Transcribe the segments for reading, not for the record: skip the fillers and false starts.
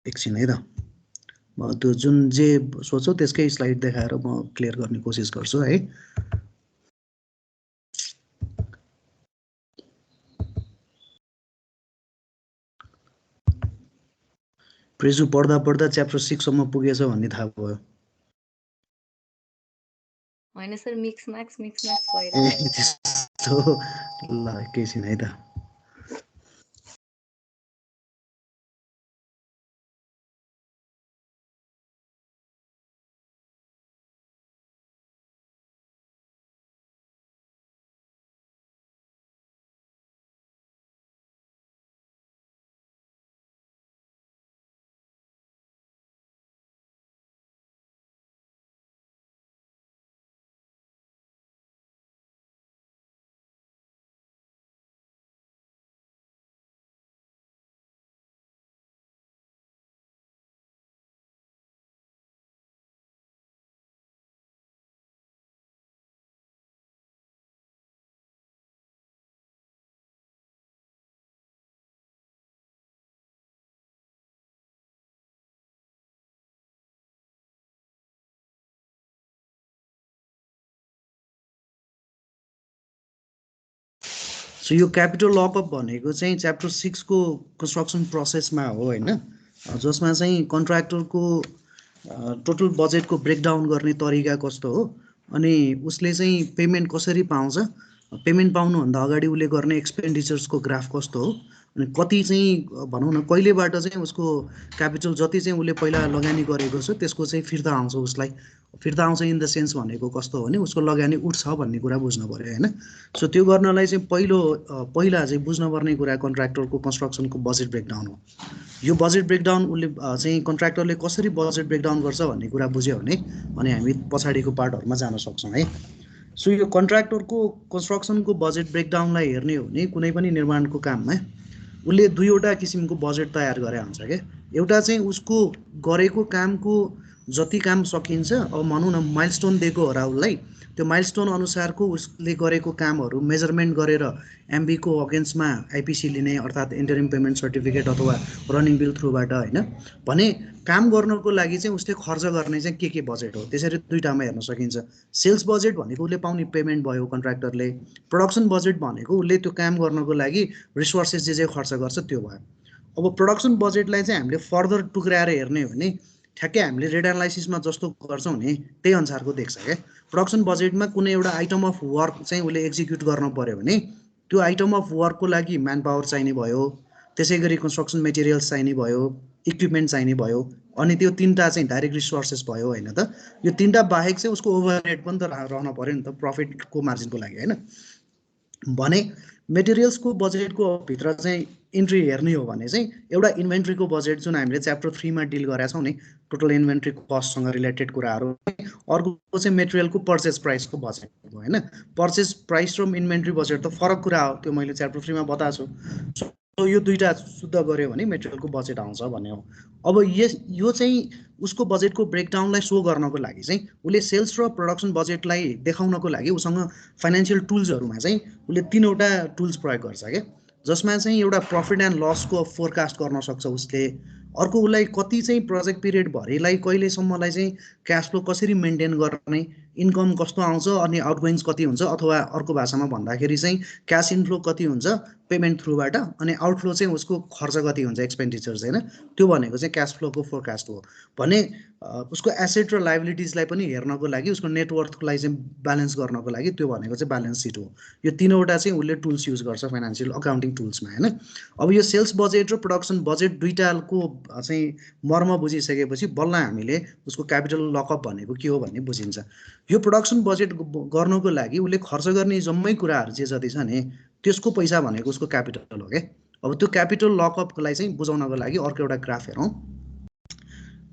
एकछिन है त म त्यो जुन जे सोचौ त्यसकै स्लाइड देखाएर म क्लियर गर्ने कोसिस गर्छु है। प्रेजु पढ्दा पढ्दा च्याप्टर 6 सम्म पुगेछ भन्ने थाहा भयो। होइन सर मिक्स म्याक्स भइरहेको त्यस्तो ल एकैछिन है त। सो यो क्यापिटल लकअप भनेको चाहिँ च्याप्टर 6 को कन्स्ट्रक्सन प्रोसेसमा हो हैन, जसमा चाहिँ कन्ट्र्याक्टरको टोटल बजेटको ब्रेकडाउन गर्ने तरिका कस्तो हो, अनि उसले चाहिँ पेमेन्ट कसरी पाउँछ, पेमेन्ट पाउनुभन्दा अगाडि उसले गर्ने एक्सपेन्डिचर्सको ग्राफ कस्तो हो, अनि कति चाहिँ भनौँ न कहिलेबाट चाहिँ उसको क्यापिटल जति चाहिँ उसले पहिला लगानी गरेको छ त्यसको चाहिँ फिर्ता आउँछ, उसलाई फिर्ता आउँछ इन द सेन्स भनेको कस्तो हो भने उसको लगानी उठ्छ भन्ने कुरा बुझ्नु पऱ्यो होइन। सो त्यो गर्नलाई चाहिँ पहिला चाहिँ बुझ्नुपर्ने कुरा कन्ट्र्याक्टरको कन्स्ट्रक्सनको बजेट ब्रेकडाउन हो। यो बजेट ब्रेकडाउन उसले चाहिँ कन्ट्र्याक्टरले कसरी बजेट ब्रेकडाउन गर्छ भन्ने कुरा बुझ्यो भने अनि हामी पछाडिको पार्टहरूमा जान सक्छौँ है। सो यो कन्ट्र्याक्टरको कन्स्ट्रक्सनको बजेट ब्रेकडाउनलाई हेर्ने हो भने कुनै पनि निर्माणको काममा उसले दुईवटा किसिमको बजेट तयार गरे हुन्छ क्या। एउटा चाहिँ उसको गरेको कामको जति काम सकिन्छ, अब भनौँ न माइलस्टोन दिएको हो र उसलाई, त्यो माइलस्टोन अनुसारको उसले गरेको कामहरू मेजरमेन्ट गरेर एमबीको अगेन्स्टमा आइपिसी लिने, अर्थात् इन्टरिम पेमेन्ट सर्टिफिकेट अथवा रनिङ बिल थ्रुबाट होइन, भने काम गर्नको लागि चाहिँ उसले खर्च गर्ने चाहिँ के बजेट हो, त्यसरी दुईटामा हेर्न सकिन्छ। सेल्स बजेट भनेको उसले पाउने पेमेन्ट भयो कन्ट्र्याक्टरले, प्रोडक्सन बजेट भनेको उसले त्यो काम गर्नको लागि रिसोर्सेस जे खर्च गर्छ त्यो भयो। अब प्रोडक्सन बजेटलाई चाहिँ हामीले फर्दर टुक्राएर हेर्ने हो भने ठ्याक्कै हामीले रेड एनालाइसिसमा जस्तो गर्छौँ नि त्यही अनुसारको देख्छ क्या। प्रोडक्सन बजेटमा कुनै एउटा आइटम अफ वर्क चाहिँ उसले एक्जिक्युट गर्न पऱ्यो भने त्यो आइटम अफ वर्कको लागि म्यान पावर चाहिने भयो, त्यसै गरी कन्स्ट्रक्सन मेटेरियल्स चाहिने भयो, इक्विपमेन्ट चाहिने भयो, अनि त्यो तिनवटा चाहिँ डाइरेक्ट रिसोर्सेस भयो होइन त। यो तिनवटा बाहेक चाहिँ उसको ओभरहेड पनि त रहन पऱ्यो नि त प्रफिटको मार्जिनको लागि होइन। भने मेटेरियल्सको बजेटको भित्र चाहिँ इन्ट्री हेर्ने हो भने चाहिँ एउटा इन्भेन्ट्रीको बजेट जुन हामीले च्याप्टर 3 मा डिल गरेका छौँ नि, टोटल इन्भेन्ट्री कस्टसँग रिलेटेड कुराहरू, अर्को चाहिँ मेटेरियलको पर्चेस प्राइसको बजेट हो होइन। पर्चेस प्राइस र इन्भेन्ट्री बजेट त फरक कुरा हो, त्यो मैले च्याप्टर 3 मा बताएको छु। सो यो दुईवटा शुद्ध गऱ्यो भने मेटेरियलको बजेट आउँछ भन्ने हो। अब यो चाहिँ उसको बजेटको ब्रेकडाउनलाई सो गर्नको लागि चाहिँ उसले सेल्स र प्रोडक्सन बजेटलाई देखाउनको लागि उसँग फाइनेन्सियल टुल्सहरूमा चाहिँ उसले 3वटा टुल्स प्रयोग गर्छ क्या, जसमा चाहिँ एउटा प्रफिट एन्ड लसको फोरकास्ट गर्न सक्छ उसले, अर्को उसलाई कति चाहिँ प्रोजेक्ट पिरियड भरिलाई कहिलेसम्मलाई चाहिँ क्यास फ्लो कसरी मेन्टेन गर्ने, इन्कम कस्तो आउँछ अनि आउटगोइङ्स कति हुन्छ, अथवा अर्को भाषामा भन्दाखेरि चाहिँ क्यास इनफ्लो कति हुन्छ पेमेन्ट थ्रुबाट, अनि आउटफ्लो चाहिँ उसको खर्च कति हुन्छ एक्सपेन्डिचर्स होइन, त्यो भनेको चाहिँ क्यास फ्लोको फोरकास्ट हो। भने उसको एसेट र लाइबिलिटिजलाई पनि हेर्नको लागि, उसको नेटवर्थलाई चाहिँ ब्यालेन्स गर्नको लागि त्यो भनेको चाहिँ ब्यालेन्स सिट हो। यो 3वटा चाहिँ उसले टुल्स युज गर्छ फाइनेन्सियल अकाउन्टिङ टुल्समा होइन। अब यो सेल्स बजेट र प्रोडक्सन बजेट दुईटाको चाहिँ मर्म बुझिसकेपछि बल्ल हामीले उसको क्यापिटल लकअप भनेको के हो भन्ने बुझिन्छ। यो प्रोडक्सन बजेट गर्नको लागि उसले खर्च गर्ने जम्मै कुराहरू जे जति छ नि त्यसको पैसा भनेको उसको क्यापिटल हो क्या। अब त्यो क्यापिटल लकअपलाई चाहिँ बुझाउनको लागि अर्को एउटा ग्राफ हेरौँ।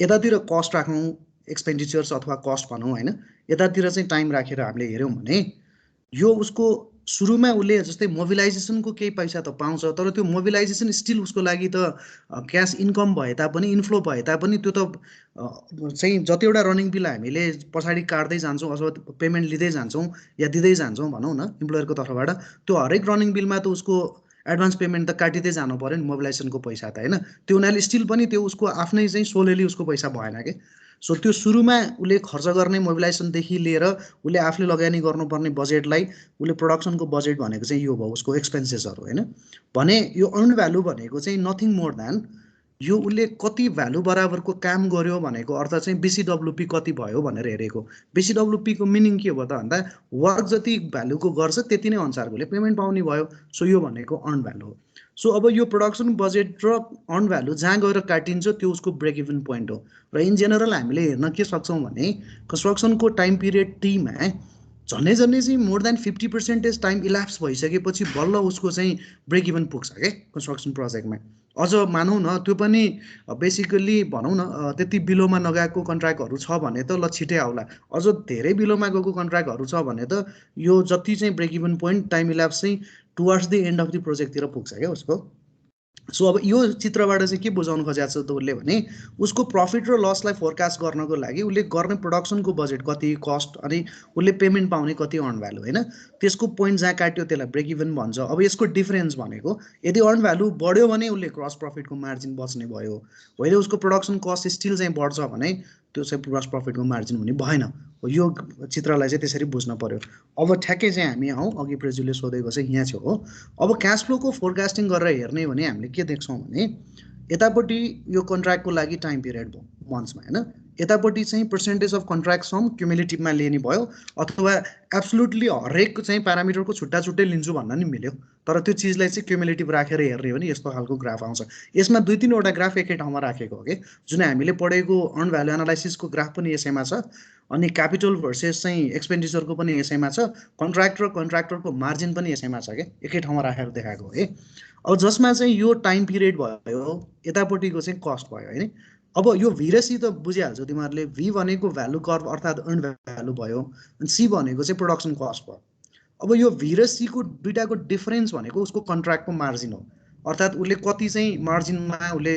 यतातिर कस्ट राखौँ, एक्सपेन्डिचर्स अथवा कस्ट भनौँ होइन, यतातिर चाहिँ टाइम राखेर हामीले हेऱ्यौँ भने यो उसको सुरुमा उसले जस्तै मोबिलाइजेसनको केही पैसा त पाउँछ, तर त्यो मोबिलाइजेसन स्टिल उसको लागि त क्यास इन्कम भए तापनि, इन्फ्लो भए तापनि त्यो त चाहिँ जतिवटा रनिङ बिल हामीले पछाडि काट्दै जान्छौँ अथवा पेमेन्ट लिँदै जान्छौँ या दिँदै जान्छौँ भनौँ न इम्प्लोयरको तर्फबाट, त्यो हरेक रनिङ बिलमा त उसको एडभान्स पेमेन्ट त काटिँदै जानु पर्यो नि मोबिलाइजेसनको पैसा त होइन, त्यो हुनाले स्टिल पनि त्यो उसको आफ्नै चाहिँ सोलेली उसको पैसा भएन कि। सो त्यो सुरुमा उसले खर्च गर्ने मोबिलाइजेसनदेखि लिएर उसले आफूले लगानी गर्नुपर्ने बजेटलाई उसले प्रोडक्सनको बजेट भनेको चाहिँ यो भयो उसको एक्सपेन्सेसहरू होइन। भने यो अर्न भ्यालु भनेको चाहिँ नथिङ मोर देन यो उसले कति भ्यालु बराबरको काम गर्यो भनेको अर्थ चाहिँ बिसिडब्लुपी कति भयो भनेर हेरेको। बिसिडब्लुपीको मिनिङ के हो त भन्दा वर्क जति भ्यालुको गर्छ त्यति नै अनुसारको उसले पेमेन्ट पाउने भयो। सो यो भनेको अर्न भ्यालु हो। सो अब यो प्रोडक्सन बजेट र अर्न भ्यालु जहाँ गएर काटिन्छ त्यो उसको ब्रेक इभन पोइन्ट हो। र इन जेनरल हामीले हेर्न के सक्छौँ भने कन्स्ट्रक्सनको टाइम पिरियड टीमा झन्डै चाहिँ मोर देन 50% टाइम इल्याप्स भइसकेपछि बल्ल उसको चाहिँ ब्रेक इभन पुग्छ क्या कन्स्ट्रक्सन प्रोजेक्टमा। अझ मानौँ न त्यो पनि बेसिकल्ली भनौँ न त्यति बिलोमा नगएको कन्ट्र्याक्टहरू छ भने त ल छिटै आउला, अझ धेरै बिलोमा गएको कन्ट्र्याक्टहरू छ भने त यो जति चाहिँ break even point time elapse चाहिँ towards the end of the प्रोजेक्टतिर पुग्छ क्या उसको। सो अब यो चित्रबाट चाहिँ के बुझाउनु खोजेको छ त उसले भने उसको प्रफिट र लसलाई फोरकास्ट गर्नको लागि उसले गर्ने प्रोडक्सनको बजेट कति, कस्ट, अनि उसले पेमेन्ट पाउने कति अर्न भ्यालु होइन, त्यसको पोइन्ट जहाँ काट्यो त्यसलाई ब्रेक इभन भन्छ। अब यसको डिफरेन्स भनेको यदि अर्न भ्यालु बढ्यो भने उसले ग्रस प्रफिटको मार्जिन बच्ने भयो, होइन उसको प्रोडक्सन कस्ट स्टिल चाहिँ बढ्छ भने त्यो चाहिँ ग्रस प्रफिटको मार्जिन हुने भएन। यो चित्रलाई चाहिँ त्यसरी बुझ्न पर्यो। अब ठ्याक्कै चाहिँ हामी आउँ अघि प्रेजुले सोधेको चाहिँ यहाँ छ हो। अब क्यास फ्लोको फोरकास्टिङ गरेर हेर्ने भने हामीले के देख्छौँ भने यतापट्टि यो कन्ट्र्याक्टको लागि टाइम पिरियड भयो मन्थ्समा होइन, यतापट्टि चाहिँ पर्सेन्टेज अफ कन्ट्र्याक्ट सम क्युमुलेटिभमा लिने भयो अथवा एब्सोल्युटली हरेक चाहिँ प्यारामिटरको छुट्टा छुट्टै लिन्छु भन्न नि मिल्यो। तर त्यो चिजलाई चाहिँ क्युमुलेटिभ राखेर हेर्ने हो भने यस्तो खालको ग्राफ आउँछ। यसमा 2-3वटा ग्राफ एकै ठाउँमा राखेको हो कि, जुन हामीले पढेको अर्न भ्यालु एनालाइसिसको ग्राफ पनि यसैमा छ, अनि क्यापिटल भर्सेस चाहिँ एक्सपेन्डिचरको पनि यसैमा छ, कन्ट्र्याक्ट र कन्ट्र्याक्टरको मार्जिन पनि यसैमा छ क्या, एकै ठाउँमा राखेर देखाएको हो है। अब जसमा चाहिँ यो टाइम पिरियड भयो यतापट्टिको चाहिँ कस्ट भयो होइन। अब यो भी र सी त बुझिहाल्छौ तिमीहरूले, भी भनेको भ्यालु कर्भ अर्थात् अर्न भ्यालु भयो, अनि सी भनेको चाहिँ प्रोडक्सन कस्ट भयो। अब यो भी र सीको दुइटाको डिफरेन्स भनेको उसको कन्ट्र्याक्टको मार्जिन हो, अर्थात् उसले कति चाहिँ मार्जिनमा उसले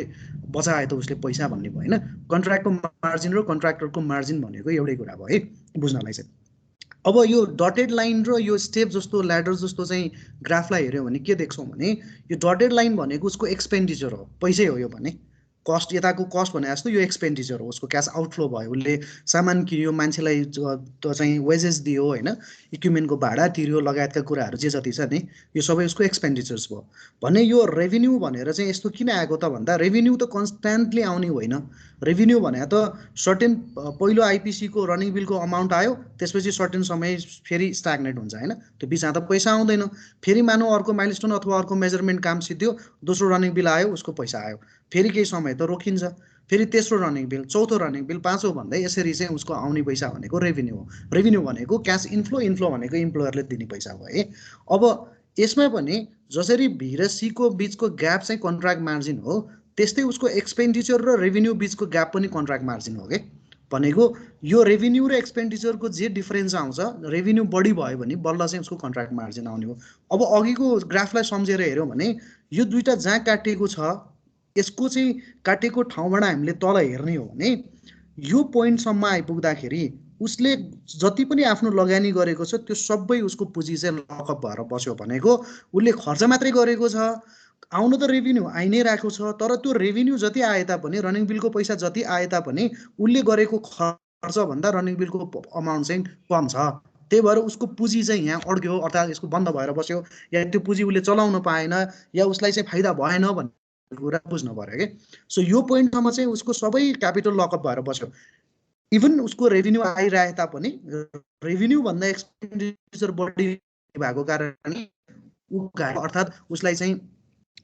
बचायो त उसले पैसा भन्ने भयो होइन। कन्ट्र्याक्टको मार्जिन र कन्ट्र्याक्टरको मार्जिन भनेको एउटै कुरा भयो है बुझ्नलाई चाहिँ। अब यो डटेड लाइन र यो स्टेप जस्तो ल्याडर जस्तो चाहिँ ग्राफलाई हेऱ्यौँ भने के देख्छौँ भने यो डटेड लाइन भनेको उसको एक्सपेन्डिचर हो, पैसै हो यो भने। कस्ट यताको कस्ट भने जस्तो यो एक्सपेन्डिचर हो, उसको क्यास आउटफ्लो भयो, उसले सामान किन्यो, मान्छेलाई चाहिँ वेजेस दियो होइन, इक्विपमेन्टको भाडा तिर्यो लगायतका कुराहरू जे जति छ नि यो सबै उसको एक्सपेन्डिचर्स भयो। भने यो रेभिन्यू भनेर चाहिँ यस्तो किन आएको त भन्दा रेभिन्यू त कन्स्ट्यान्टली आउने होइन। रेभिन्यू भने त सर्टेन पहिलो आइपिसीको रनिङ बिलको अमाउन्ट आयो, त्यसपछि सर्टेन समय फेरि स्ट्याग्नेट हुन्छ होइन, त्यो बिचमा त पैसा आउँदैन। फेरि मानौ अर्को माइलस्टोन अथवा अर्को मेजरमेन्ट काम सिद्धियो, दोस्रो रनिङ बिल आयो, उसको पैसा आयो, फेरि केही समय त रोकिन्छ, फेरि तेस्रो रनिङ बिल, चौथो रनिङ बिल, पाँचौँ भन्दै यसरी चाहिँ उसको आउने पैसा भनेको रेभिन्यू हो। रेभिन्यू भनेको क्यास इन्फ्लो, इन्फ्लो भनेको इम्प्लोयरले दिने पैसा हो है। अब यसमा पनि जसरी भी र सीको बिचको ग्याप चाहिँ कन्ट्र्याक्ट मार्जिन हो, त्यस्तै उसको एक्सपेन्डिचर र रेभिन्यू बिचको ग्याप पनि कन्ट्र्याक्ट मार्जिन हो कि। भनेको यो रेभिन्यू र एक्सपेन्डिचरको जे डिफरेन्स आउँछ, रेभिन्यू बढी भयो भने बल्ल चाहिँ उसको कन्ट्र्याक्ट मार्जिन आउने हो। अब अघिको ग्राफलाई सम्झेर हेऱ्यौँ भने यो दुईवटा जहाँ काटिएको छ यसको चाहिँ काटेको ठाउँबाट हामीले तल हेर्ने हो भने यो पोइन्टसम्म आइपुग्दाखेरि उसले जति पनि आफ्नो लगानी गरेको छ त्यो सबै उसको पुँजी चाहिँ लकअप भएर बस्यो। भनेको उसले खर्च मात्रै गरेको छ, आउनु त रेभिन्यू आइ नै रहेको छ, तर त्यो रेभिन्यू जति आए तापनि रनिङ बिलको पैसा जति आए तापनि उसले गरेको खर्चभन्दा रनिङ बिलको अमाउन्ट चाहिँ कम छ। त्यही भएर उसको पुँजी चाहिँ यहाँ अड्क्यो, अर्थात् यसको बन्द भएर बस्यो, या त्यो पुँजी उसले चलाउन पाएन, या उसलाई चाहिँ फाइदा भएन भन्ने कुरा बुझ्नु पर्यो कि। सो यो पोइन्टसम्म चाहिँ उसको सबै क्यापिटल लकअप भएर बस्यो। इभन उसको रेभिन्यू आइरहे तापनि रेभिन्यू भन्दा एक्सपेन्डिचर बढी भएको कारणले अर्थात् उसलाई चाहिँ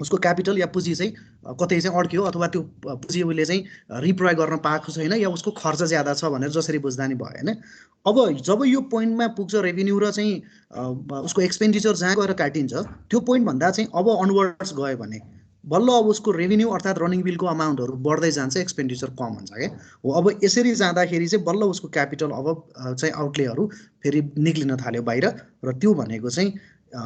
उसको क्यापिटल या पुँजी चाहिँ कतै चाहिँ अड्क्यो, अथवा त्यो पुँजी उसले चाहिँ रिप्रयोग गर्न पाएको छैन, या उसको खर्च ज्यादा छ भनेर जसरी बुझ्दा नि भयो होइन। अब जब यो पोइन्टमा पुग्छ रेभिन्यू र चाहिँ उसको एक्सपेन्डिचर जहाँ गएर काटिन्छ त्यो पोइन्ट भन्दा चाहिँ अब अनवर्ड्स गयो भने बल्ल अब उसको रेभिन्यू अर्थात् रनिङ बिलको अमाउन्टहरू बढ्दै जान्छ, एक्सपेन्डिचर कम हुन्छ क्या हो। अब यसरी जाँदाखेरि चाहिँ बल्ल उसको क्यापिटल अब चाहिँ आउटलेहरू फेरि निक्लिन थाल्यो बाहिर, र त्यो भनेको चाहिँ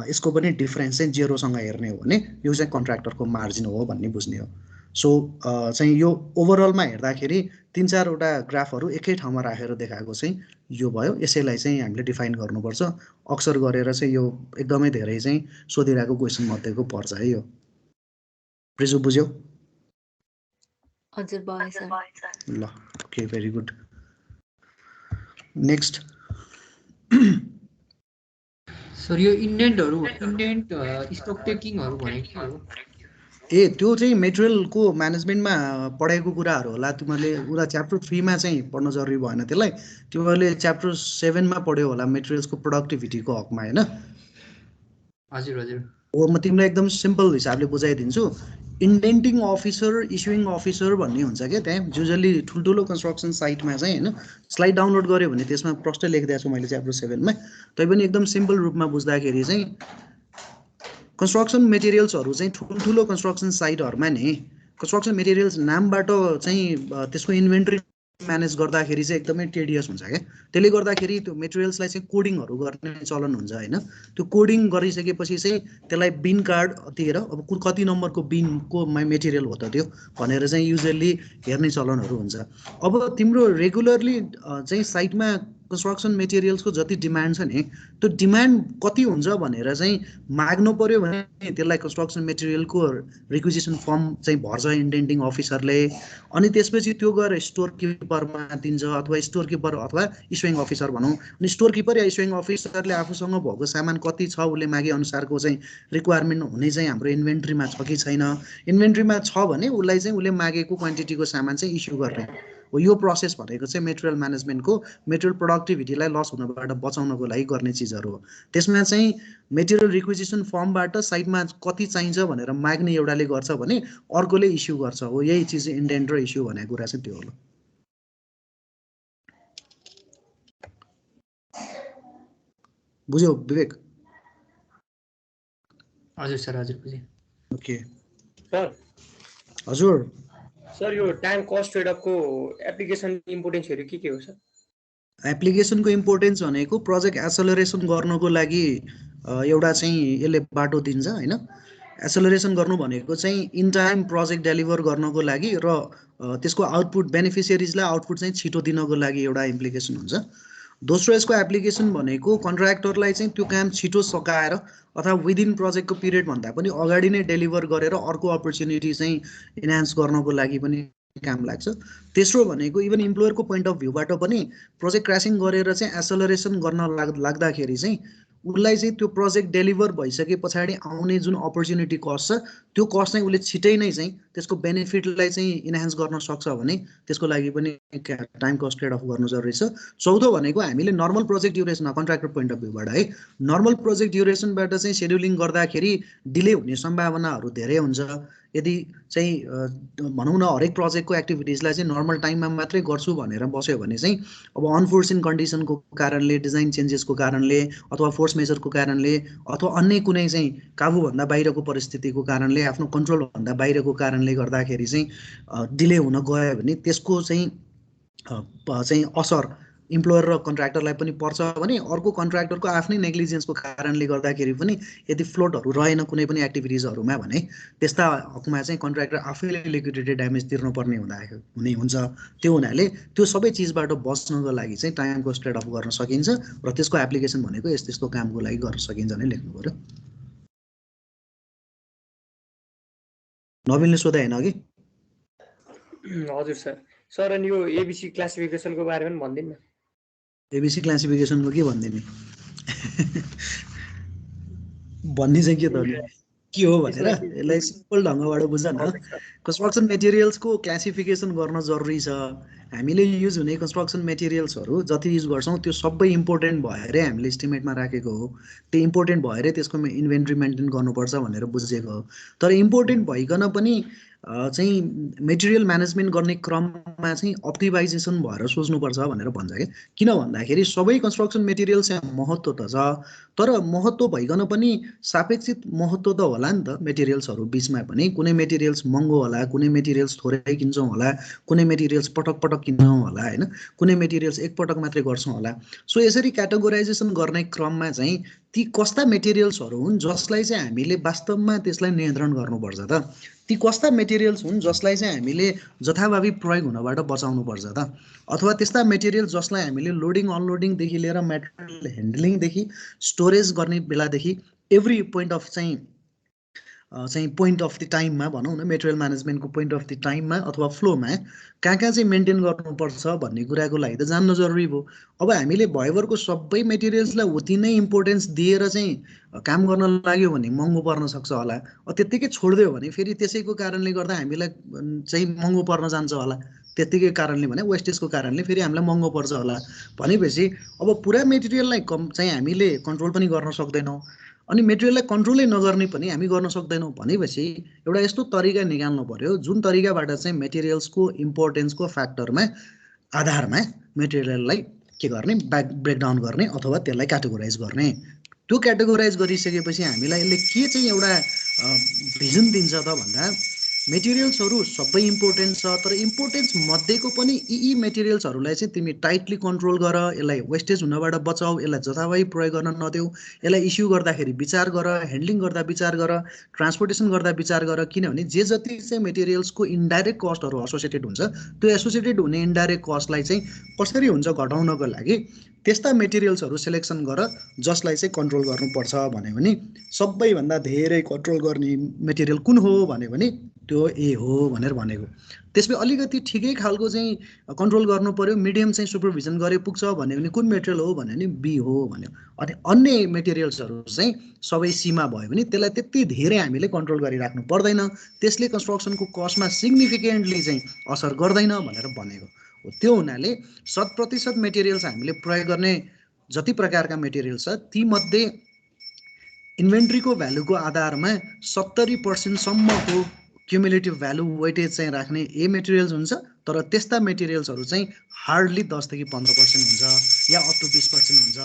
यसको पनि डिफरेन्स चाहिँ जेरोसँग हेर्ने हो भने यो चाहिँ कन्ट्र्याक्टरको मार्जिन हो भन्ने बुझ्ने हो। सो चाहिँ यो ओभरअलमा हेर्दाखेरि 3-4वटा ग्राफहरू एकै ठाउँमा राखेर देखाएको चाहिँ यो भयो। यसैलाई चाहिँ हामीले डिफाइन गर्नुपर्छ। अक्सर गरेर चाहिँ यो एकदमै धेरै चाहिँ सोधिरहेको क्वेसन मध्येको पर्छ है यो। प्रिजु बुझ्यौ? हजुर भयो सर। ल okay very good. Next sir यो इन्डेन्ट स्टक टेकिङहरु भनेको के हो? ए त्यो चाहिँ मेटेरियलको म्यानेजमेन्टमा पढाएको कुराहरू होला। तिमीहरूले उता च्याप्टर 3 मा चाहिँ पढ्न जरुरी भएन त्यसलाई। तिमीहरूले च्याप्टर 7 मा पढ्यौ होला मेटेरियल्सको प्रोडक्टिभिटीको हकमा हैन? हजुर हजुर। हो म तिमीलाई एकदम सिम्पल हिसाबले बुझाइदिन्छु। इन्डेन्टिङ अफिसर, इस्युइङ अफिसर भन्ने हुन्छ क्या त्यहाँ युजुअली ठुल्ठुलो कन्स्ट्रक्सन साइटमा चाहिँ हैन। स्लाइड डाउनलोड गर्यो भने त्यसमा प्रष्ट लेखिदिएको छु मैले च्याप्टर 7 मा। तैपनि एकदम सिम्पल रूपमा बुझ्दाखेरि चाहिँ कन्स्ट्रक्सन मेटेरियल्सहरू चाहिँ ठुल्ठुलो कन्स्ट्रक्सन साइटहरूमा नि कन्स्ट्रक्सन मेटेरियल्स नामबाट चाहिँ त्यसको इन्भेन्ट्री म्यानेज गर्दाखेरि चाहिँ एकदमै टेडियस हुन्छ क्या। त्यसले गर्दाखेरि त्यो मेटेरियल्सलाई चाहिँ कोडिङहरू गर्ने चलन हुन्छ हैन। त्यो कोडिङ गरिसकेपछि चाहिँ त्यसलाई बिन कार्ड दिएर अब कति नम्बरको बिनको मेटेरियल हो त त्यो भनेर चाहिँ युजुअली हेर्ने चलनहरू हुन्छ। अब तिम्रो रेगुलरली चाहिँ साइटमा कन्स्ट्रक्सन मेटेरियल्सको जति डिमान्ड छ नि त्यो डिमान्ड कति हुन्छ भनेर चाहिँ माग्नु पर्यो भने त्यसलाई कन्स्ट्रक्सन मेटेरियलको रिक्विजिसन फर्म चाहिँ भर्छ इन्डेन्टिङ अफिसरले। अनि त्यसपछि त्यो गएर स्टोर किपरमा दिन्छ अथवा स्टोर किपर अथवा इस्युइङ अफिसर भनौँ। अनि स्टोर किपर या इस्युइङ अफिसरले आफूसँग भएको सामान कति छ उसले मागे अनुसारको चाहिँ रिक्वायरमेन्ट हुने चाहिँ हाम्रो इन्भेन्ट्रीमा छ कि छैन। इन्भेन्ट्रीमा छ भने उसलाई चाहिँ उसले मागेको क्वान्टिटीको सामान चाहिँ इस्यु गर्ने हो। यो प्रोसेस भनेको चाहिँ मेटेरियल म्यानेजमेन्टको मेटेरियल प्रोडक्टिभिटीलाई लस हुनबाट बचाउनको लागि गर्ने चिजहरू हो। त्यसमा चाहिँ मेटेरियल रिक्विजिसन फर्मबाट साइटमा कति चाहिन्छ भनेर माग्ने एउटाले गर्छ भने अर्कोले इस्यु गर्छ हो। यही चिज इन्डेन्ट र इस्यु भनेको कुरा चाहिँ त्यो हो। बुझ्यौ विवेक? हजुर सर हजुर बुझेँ। ओके सर हजुर सर यो टाइम कस्ट ट्रेडअपको एप्लिकेसन इम्पोर्टेन्सहरू के हो सर? एप्लिकेसनको इम्पोर्टेन्स भनेको प्रोजेक्ट एसलरेसन गर्नको लागि एउटा चाहिँ यसले बाटो दिन्छ हैन। एसलरेसन गर्नु भनेको चाहिँ इन टाइम प्रोजेक्ट डेलिभर गर्नको लागि र त्यसको आउटपुट बेनिफिसियरिजलाई आउटपुट चाहिँ छिटो दिनको लागि एउटा एप्लिकेसन हुन्छ। दोस्रो यसको एप्लिकेसन भनेको कन्ट्र्याक्टरलाई चाहिँ त्यो काम छिटो सकाएर अथवा विदिन प्रोजेक्टको पिरियड भन्दा पनि अगाडि नै डेलिभर गरेर अर्को अपर्च्युनिटी चाहिँ इन्हान्स गर्नको लागि पनि काम लाग्छ। तेस्रो भनेको इभन इम्प्लोयरको पोइन्ट अफ भ्यूबाट पनि प्रोजेक्ट क्रासिङ गरेर चाहिँ एसलरेसन गर्न लाग्दाखेरि चाहिँ उसलाई चाहिँ त्यो प्रोजेक्ट डेलिभर भइसके पछाडि आउने जुन अपर्च्युनिटी कस्ट छ त्यो कस्ट चाहिँ उसले छिटै नै चाहिँ त्यसको बेनिफिटलाई चाहिँ इन्हान्स गर्न सक्छ भने त्यसको लागि पनि टाइम कस्ट ट्रेड अफ गर्नु जरुरी छ। चौथो भनेको हामीले normal project duration contractor point of भ्यूबाट है नर्मल प्रोजेक्ट ड्युरेसनबाट चाहिँ सेड्युलिङ गर्दाखेरि डिले हुने सम्भावनाहरू धेरै हुन्छ। यदि चाहिँ भनौँ न हरेक प्रोजेक्टको एक्टिभिटिजलाई चाहिँ नर्मल टाइममा मात्रै गर्छु भनेर बस्यो भने चाहिँ अब अनफोर्सिन कन्डिसनको कारणले डिजाइन चेन्जेसको कारणले अथवा फोर्स मेजरको कारणले अथवा अन्य कुनै चाहिँ काबुभन्दा बाहिरको परिस्थितिको कारणले आफ्नो कन्ट्रोलभन्दा बाहिरको कारणले गर्दाखेरि चाहिँ डिले हुन गयो भने त्यसको चाहिँ असर इम्प्लोयर र कन्ट्र्याक्टरलाई पनि पर्छ भने अर्को कन्ट्र्याक्टरको आफ्नै नेग्लिजेन्सको कारणले गर्दाखेरि पनि यदि फ्लोटहरू रहेन कुनै पनि एक्टिभिटिजहरूमा भने त्यस्ता हकमा चाहिँ कन्ट्र्याक्टर आफैले लिक्विडिटी ड्यामेज तिर्नुपर्ने हुने हुन्छ। त्यो हुनाले त्यो सबै चिजबाट बच्नको लागि चाहिँ टाइम कस्ट ट्रेड अफ गर्न सकिन्छ र त्यसको एप्लिकेसन भनेको यस्तो कामको लागि गर्न सकिन्छ नै लेख्नु पर्यो। नवीनले सोधे हैन अघि? हजुर सर। सर अनि यो एबीसी क्लासिफिकेसनको बारेमा पनि भनिदिनु न। एबीसी क्लासिफिकेसनको के भनिदिने भन्ने चाहिँ के हो भनेर यसलाई सिम्पल ढङ्गबाट बुझ न। कन्स्ट्रक्सन मेटेरियल्सको क्लासिफिकेसन गर्न जरुरी छ। हामीले युज हुने कन्स्ट्रक्सन मेटेरियल्सहरू जति युज गर्छौँ त्यो सबै इम्पोर्टेन्ट भएरै हामीले इस्टिमेटमा राखेको हो। त्यो इम्पोर्टेन्ट भएरै त्यसको इन्भेन्ट्री मेन्टेन गर्नुपर्छ भनेर बुझेको हो। तर इम्पोर्टेन्ट भइकन पनि चाहिँ मेटेरियल म्यानेजमेन्ट गर्ने क्रममा चाहिँ अप्टिमाइजेसन भएर सोच्नुपर्छ भनेर भन्छ क्या। किन भन्दाखेरि सबै कन्स्ट्रक्सन मेटेरियल्स महत्त्व त छ तर महत्त्व भइकन पनि सापेक्षित महत्त्व त होला नि त मेटेरियल्सहरू बिचमा पनि। कुनै मेटेरियल्स महँगो होला, कुनै मेटेरियल्स थोरै किन्छौँ होला, कुनै मेटेरियल्स पटक पटक किन्छौँ होला हैन, कुनै मेटेरियल्स एकपटक मात्रै गर्छौँ होला। सो यसरी क्याटेगोराइजेसन गर्ने क्रममा चाहिँ ती कस्ता मेटेरियल्सहरू हुन् जसलाई चाहिँ हामीले वास्तवमा त्यसलाई नियन्त्रण गर्नुपर्छ त ती कस्ता मेटेरियल्स हुन् जसलाई चाहिँ हामीले जथाभावी प्रयोग हुनबाट बचाउनुपर्छ त, अथवा त्यस्ता मेटेरियल जसलाई हामीले लोडिङ अनलोडिङदेखि लिएर मेटेरियल ह्यान्डलिङदेखि स्टोरेज गर्ने बेलादेखि एभ्री पोइन्ट अफ चाहिँ पोइन्ट अफ द टाइममा भनौँ न, मेटेरियल म्यानेजमेन्टको पोइन्ट अफ द टाइममा अथवा फ्लोमा कहाँ चाहिँ मेन्टेन गर्नुपर्छ भन्ने कुराको लागि त जान्नु जरुरी भयो। अब हामीले भयभरको सबै मेटेरियल्सलाई उति नै इम्पोर्टेन्स दिएर चाहिँ काम गर्न लाग्यो भने महँगो पर्न सक्छ होला, त्यत्तिकै छोडिदियो भने फेरि त्यसैको कारणले गर्दा हामीलाई चाहिँ महँगो पर्न जान्छ होला, त्यत्तिकै कारणले भने वेस्टेजको कारणले फेरि हामीलाई महँगो पर्छ होला। भनेपछि अब पुरा मेटेरियललाई चाहिँ हामीले कन्ट्रोल पनि गर्न सक्दैनौँ, अनि मेटेरियललाई कन्ट्रोलै नगर्ने पनि हामी गर्न सक्दैनौँ। भनेपछि एउटा यस्तो तरिका निकाल्नु पर्यो जुन तरिकाबाट चाहिँ मेटेरियल्सको इम्पोर्टेन्सको फ्याक्टरमा आधारमा मेटेरियललाई के गर्ने, ब्रेकडाउन गर्ने अथवा त्यसलाई क्याटेगोराइज गर्ने। त्यो क्याटेगोराइज गरिसकेपछि हामीलाई यसले के चाहिँ एउटा भिजन दिन्छ त भन्दा मेटेरियल्सहरू सबै इम्पोर्टेन्ट छ, तर इम्पोर्टेन्स मध्येको पनि यी मेटेरियल्सहरूलाई चाहिँ तिमी टाइटली कन्ट्रोल गर, यसलाई वेस्टेज हुनबाट बचाऊ, यसलाई जथाभावी प्रयोग गर्न नदेऊ, यसलाई इस्यु गर्दाखेरि विचार गर, ह्यान्डलिङ गर्दा विचार गर, ट्रान्सपोर्टेसन गर्दा विचार गर। किनभने जे जति चाहिँ मेटेरियल्सको इन्डाइरेक्ट कस्टहरू एसोसिएटेड हुन्छ त्यो एसोसिएटेड हुने इन्डाइरेक्ट कस्टलाई चाहिँ कसरी हुन्छ घटाउनको लागि त्यस्ता मेटेरियल्सहरू सेलेक्सन गर जसलाई चाहिँ कन्ट्रोल गर्नुपर्छ भन्यो भने सबैभन्दा धेरै कन्ट्रोल गर्ने मेटेरियल कुन हो भन्यो भने त्यो ए हो भनेर भनेको। त्यसमै अलिकति ठिकै खालको चाहिँ कन्ट्रोल गर्नु पर्यो, मिडियम चाहिँ सुपरभिजन गरे पुग्छ भन्यो भने कुन मेटेरियल हो भन्यो भने बी हो भन्यो। अनि अन्य मेटेरियल्सहरू चाहिँ सबै सीमा भयो भने त्यसलाई त्यति धेरै हामीले कन्ट्रोल गरिराख्नु पर्दैन, त्यसले कन्स्ट्रक्सनको कस्टमा सिग्निफिकेन्टली चाहिँ असर गर्दैन भनेर भनेको हो। त्यो हुनाले 100% मेटेरियल्स हामीले प्रयोग गर्ने जति प्रकारका मेटेरियल्स छ तीमध्ये इन्भेन्ट्रीको भ्यालुको आधारमा 70% सम्मको क्युमुलेटिभ भ्यालु वेटेज चाहिँ राख्ने ए मेटेरियल्स हुन्छ, तर त्यस्ता मेटेरियल्सहरू चाहिँ हार्डली 10 देखि 15% हुन्छ या अप टु 20% हुन्छ,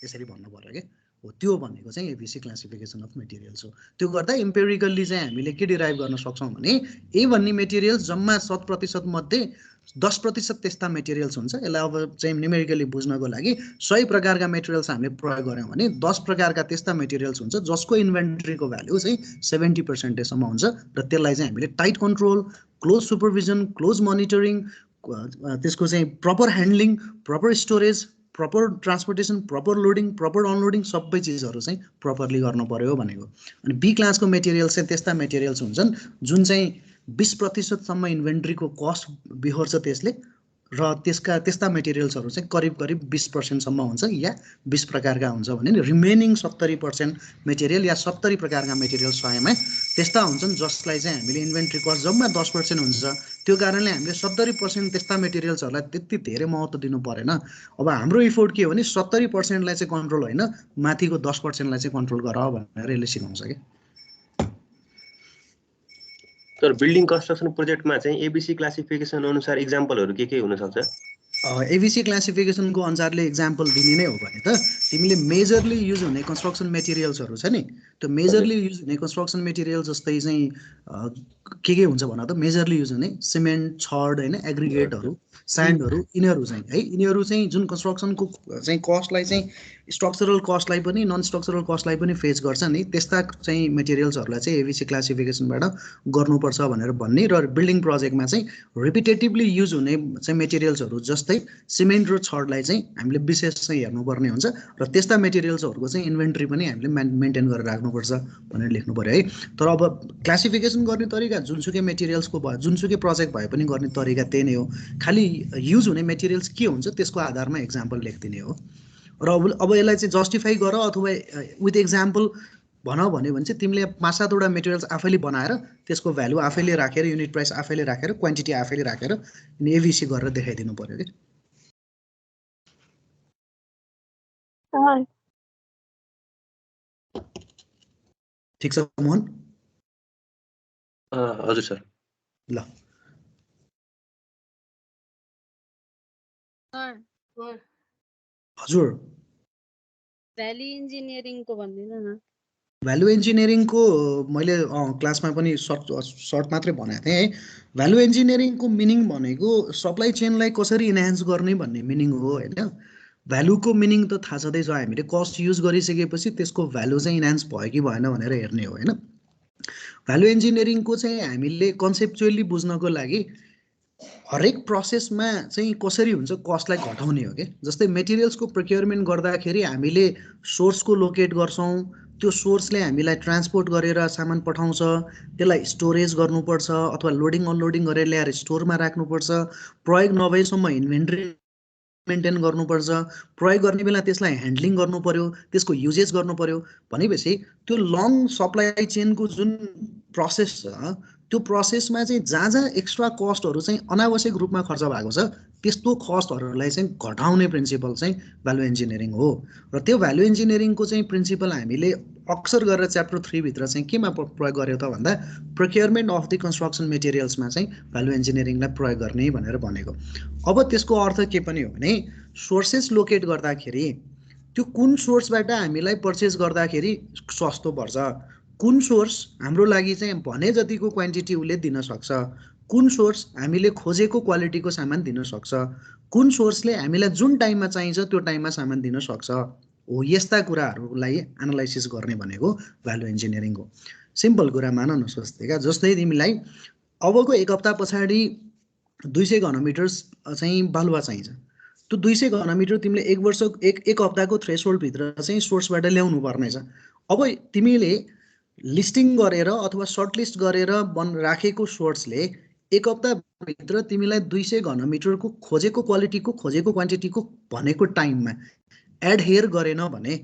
यसरी भन्नु पर्यो के हो। त्यो भनेको चाहिँ एबिसी क्लासिफिकेसन अफ मेटेरियल्स हो। त्यो गर्दा इम्पेरिकल्ली चाहिँ हामीले के डिराइभ गर्न सक्छौँ भने ए भन्ने मेटेरियल्स जम्मा 100% मध्ये 10% त्यस्ता मेटेरियल्स हुन्छ। यसलाई अब चाहिँ न्युमेरिकली बुझ्नको लागि 100 प्रकारका मेटेरियल्स हामीले प्रयोग गऱ्यौँ भने 10 प्रकारका त्यस्ता मेटेरियल्स हुन्छ जसको इन्भेन्ट्रीको भ्यालु चाहिँ 70% सम्म हुन्छ, र त्यसलाई चाहिँ हामीले tight control, close supervision, close monitoring, त्यसको चाहिँ proper handling, proper storage, proper transportation, proper loading, proper unloading सबै चिजहरू चाहिँ प्रपरली गर्नु पर्यो भनेको। अनि बी क्लासको मेटेरियल्स चाहिँ त्यस्ता मेटेरियल्स हुन्छन् जुन चाहिँ 20% सम्म इन्भेन्ट्रीको कस्ट बिहोर्छ त्यसले, र त्यस्ता मेटेरियल्सहरू चाहिँ करिब 20% सम्म हुन्छ या 20 प्रकारका हुन्छ भने रिमेनिङ 70% मेटेरियल या 70 प्रकारका मेटेरियल 100मा त्यस्ता हुन्छन् जसलाई चाहिँ हामीले इन्भेन्ट्री कस्ट जम्मा 10% हुन्छ। त्यो कारणले हामीले 70% त्यस्ता मेटेरियल्सहरूलाई त्यति धेरै महत्त्व दिनु परेन। अब हाम्रो इफोर्ट के हो भने 70%लाई चाहिँ कन्ट्रोल होइन, माथिको 10%लाई चाहिँ कन्ट्रोल गर भनेर यसले सिकाउँछ कि। तर बिल्डिङ कन्स्ट्रक्सन प्रोजेक्टमा चाहिँ एबिसी क्लासिफिकेसन अनुसार इक्जाम्पलहरू के हुन सक्छ? एबिसी क्लासिफिकेसनको अनुसारले इक्जाम्पल दिने नै हो भने त तिमीले मेजरली युज हुने कन्स्ट्रक्सन मेटेरियल्सहरू छ नि, त्यो मेजरली युज हुने कन्स्ट्रक्सन मेटेरियल जस्तै चाहिँ के हुन्छ भन त, मेजरली युज हुने सिमेन्ट, छड होइन, एग्रिगेटहरू, स्यान्डहरू, यिनीहरू चाहिँ है, यिनीहरू चाहिँ जुन कन्स्ट्रक्सनको चाहिँ कस्टलाई चाहिँ स्ट्रक्चरल कस्टलाई पनि नन स्ट्रक्चरल कस्टलाई पनि फेस गर्छ नि, त्यस्ता चाहिँ मेटेरियल्सहरूलाई चाहिँ एबिसी क्लासिफिकेसनबाट गर्नुपर्छ भनेर भन्ने। र बिल्डिङ प्रोजेक्टमा चाहिँ रिपिटेटिभली युज हुने चाहिँ मेटेरियल्सहरू जस्तै सिमेन्ट र छडलाई चाहिँ हामीले विशेष चाहिँ हेर्नुपर्ने हुन्छ, र त्यस्ता मेटेरियल्सहरूको चाहिँ इन्भेन्ट्री पनि हामीले मेन्टेन गरेर राख्नुपर्छ भनेर लेख्नु पर्यो है। तर अब क्लासिफिकेसन गर्ने तरिका जुनसुकै मेटेरियल्सको भयो, जुनसुकै प्रोजेक्ट भए पनि गर्ने तरिका त्यही नै हो, खालि युज हुने मेटेरियल्स के हुन्छ त्यसको आधारमा इक्जाम्पल लेखिदिने हो। र अब यसलाई चाहिँ जस्टिफाई गर अथवा विथ इक्जाम्पल भन भन्यो भने चाहिँ तिमीले 5-7वटा मेटेरियल्स आफैले बनाएर त्यसको भ्यालु आफैले राखेर, युनिट प्राइस आफैले राखेर, क्वान्टिटी आफैले राखेर एबिसी गरेर देखाइदिनु पर्यो कि। ठिक छ मोहन? हजुर सर। ल हजुर, भ्यालु इन्जिनियरिङको भन्दिनु न। भ्यालु इन्जिनियरिङको मैले क्लासमा पनि सर्ट मात्रै भनेको थिएँ है। भ्यालु इन्जिनियरिङको मिनिङ भनेको सप्लाई चेनलाई कसरी इन्हान्स गर्ने भन्ने मिनिङ हो होइन। भ्यालुको मिनिङ त थाहा छँदैछ, हामीले कस्ट युज गरिसकेपछि त्यसको भ्यालु चाहिँ इन्हान्स भयो कि भएन भनेर हेर्ने हो होइन। भ्यालु इन्जिनियरिङको चाहिँ हामीले कन्सेप्चुअली बुझ्नको लागि हरेक प्रोसेसमा चाहिँ कसरी हुन्छ कस्टलाई घटाउने हो के। जस्तै मेटेरियल्सको प्रोक्योरमेन्ट गर्दाखेरि हामीले सोर्सको लोकेट गर्छौँ, त्यो सोर्सले हामीलाई ट्रान्सपोर्ट गरेर सामान पठाउँछ, त्यसलाई स्टोरेज गर्नुपर्छ अथवा लोडिङ अनलोडिङ गरेर ल्याएर स्टोरमा राख्नुपर्छ, प्रयोग नभएसम्म इन्भेन्ट्री मेन्टेन गर्नुपर्छ, प्रयोग गर्ने बेला त्यसलाई ह्यान्डलिङ गर्नु पर्यो, त्यसको युजेज गर्नु पर्यो। भनेपछि त्यो लङ सप्लाई चेनको जुन प्रोसेस छ त्यो प्रोसेसमा चाहिँ जहाँ जहाँ एक्स्ट्रा कस्टहरू चाहिँ अनावश्यक रूपमा खर्च भएको छ त्यस्तो कस्टहरूलाई चाहिँ घटाउने प्रिन्सिपल चाहिँ भ्यालु इन्जिनियरिङ हो। र त्यो भ्यालु इन्जिनियरिङको चाहिँ प्रिन्सिपल हामीले अक्सर गरेर च्याप्टर 3 भित्र चाहिँ केमा प्रयोग गर्यो त भन्दा प्रोक्योरमेन्ट अफ द कन्स्ट्रक्सन मेटेरियल्समा चाहिँ भ्यालु इन्जिनियरिङलाई प्रयोग गर्ने भनेर भनेको। अब त्यसको अर्थ के पनि हो भने सोर्सेस लोकेट गर्दाखेरि त्यो कुन सोर्सबाट हामीलाई पर्चेस गर्दाखेरि सस्तो पर्छ, कुन सोर्स हाम्रो लागि चाहिँ भने जतिको क्वान्टिटी उसले दिन सक्छ, कुन सोर्स हामीले खोजेको क्वालिटीको सामान दिन सक्छ, कुन सोर्सले हामीलाई जुन टाइममा चाहिन्छ त्यो टाइममा सामान दिन सक्छ हो, यस्ता कुराहरूलाई एनालाइसिस गर्ने भनेको भ्यालु इन्जिनियरिङ हो। सिम्पल कुरा मान न सोच्दै जस्तै तिमीलाई अबको एक हप्ता पछाडि 200 घनमिटर चाहिँ बालुवा चाहिन्छ, त्यो 200 घनमिटर तिमीले एक वर्ष एक हप्ताको थ्रेसहोल्ड भित्र चाहिँ सोर्सबाट ल्याउनु पर्नेछ। अब तिमीले लिस्टिङ गरेर अथवा सर्टलिस्ट गरेर राखेको सोर्सले एक हप्ताभित्र तिमीलाई 200 घनमिटरको खोजेको क्वालिटीको खोजेको क्वान्टिटीको भनेको टाइममा एडहेयर गरेन भने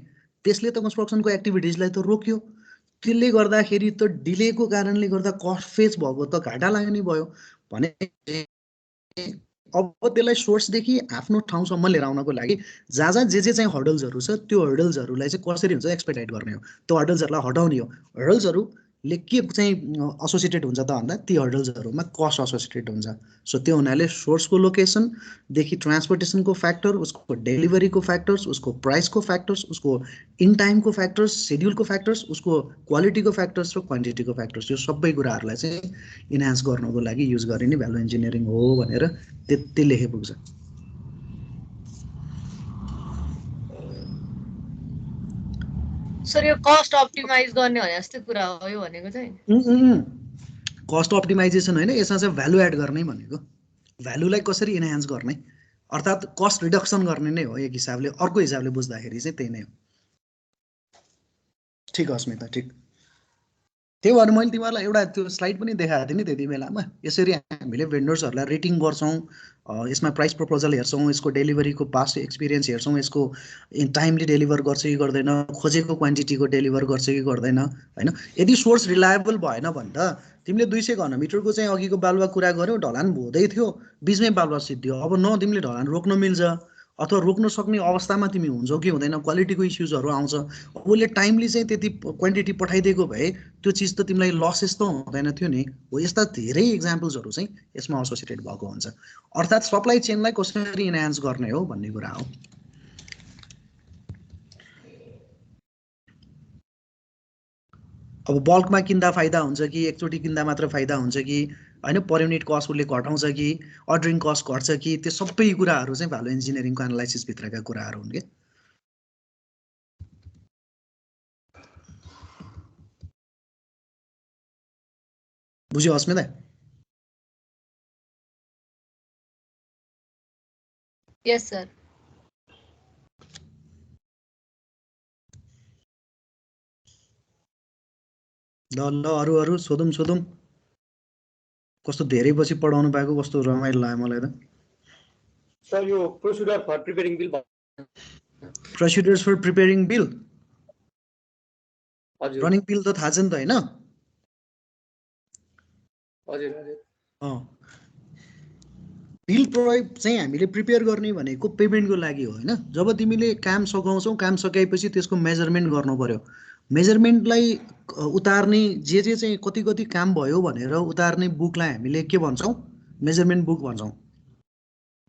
त्यसले त कन्स्ट्रक्सनको एक्टिभिटिजलाई त रोक्यो। त्यसले गर्दाखेरि त डिलेको कारणले गर्दा कस्ट फेज भएको त घाटा लाग्ने भयो भने अब त्यसलाई सोर्सदेखि आफ्नो ठाउँसम्म लिएर आउनको लागि जहाँ जहाँ जे चाहिँ हर्डल्सहरू छ त्यो हर्डल्सहरूलाई चाहिँ कसरी हुन्छ एक्सपेडाइट गर्ने हो, त्यो हर्डल्सहरूलाई हटाउने हो। हर्डल्सहरूले के चाहिँ एसोसिएटेड हुन्छ त भन्दा ती हर्डल्सहरूमा कस्ट एसोसिएटेड हुन्छ। सो त्यो हुनाले सोर्सको लोकेसनदेखि ट्रान्सपोर्टेसनको फ्याक्टर, उसको डेलिभरीको फ्याक्टर्स, उसको प्राइसको फ्याक्टर्स, उसको इन टाइमको फ्याक्टर्स, सेड्युलको फ्याक्टर्स, उसको क्वालिटीको फ्याक्टर्स र क्वान्टिटीको फ्याक्टर्स, यो सबै कुराहरूलाई चाहिँ इन्हान्स गर्नको लागि युज गरिने भ्यालु इन्जिनियरिङ हो भनेर त्यति लेखे पुग्छ। सर यो कस्ट अप्टिमाइज गर्ने भने जस्तै कुरा हो यो भनेको चाहिँ। कस्ट अप्टिमाइजेसन होइन, यसमा चाहिँ भ्यालु एड गर्ने भनेको, भ्यालुलाई कसरी इन्हान्स गर्ने अर्थात् कस्ट रिडक्सन गर्ने नै हो। एक हिसाबले अर्को हिसाबले बुझ्दाखेरि चाहिँ त्यही नै हो। ठिक हो स्मिता, ठिक। त्यही भएर मैले तिमीहरूलाई एउटा त्यो स्लाइड पनि देखाएको थिएँ नि त्यति बेलामा। यसरी हामीले भेन्डर्सहरूलाई रेटिङ गर्छौँ, यसमा प्राइस प्रपोजल हेर्छौँ, यसको डेलिभरीको पास्ट एक्सपिरियन्स हेर्छौँ, यसको टाइमली डेलिभर गर्छ कि गर्दैन, खोजेको क्वान्टिटीको डेलिभर गर्छ कि गर्दैन होइन। यदि सोर्स रिलायबल भएन भने त तिमीले 200 घनमिटरको चाहिँ अघिको बालुवा कुरा गर्यौ, ढलान हुँदै थियो, बिचमै बालुवा सिद्धियो। अब न तिमीले ढलान रोक्न मिल्छ अथवा रोक्न सक्ने अवस्थामा तिमी हुन्छौ कि हुँदैन, क्वालिटीको इस्युजहरू आउँछ। उसले टाइमली चाहिँ त्यति क्वान्टिटी पठाइदिएको भए त्यो चिज त तिमीलाई लसेस त हुँदैन थियो नि हो। यस्ता धेरै इक्जाम्पल्सहरू चाहिँ यसमा एसोसिएटेड भएको हुन्छ। अर्थात् सप्लाई चेनलाई कसरी इन्हान्स गर्ने हो भन्ने कुरा हो। अब बल्कमा किन्दा फाइदा हुन्छ कि एकचोटि किन्दा मात्र फाइदा हुन्छ कि होइन, पर युनिट कस्ट उसले घटाउँछ कि अर्डरिङ कस्ट घट्छ कि, त्यो सबै कुराहरू चाहिँ भ्यालु इन्जिनियरिङको एनालाइसिस भित्रका कुराहरू हुन् कि। बुझ्यो अस्मिता? यस सर। ल अरू सोधौँ। कस्तो धेरै पछि पढाउनु भएको, कस्तो रमाइलो लाग्यो मलाई त। सर यो procedure for preparing bill, procedures for preparing bill, हजुर रनिङ बिल त थाहा छ नि त होइन? हजुर बिल प्रयोग चाहिँ हामीले प्रिपेयर गर्ने भनेको पेमेन्टको लागि हो होइन। जब तिमीले काम सघाउँछौ, काम सकाएपछि त्यसको मेजरमेन्ट गर्नु पर्यो। मेजरमेन्टलाई उतार्ने जे चाहिँ कति काम भयो भनेर उतार्ने बुकलाई हामीले के भन्छौँ? मेजरमेन्ट बुक भन्छौँ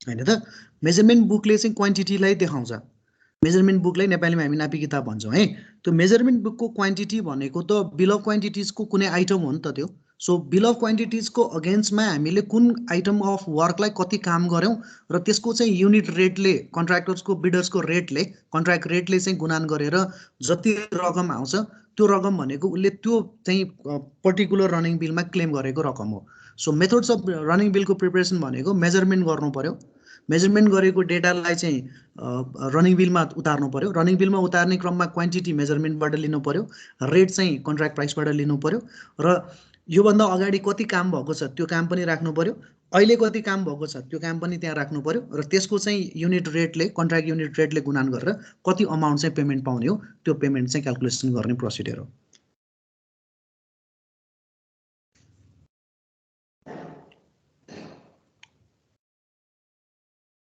होइन त। मेजरमेन्ट बुकले चाहिँ क्वान्टिटीलाई देखाउँछ। मेजरमेन्ट बुकलाई नेपालीमा हामी नापी किताब भन्छौँ है। त्यो मेजरमेन्ट बुकको क्वान्टिटी भनेको त बिल अफ क्वान्टिटिजको कुनै आइटम हो नि त त्यो। सो बिल अफ क्वान्टिटिजको अगेन्स्टमा हामीले कुन आइटम अफ वर्कलाई कति काम गऱ्यौँ र त्यसको चाहिँ युनिट रेटले कन्ट्र्याक्टर्सको बिडर्सको रेटले कन्ट्र्याक्ट रेटले चाहिँ गुणान गरेर जति रकम आउँछ त्यो रकम भनेको उसले त्यो चाहिँ पर्टिकुलर रनिङ बिलमा क्लेम गरेको रकम हो। सो मेथड्स अफ रनिङ बिलको प्रिपरेसन भनेको मेजरमेन्ट गर्नु पर्यो, मेजरमेन्ट गरेको डेटालाई चाहिँ रनिङ बिलमा उतार्नु पर्यो, रनिङ बिलमा उतार्ने क्रममा क्वान्टिटी मेजरमेन्टबाट लिनु पर्यो, रेट चाहिँ कन्ट्र्याक्ट प्राइसबाट लिनु पर्यो र योभन्दा अगाडि कति काम भएको छ त्यो काम पनि राख्नु पर्यो, अहिले कति काम भएको छ त्यो काम पनि त्यहाँ राख्नु पर्यो र त्यसको चाहिँ युनिट रेटले कन्ट्र्याक्ट युनिट रेटले गुणान गरेर कति अमाउन्ट चाहिँ पेमेन्ट पाउने हो त्यो पेमेन्ट चाहिँ क्यालकुलेसन गर्ने प्रोसिडियर हो।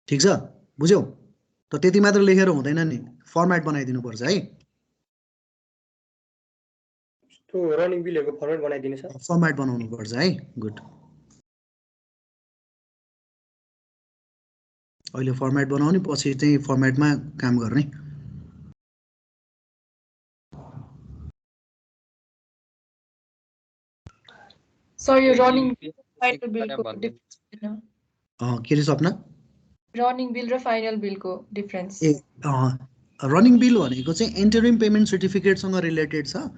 ठिक छ, बुझ्यौ? त त्यति मात्र लेखेर हुँदैन नि, फर्मेट बनाइदिनु पर्छ है। त्यो रनिङ बिलहरुको फर्मेट बनाइदिनु छ, फर्मेट बनाउनु पर्छ है। गुड, अहिले फर्मेट बनाउने पछि चाहिँ फर्मेटमा काम गर्ने। सर यो रनिङ फाइनल बिलको डिफरेन्स के रे सपना? रनिङ बिल र फाइनल बिलको डिफरेन्स? रनिङ बिल भनेको चाहिँ इन्टरिम पेमेन्ट सर्टिफिकेटसँग रिलेटेड छ।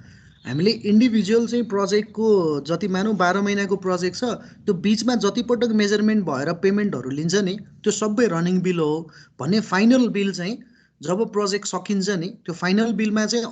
हामीले इन्डिभिजुअल चाहिँ प्रोजेक्टको जति मानौँ 12 महिनाको प्रोजेक्ट छ त्यो बिचमा जति पटक मेजरमेन्ट भएर पेमेन्टहरू लिन्छ नि त्यो सबै रनिङ बिल हो भने फाइनल बिल चाहिँ जब प्रोजेक्ट सकिन्छ नि त्यो फाइनल बिलमा चाहिँ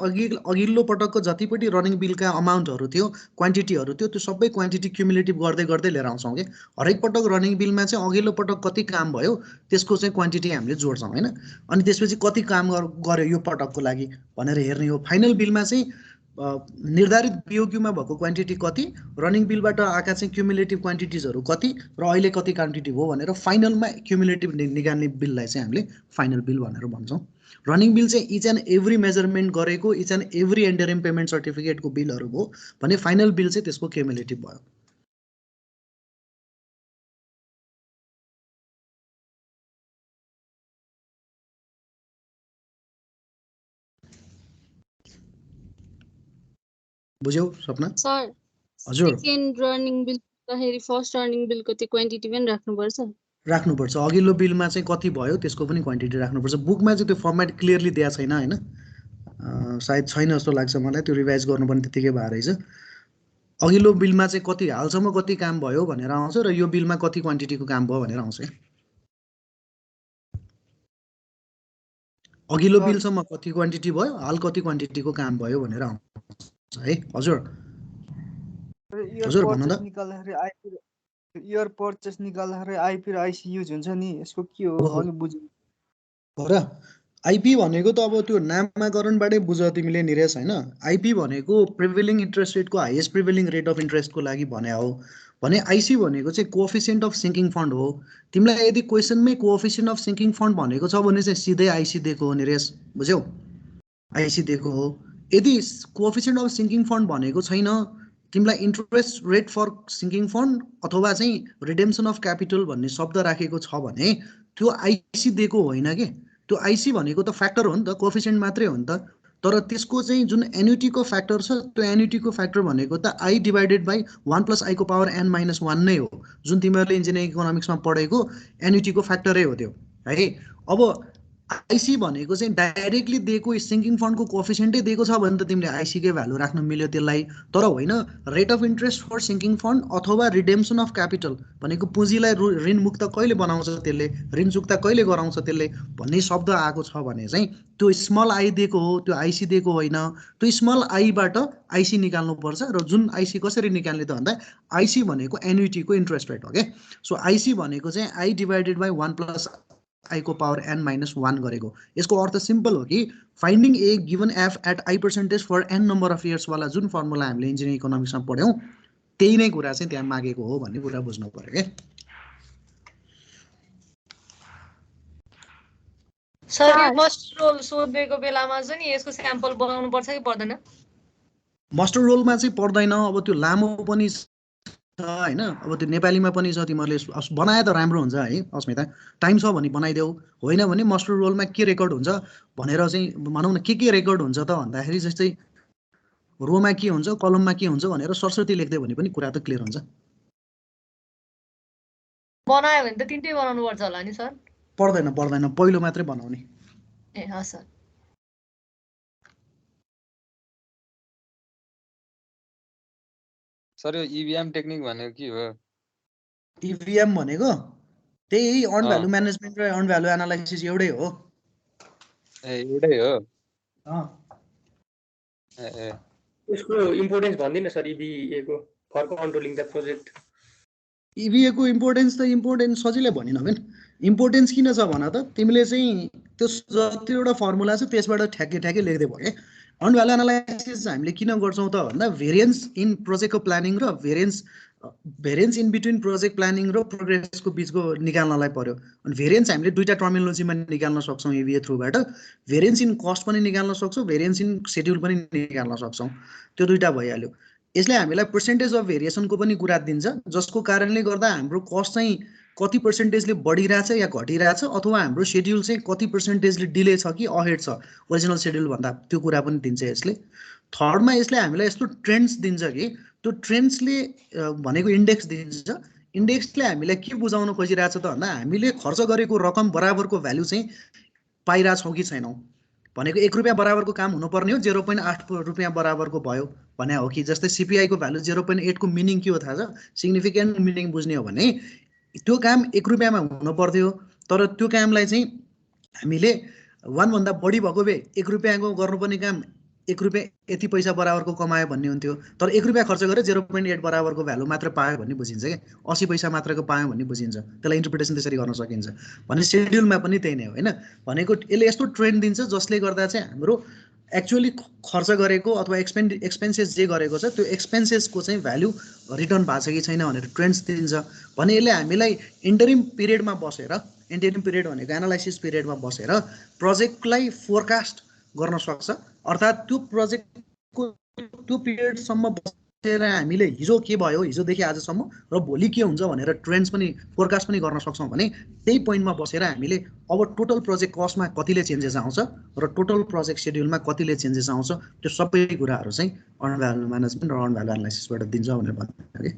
अघिल्लो पटकको जतिपट्टि रनिङ बिलका अमाउन्टहरू थियो क्वान्टिटीहरू थियो त्यो सबै क्वान्टिटी क्युमुलेटिभ गर्दै गर्दै लिएर आउँछौँ कि हरेक पटक रनिङ बिलमा चाहिँ अघिल्लो पटक कति काम भयो त्यसको चाहिँ क्वान्टिटी हामीले जोड्छौँ होइन। अनि त्यसपछि कति काम गर्यो यो पटकको लागि भनेर हेर्ने हो। फाइनल बिलमा चाहिँ निर्धारित बिओक्यूमा भएको क्वान्टिटी कति, रनिङ बिलबाट आएका चाहिँ क्युमुलेटिभ क्वान्टिटिजहरू कति र अहिले कति क्वान्टिटी हो भनेर फाइनलमा क्युमुलेटिभ निकाल्ने बिललाई चाहिँ हामीले फाइनल बिल भनेर भन्छौँ। रनिङ बिल चाहिँ इच एन्ड एभ्री मेजरमेन्ट गरेको each and every interim payment सर्टिफिकेटको बिलहरू हो भने फाइनल बिल चाहिँ त्यसको क्युमुलेटिभ भयो। बुझ्यौ सपना? सर हजुर, सेकेन्ड रनिङ बिल गर्दाखेरि फर्स्ट रनिङ बिलको त्यो क्वान्टिटी पनि राख्नुपर्छ? राख्नुपर्छ। अघिल्लो बिलमा चाहिँ कति भयो त्यसको पनि क्वान्टिटी राख्नुपर्छ। बुकमा चाहिँ त्यो फर्मेट क्लियरली दिएको छैन होइन, सायद छैन जस्तो लाग्छ मलाई, त्यो रिभाइज गर्नुपर्ने त्यतिकै भएर रहेछ। अघिल्लो बिलमा चाहिँ कति हालसम्म कति काम भयो भनेर आउँछ र यो बिलमा कति क्वान्टिटीको काम भयो भनेर आउँछ। अघिल्लो बिलसम्म कति क्वान्टिटी भयो, हाल कति क्वान्टिटीको काम भयो भनेर आउँछ है। हजुर हजुर भन्नु त। इयर पर्चेस निकाल्दाखेरि आइपी र आइसी युज हुन्छ नि, यसको के हो अलि बुझ्नु हो र? आइपी भनेको त अब त्यो नामाकरणबाटै बुझ तिमीले निरेश होइन। आइपी भनेको प्रिभेलिङ इन्ट्रेस्ट रेटको हाइएस्ट प्रिभेलिङ रेट अफ इन्ट्रेस्टको लागि भने हो भने आइसी भनेको चाहिँ कोएफिसिएन्ट अफ सिङ्किङ फन्ड हो। तिमीलाई यदि क्वेसनमै कोएफिसिएन्ट अफ सिङ्किङ फन्ड भनेको छ भने चाहिँ सिधै आइसी दिएको हो निरेश, बुझ्यौ? आइसी दिएको हो। यदि कोएफिसिएन्ट अफ सिङ्किङ फन्ड भनेको छैन तिमीलाई interest rate for sinking fund अथवा चाहिँ रिडेम्सन अफ क्यापिटल भन्ने शब्द राखेको छ भने त्यो आइसी दिएको होइन कि। त्यो आइसी भनेको त फ्याक्टर हो नि त, कोएफिसिएन्ट मात्रै हो नि त। तर त्यसको चाहिँ जुन एन्युटीको फ्याक्टर छ त्यो एन्युटीको फ्याक्टर भनेको त आई डिभाइडेड बाई 1 + i को पावर n-1 नै हो, जुन तिमीहरूले इन्जिनियरिङ इकोनोमिक्समा पढेको एन्युटीको फ्याक्टरै हो त्यो है। अब आइसी भनेको चाहिँ डाइरेक्टली दिएको सिङ्किङ फन्डको कोएफिसिएन्टै दिएको छ भने त तिमीले आइसीकै भ्यालु राख्नु मिल्यो त्यसलाई, तर होइन rate of interest for sinking fund अथवा रिडेम्सन अफ क्यापिटल भनेको पुँजीलाई ऋण मुक्त कहिले बनाउँछ त्यसले, ऋण चुक्ता कहिले गराउँछ त्यसले भन्ने शब्द आएको छ भने चाहिँ त्यो स्मल आई दिएको हो, त्यो आइसी दिएको होइन। त्यो स्मल आईबाट आइसी निकाल्नुपर्छ र जुन आइसी कसरी निकाल्ने त भन्दा आइसी भनेको एन्युटीको इन्ट्रेस्ट रेट हो क्या। सो आइसी भनेको चाहिँ आई डिभाइडेड बाई 1 + i को पावर n-1 गरेको। यसको अर्थ सिम्पल हो कि finding A given F at i% for n number of years वाला जुन फर्मुला हामीले इन्जिनियरिङ इकोनोमिक्समा पढ्यौँ त्यही नै कुरा चाहिँ त्यहाँ मागेको हो भन्ने कुरा बुझ्नु पर्यो क्या। सर यो मास्टर रोल सोधेको बेलामा चाहिँ नि यसको स्याम्पल बनाउनु पर्छ कि पर्दैन? मास्टर रोलमा चाहिँ पर्दैन, अब त्यो लामो पनि होइन, अब त्यो नेपालीमा पनि छ, तिमीहरूले बनाए त राम्रो हुन्छ है अस्मिता। टाइम छ भने बनाइदेऊ, होइन भने मास्टर रोलमा के रेकर्ड हुन्छ भनेर चाहिँ भनौँ न, के रेकर्ड हुन्छ त भन्दाखेरि जस्तै रोमा के हुन्छ कलममा के हुन्छ भनेर सरस्वती लेख्दै भने पनि कुरा त क्लियर हुन्छ। बनायो भने त तिनटै बनाउनु पर्छ होला नि सर? पर्दैन पर्दैन, पहिलो मात्रै बनाउने। ए हस् सर। सर यो इभिएम टेक्निक भनेको के हो? इभिएम भनेको त्यही अर्न भ्यालु म्यानेजमेन्ट र अर्न भ्यालु एनालाइसिस एउटै हो। ए एउटै हो? ए यसको इम्पोर्टेन्स भन्दिन सर EVA को for controlling the project. EVA को इम्पोर्टेन्स त इम्पोर्टेन्स सजिलै भनिन भेन। इम्पोर्टेन्स किन छ भन त, तिमीले चाहिँ त्यो जतिवटा फर्मुला छ त्यसबाट ठ्याक्कै ठ्याक्कै लेख्दै भयो। अर्न भ्यालु एनालाइसिस हामीले किन गर्छौँ त भन्दा भेरिएन्स इन प्रोजेक्टको प्लानिङ र variance in between project planning र प्रोग्रेसको बिचको निकाल्नलाई पर्यो। अनि भेरिएन्स हामीले दुईटा टर्मिनोलोजीमा निकाल्न सक्छौँ EVA थ्रुबाट। भेरिएन्स इन कस्ट पनि निकाल्न सक्छौँ, भेरिएन्स इन सेड्युल पनि निकाल्न सक्छौँ। त्यो दुईटा भइहाल्यो। यसले हामीलाई पर्सेन्टेज अफ भेरिएसनको पनि कुरा दिन्छ, जसको कारणले गर्दा हाम्रो कस्ट चाहिँ कति पर्सेन्टेजले बढिरहेछ या घटिरहेछ, अथवा हाम्रो सेड्युल चाहिँ कति पर्सेन्टेजले डिले छ कि अहेड छ ओरिजिनल सेड्युल भन्दा, त्यो कुरा पनि दिन्छ यसले। थर्डमा यसले हामीलाई यस्तो ट्रेन्ड्स दिन्छ कि त्यो ट्रेन्ड्सले भनेको इन्डेक्स दिन्छ। इन्डेक्सले हामीलाई के बुझाउन खोजिरहेछ त भन्दा हामीले खर्च गरेको रकम बराबरको भ्यालु चाहिँ पाइरहेछौँ कि छैनौँ भनेको। 1 रुपियाँ बराबरको काम हुनुपर्ने हो, 0.8 रुपियाँ बराबरको भयो भने हो कि। जस्तै CPI को भ्यालु 0.8 को मिनिङ के हो थाहा छ? सिग्निफिकेन्ट मिनिङ बुझ्ने हो भने त्यो काम 1 रुपियाँमा हुनु पर्थ्यो, तर त्यो कामलाई चाहिँ हामीले 1 भन्दा बढी भएको भए 1 रुपियाँको गर्नुपर्ने काम 1 रुपियाँ यति पैसा बराबरको कमायो भन्ने हुन्थ्यो। तर 1 रुपियाँ खर्च गरेर 0.8 बराबरको भ्यालु मात्र पायो भन्ने बुझिन्छ क्या, 80 पैसा मात्रको पायो भन्ने बुझिन्छ। त्यसलाई इन्टरप्रिटेसन त्यसरी गर्न सकिन्छ भने सेड्युलमा पनि त्यही नै हो होइन। भनेको यसले यस्तो ट्रेन्ड दिन्छ जसले गर्दा चाहिँ हाम्रो एक्चुअली खर्च गरेको अथवा एक्सपेन्सेस जे गरेको छ त्यो एक्सपेन्सेसको चाहिँ भ्यालु रिटर्न भएको छ कि छैन भनेर ट्रेन्ड्स दिन्छ भने यसले हामीलाई इन्टरिम पिरियडमा बसेर, इन्टरिम पिरियड भनेको एनालाइसिस पिरियडमा बसेर प्रोजेक्टलाई फोरकास्ट गर्न सक्छ। अर्थात् त्यो प्रोजेक्टको त्यो पिरियडसम्म बसेर हामीले हिजो के भयो हिजोदेखि आजसम्म र भोलि के हुन्छ भनेर ट्रेन्ड्स पनि फोरकास्ट पनि गर्न सक्छौँ भने त्यही पोइन्टमा बसेर हामीले अब टोटल प्रोजेक्ट कस्टमा कतिले चेन्जेस आउँछ र टोटल प्रोजेक्ट सेड्युलमा कतिले चेन्जेस आउँछ, त्यो सबै कुराहरू चाहिँ अर्न भ्यालु म्यानेजमेन्ट र अर्न भ्यालु एनालाइसिसबाट दिन्छ भनेर भन्नु कि।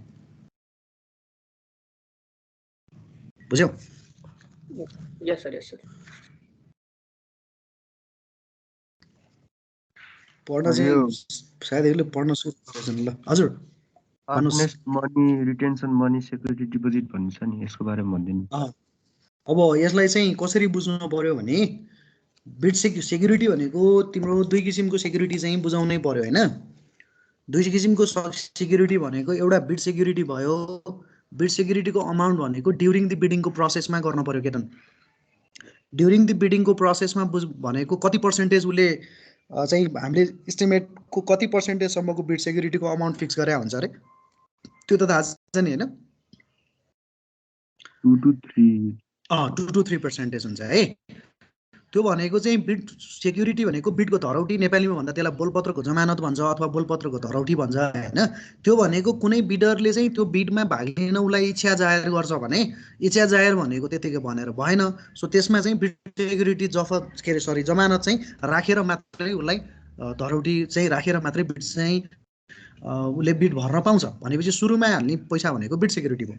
बुझ्यौ? यस सर, यस सर। पढ्न चाहिँ सायद यसले पढ्न सुरु गरेछन्। ल हजुर earnest money, retention money, security deposit भन्ने छ नि, यसको बारेमा भनिदिनु। अब यसलाई चाहिँ कसरी बुझ्नु पर्यो भने बिट सेक्युरिटी भनेको तिम्रो दुई किसिमको सेक्युरिटी चाहिँ बुझाउनै पर्यो होइन। दुई किसिमको सेक्युरिटी भनेको एउटा बिट सेक्युरिटी भयो। बिट सेक्युरिटीको अमाउन्ट भनेको ड्युरिङ द बिडिङको प्रोसेसमा गर्न पर्यो केटन। ड्युरिङ द बिडिङको प्रोसेसमा भनेको कति पर्सेन्टेज उसले चाहिँ हामीले इस्टिमेटको कति पर्सेन्टेजसम्मको बिट सेक्युरिटीको अमाउन्ट फिक्स गरे हुन्छ अरे, त्यो त थाहा छ नि होइन। 2 to 3% हुन्छ है। त्यो भनेको चाहिँ बिट सेक्युरिटी भनेको बिटको धरौटी, नेपालीमा भन्दा त्यसलाई बोलपत्रको जमानत भन्छ अथवा बोलपत्रको धरौटी भन्छ होइन। त्यो भनेको कुनै बिडरले चाहिँ त्यो बिडमा भाग लिन उसलाई इच्छा जाहेर गर्छ भने इच्छा जाहेर भनेको त्यतिकै भनेर भएन। सो त्यसमा चाहिँ बिट सेक्युरिटी जमानत चाहिँ राखेर मात्रै उसलाई धरौटी चाहिँ राखेर मात्रै बिट चाहिँ उसले बिट भर्न पाउँछ भनेपछि सुरुमा हाल्ने पैसा भनेको बिट सेक्युरिटी भयो।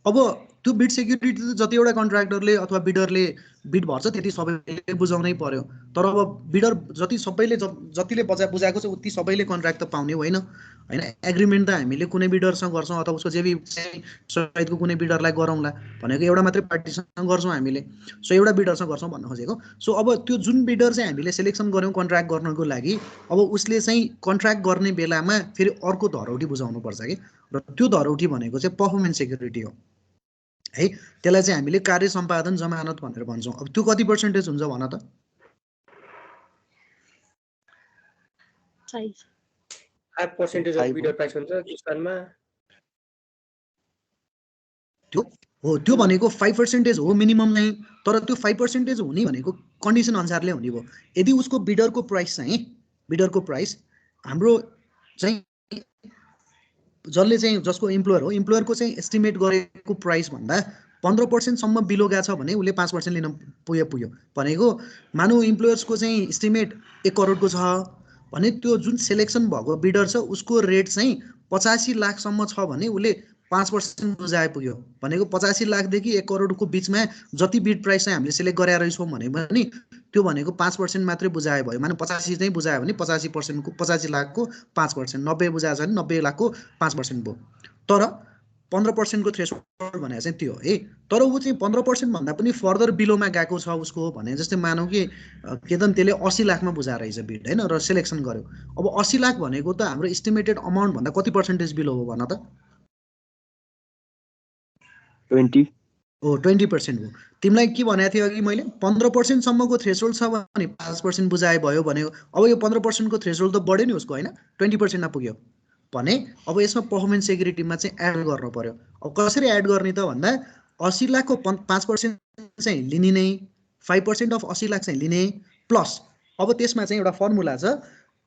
अब त्यो बिट सेक्युरिटी त जतिवटा कन्ट्र्याक्टरले अथवा बिडरले बिट भर्छ त्यति सबैले बुझाउनै पर्यो। तर अब बिडर जतिले बुझाएको छ उति सबैले कन्ट्र्याक्ट त पाउने होइन होइन। एग्रिमेन्ट त हामीले कुनै बिडरसँग गर्छौँ अथवा उसको जेबी सहितको कुनै बिडरलाई गरौँला भनेको एउटा मात्रै पार्टीसँग गर्छौँ हामीले। सो एउटा बिडरसँग गर्छौँ भन्न खोजेको। सो अब त्यो जुन बिडर चाहिँ हामीले सेलेक्सन गऱ्यौँ कन्ट्र्याक्ट गर्नको लागि, अब उसले चाहिँ कन्ट्र्याक्ट गर्ने बेलामा फेरि अर्को धरौटी बुझाउनुपर्छ कि, र त्यो धरौटी भनेको चाहिँ पर्फर्मेन्स सेक्युरिटी हो है। त्यसलाई चाहिँ हामीले कार्य सम्पादन जमानत भनेर भन्छौँ। अब त्यो कति पर्सेन्टेज हुन्छ भन त? 5% अफ बिडर प्राइस हुन्छ किसानमा। त्यो भनेको 5% हो मिनिमम नै, तर त्यो 5% हुने भनेको कन्डिसन अनुसारले हुने भयो। यदि उसको बिडरको प्राइस हाम्रो चाहिँ जसले चाहिँ जसको इम्प्लोयर हो, इम्प्लोयरको चाहिँ एस्टिमेट गरेको प्राइस भन्दा 15% बिलो गएको छ भने उसले 5% लिन पुग्यो भनेको। मानौ इम्प्लोयर्सको चाहिँ एस्टिमेट 1 करोडको छ भने त्यो जुन सेलेक्सन भएको बिडर छ उसको रेट चाहिँ 85 लाखसम्म छ भने उसले 5% बुझाए पुग्यो भनेको 85 लाखदेखि 1 करोडको बिचमा जति बिड प्राइस चाहिँ हामीले सिलेक्ट गरेर रहेछौँ भने पनि त्यो भनेको 5% मात्रै बुझाए भयो माने 85 चाहिँ बुझायो भने 85% को 85 लाखको 5%, 90 बुझाएछ भने 90 लाखको 5% भयो। तर 15% को थ्रेसहोल्ड भनेको चाहिँ त्यो है। तर ऊ चाहिँ 15% भन्दा पनि फर्दर बिलोमा गएको छ उसको भने जस्तै मानौ कि केतन त्यसले 80 लाखमा बुझाएर रहेछ बिड हैन र सिलेक्सन गर्यो। अब 80 लाख भनेको त हाम्रो एस्टिमेटेड अमाउन्ट भन्दा कति पर्सेन्टेज बिलो हो भन त? 20 हो 20% हो। तिमीलाई के भनेको थियो अघि मैले 15% सम्मको थ्रेसहोल्ड छ भने 5% बुझाए भयो भन्यो। अब यो 15% को थ्रेसहोल्ड त बढ्यो नि उसको हैन 20% मा पुग्यो भने अब यसमा पर्फर्मेन्स सेक्युरिटीमा चाहिँ एड गर्न पर्यो। अब कसरी एड गर्ने त भन्दा 80 लाखको 5% चाहिँ लिने नै 5% अफ 80 लाख चाहिँ लिने प्लस अब त्यसमा चाहिँ एउटा फर्मुला छ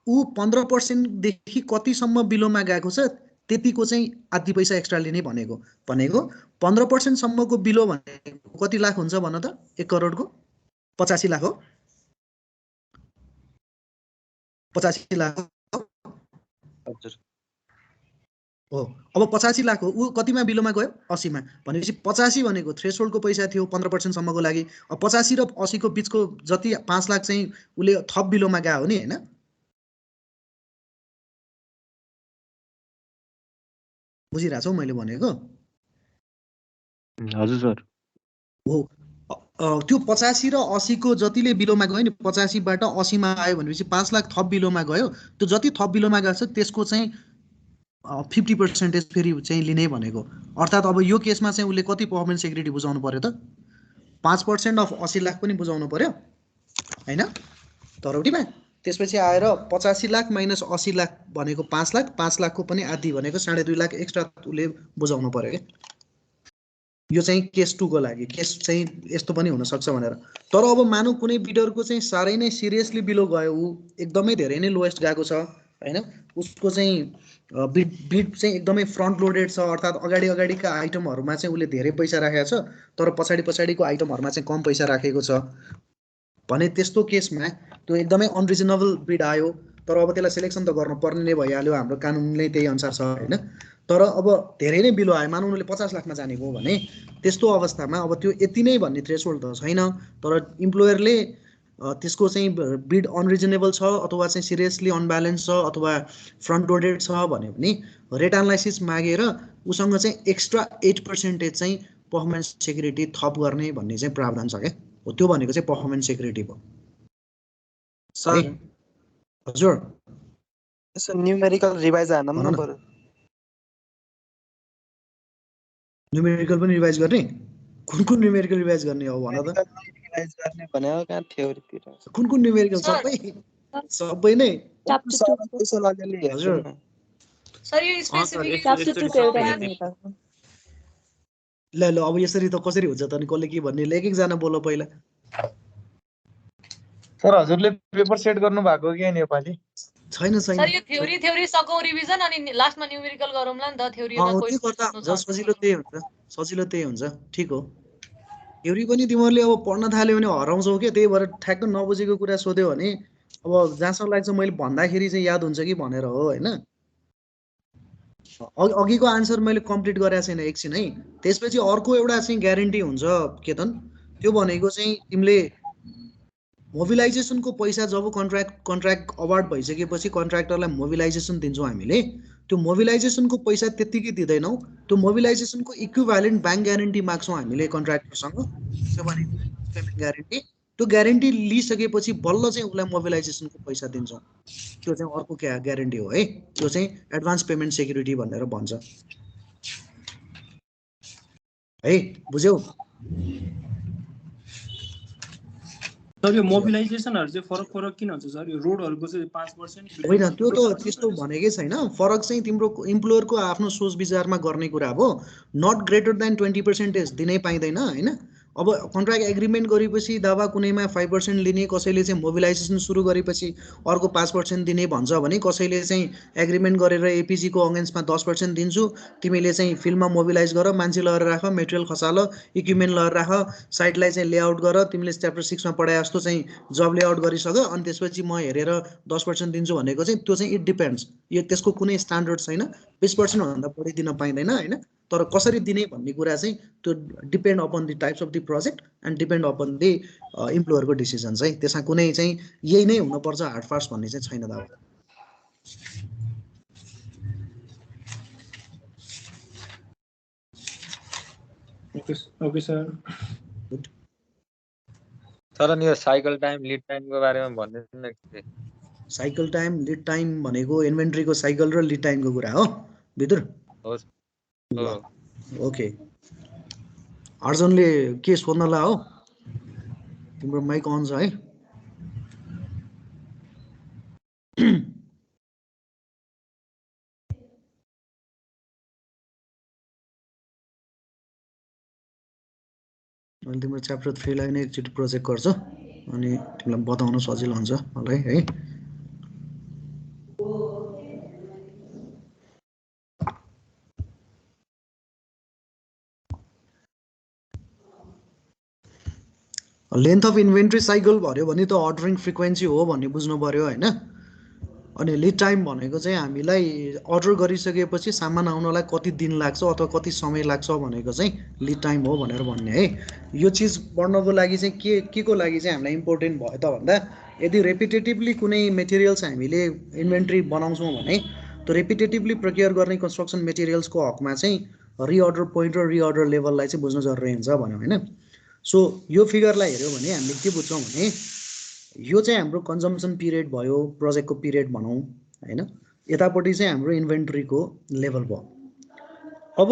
ऊ 15% देखि कतिसम्म बिलोमा गएको छ त्यतिको चाहिँ आधी पैसा एक्स्ट्रा लिने भनेको 15% सम्मको बिलो भनेको कति लाख हुन्छ भन त? 1 करोडको 85 लाख हो। 85 लाख हजुर हो। अब 85 लाख हो ऊ कतिमा बिलोमा गयो? 80 मा भनेपछि 85 भनेको थ्रेसहोल्डको पैसा थियो 15% सम्मको लागि। अब 85 र 80 को बीचको जति 5 लाख चाहिँ उले थप बिलोमा गयो नि हैन? बुझिरहेको छौ मैले भनेको? हजुर सर हो। त्यो 85 र 80 को जतिले बिलोमा गयो नि 85 बाट 80 मा आयो भनेपछि 5 लाख थप बिलोमा गयो। त्यो जति थप बिलोमा गएको छ त्यसको चाहिँ 50% फेरि चाहिँ लिने भनेको। अर्थात् अब यो केसमा चाहिँ उसले कति पर्फर्मेन्स सेक्युरिटी बुझाउनु पर्यो त? 5% अफ 80 लाख पनि बुझाउनु पर्यो हैन तरौटीमा। त्यसपछि आएर 85 लाख माइनस 80 लाख भनेको 5 लाख, 5 लाखको पनि आधी भनेको 2.5 लाख एक्स्ट्रा उसले बुझाउनु पर्यो के। यो चाहिँ केस 2 को लागि केस चाहिँ यस्तो पनि हुन सक्छ भनेर। तर अब मानौ कुनै बिडरको चाहिँ सारै नै सिरियसली बिलो गयो ऊ एकदमै धेरै नै लोएस्ट गएको छ हैन उसको चाहिँ बिड चाहिँ एकदमै फ्रन्ट लोडेड छ अर्थात् अगाडिका आइटमहरुमा चाहिँ उसले धेरै पैसा राखेको छ तर पछाडिको आइटमहरुमा चाहिँ कम पैसा राखेको छ भने त्यस्तो केसमा त्यो एकदमै अनरिजनेबल बिड आयो तर अब त्यसलाई सिलेक्सन त गर्न पर्ने नै भइहाल्यो हाम्रो कानुनले त्यही अनुसार छ हैन। तर अब धेरै नै बिलो आयो मानौ उनले 50 लाखमा जानेको भने त्यस्तो अवस्थामा अब त्यो यति नै भन्ने थ्रेसहोल्ड त छैन तर इम्प्लोयरले त्यसको चाहिँ बिड अनरिजनेबल छ अथवा चाहिँ सिरियसली अनब्यालेन्स छ अथवा फ्रन्ट लोडेड छ भन्यो भने रेट एनालाइसिस मागेर उसँग चाहिँ एक्स्ट्रा 8% चाहिँ पर्फर्मेन्स सेक्युरिटी थप गर्ने भन्ने चाहिँ प्रावधान छ के। हो त्यो भनेको चाहिँ पर्फर्मेन्स सेक्युरिटी भयो। सर हजुर यसो न्यूमेरिकल रिवाइज हान्न न पर्यो। न्यूमेरिकल पनि रिवाइज गर्ने? कुन न्यूमेरिकल रिवाइज गर्ने हो भन त? रिवाइज गर्ने भनेको कहाँ थ्योरीतिर कुन न्यूमेरिकल सबै नै त्यसो लागेले हजुर सर यो स्पेसिफिक ल अब यसरी त कसरी हुन्छ त अनि कसले के भन्ने एक जना बोल पहिला। सर हजुरले पेपर सेट गर्नु भएको कि नेपाली छैन सर यो थ्योरी सकौ रिभिजन अनि लास्टमा न्यूमेरिकल गरौँला नि त थ्योरीमा सजिलो त्यही हुन्छ ठीक हो। थ्योरी पनि तिमीहरूले अब पढ्न थाल्यो भने हराउँछौ के त्यही भएर ठ्याक्क नबुझेको कुरा सोध्यो भने अब जहाँसम्म लाग्छ मैले भन्दाखेरि चाहिँ याद हुन्छ कि भनेर हो हैन। अघिको आन्सर मैले कम्प्लिट गरेको छैन एकछिन है। त्यसपछि अर्को एउटा चाहिँ ग्यारेन्टी हुन्छ केतन त्यो भनेको चाहिँ तिमीले मोबिलाइजेसनको पैसा जब कन्ट्र्याक्ट अवार्ड भइसकेपछि कन्ट्र्याक्टरलाई मोबिलाइजेसन दिन्छौँ हामीले त्यो मोबिलाइजेसनको पैसा त्यतिकै दिँदैनौँ त्यो मोबिलाइजेसनको इक्विभ्यालेन्ट ब्याङ्क ग्यारेन्टी माग्छौँ हामीले कन्ट्र्याक्टरसँग त्यो भनेको पेमेन्ट ग्यारेन्टी। त्यो ग्यारेन्टी लिइसकेपछि बल्ल चाहिँ उसलाई मोबिलाइजेसनको पैसा दिन्छौँ त्यो चाहिँ अर्को ग्यारेन्टी हो है। त्यो चाहिँ एडभान्स पेमेन्ट सेक्युरिटी भनेर भन्छ है बुझ्यौ? सर यो मोबिलाइजेसनहरु चाहिँ फरक किन हुन्छ सर? यो रोडहरुको चाहिँ 5% होइन त्यो त त्यस्तो भनेकै छैन। फरक चाहिँ तिम्रो इम्प्लोयरको आफ्नो सोच विचारमा गर्ने कुरा हो। नट ग्रेटर देन 20% दिनै पाइँदैन हैन। अब कन्ट्र्याक्ट एग्रिमेन्ट गरेपछि दावा कुनैमा 5% लिने, कसैले चाहिँ मोबिलाइजेसन सुरु गरेपछि अर्को 5% दिने भन्छ भने, कसैले चाहिँ एग्रिमेन्ट गरेर एपिजी को अगेन्स्टमा 10% दिन्छु, तिमीले चाहिँ फिल्डमा मोबिलाइज गर, मान्छे लगेर राख, मेटेरियल खसाल, इक्विपमेन्ट लगेर राख, साइटलाई चाहिँ लेआउट गर, तिमीले च्याप्टर 6 मा पढाए जस्तो चाहिँ जब लेआउट गरिसक, अनि त्यसपछि म हेरेर 10% दिन्छु भनेको चाहिँ त्यो चाहिँ इट डिपेन्ड्स। यो त्यसको कुनै स्ट्यान्डर्ड छैन, 20% भन्दा बढी दिन पाइँदैन हैन। तर कसरी दिने भन्ने कुरा चाहिँ त्यो depend upon the types of the project and depend upon the इम्प्लोयरको डिसिजन चाहिँ। त्यसमा कुनै चाहिँ यही नै हुनुपर्छ हार्ड फास्ट भन्ने चाहिँ छैन दावा। Okay sir. सर अनि यो साइकल टाइम लिड टाइमको बारेमा भन्दिनु न। साइकल टाइम लिड टाइम भनेको इन्भेन्ट्रीको साइकल र लिड टाइमको कुरा हो भित्र। ओके, अर्जनले के सोध्नला हो? तिम्रो माइक अन छ है? मैले तिम्रो च्याप्टर 3 लाई नै एकचोटि प्रोजेक्ट गर्छु अनि तिमीलाई बताउन सजिलो हुन्छ मलाई है। लेन्थ अफ इन्भेन्ट्री साइकल भन्यो भने त अर्डरिङ फ्रिक्वेन्सी हो भन्ने बुझ्नु पर्यो हैन। अनि लिड टाइम भनेको चाहिँ हामीलाई अर्डर गरिसकेपछि सामान आउनलाई कति दिन लाग्छ अथवा कति समय लाग्छ भनेको चाहिँ लिड टाइम हो भनेर भन्ने है। यो चिज पढ्नको लागि चाहिँ के को लागि चाहिँ हामीलाई इम्पोर्टेन्ट भयो त भन्दा, यदि रेपिटेटिभली कुनै मेटेरियल्स हामीले इन्भेन्ट्री बनाउँछौँ भने त्यो रेपिटेटिभली प्रोक्योर गर्ने कन्स्ट्रक्सन मेटेरियल्सको हकमा चाहिँ रिअर्डर पोइन्ट र रिअर्डर लेभललाई चाहिँ बुझ्न जरुरी हुन्छ भन्यो हैन। सो यो फिगरलाई हेऱ्यो भने हामीले के बुझ्छौँ भने यो चाहिँ हाम्रो कन्जम्सन पिरियड भयो, प्रोजेक्टको पिरियड भनौँ हैन। यतापट्टि चाहिँ हाम्रो इन्भेन्ट्रीको लेभल भयो। अब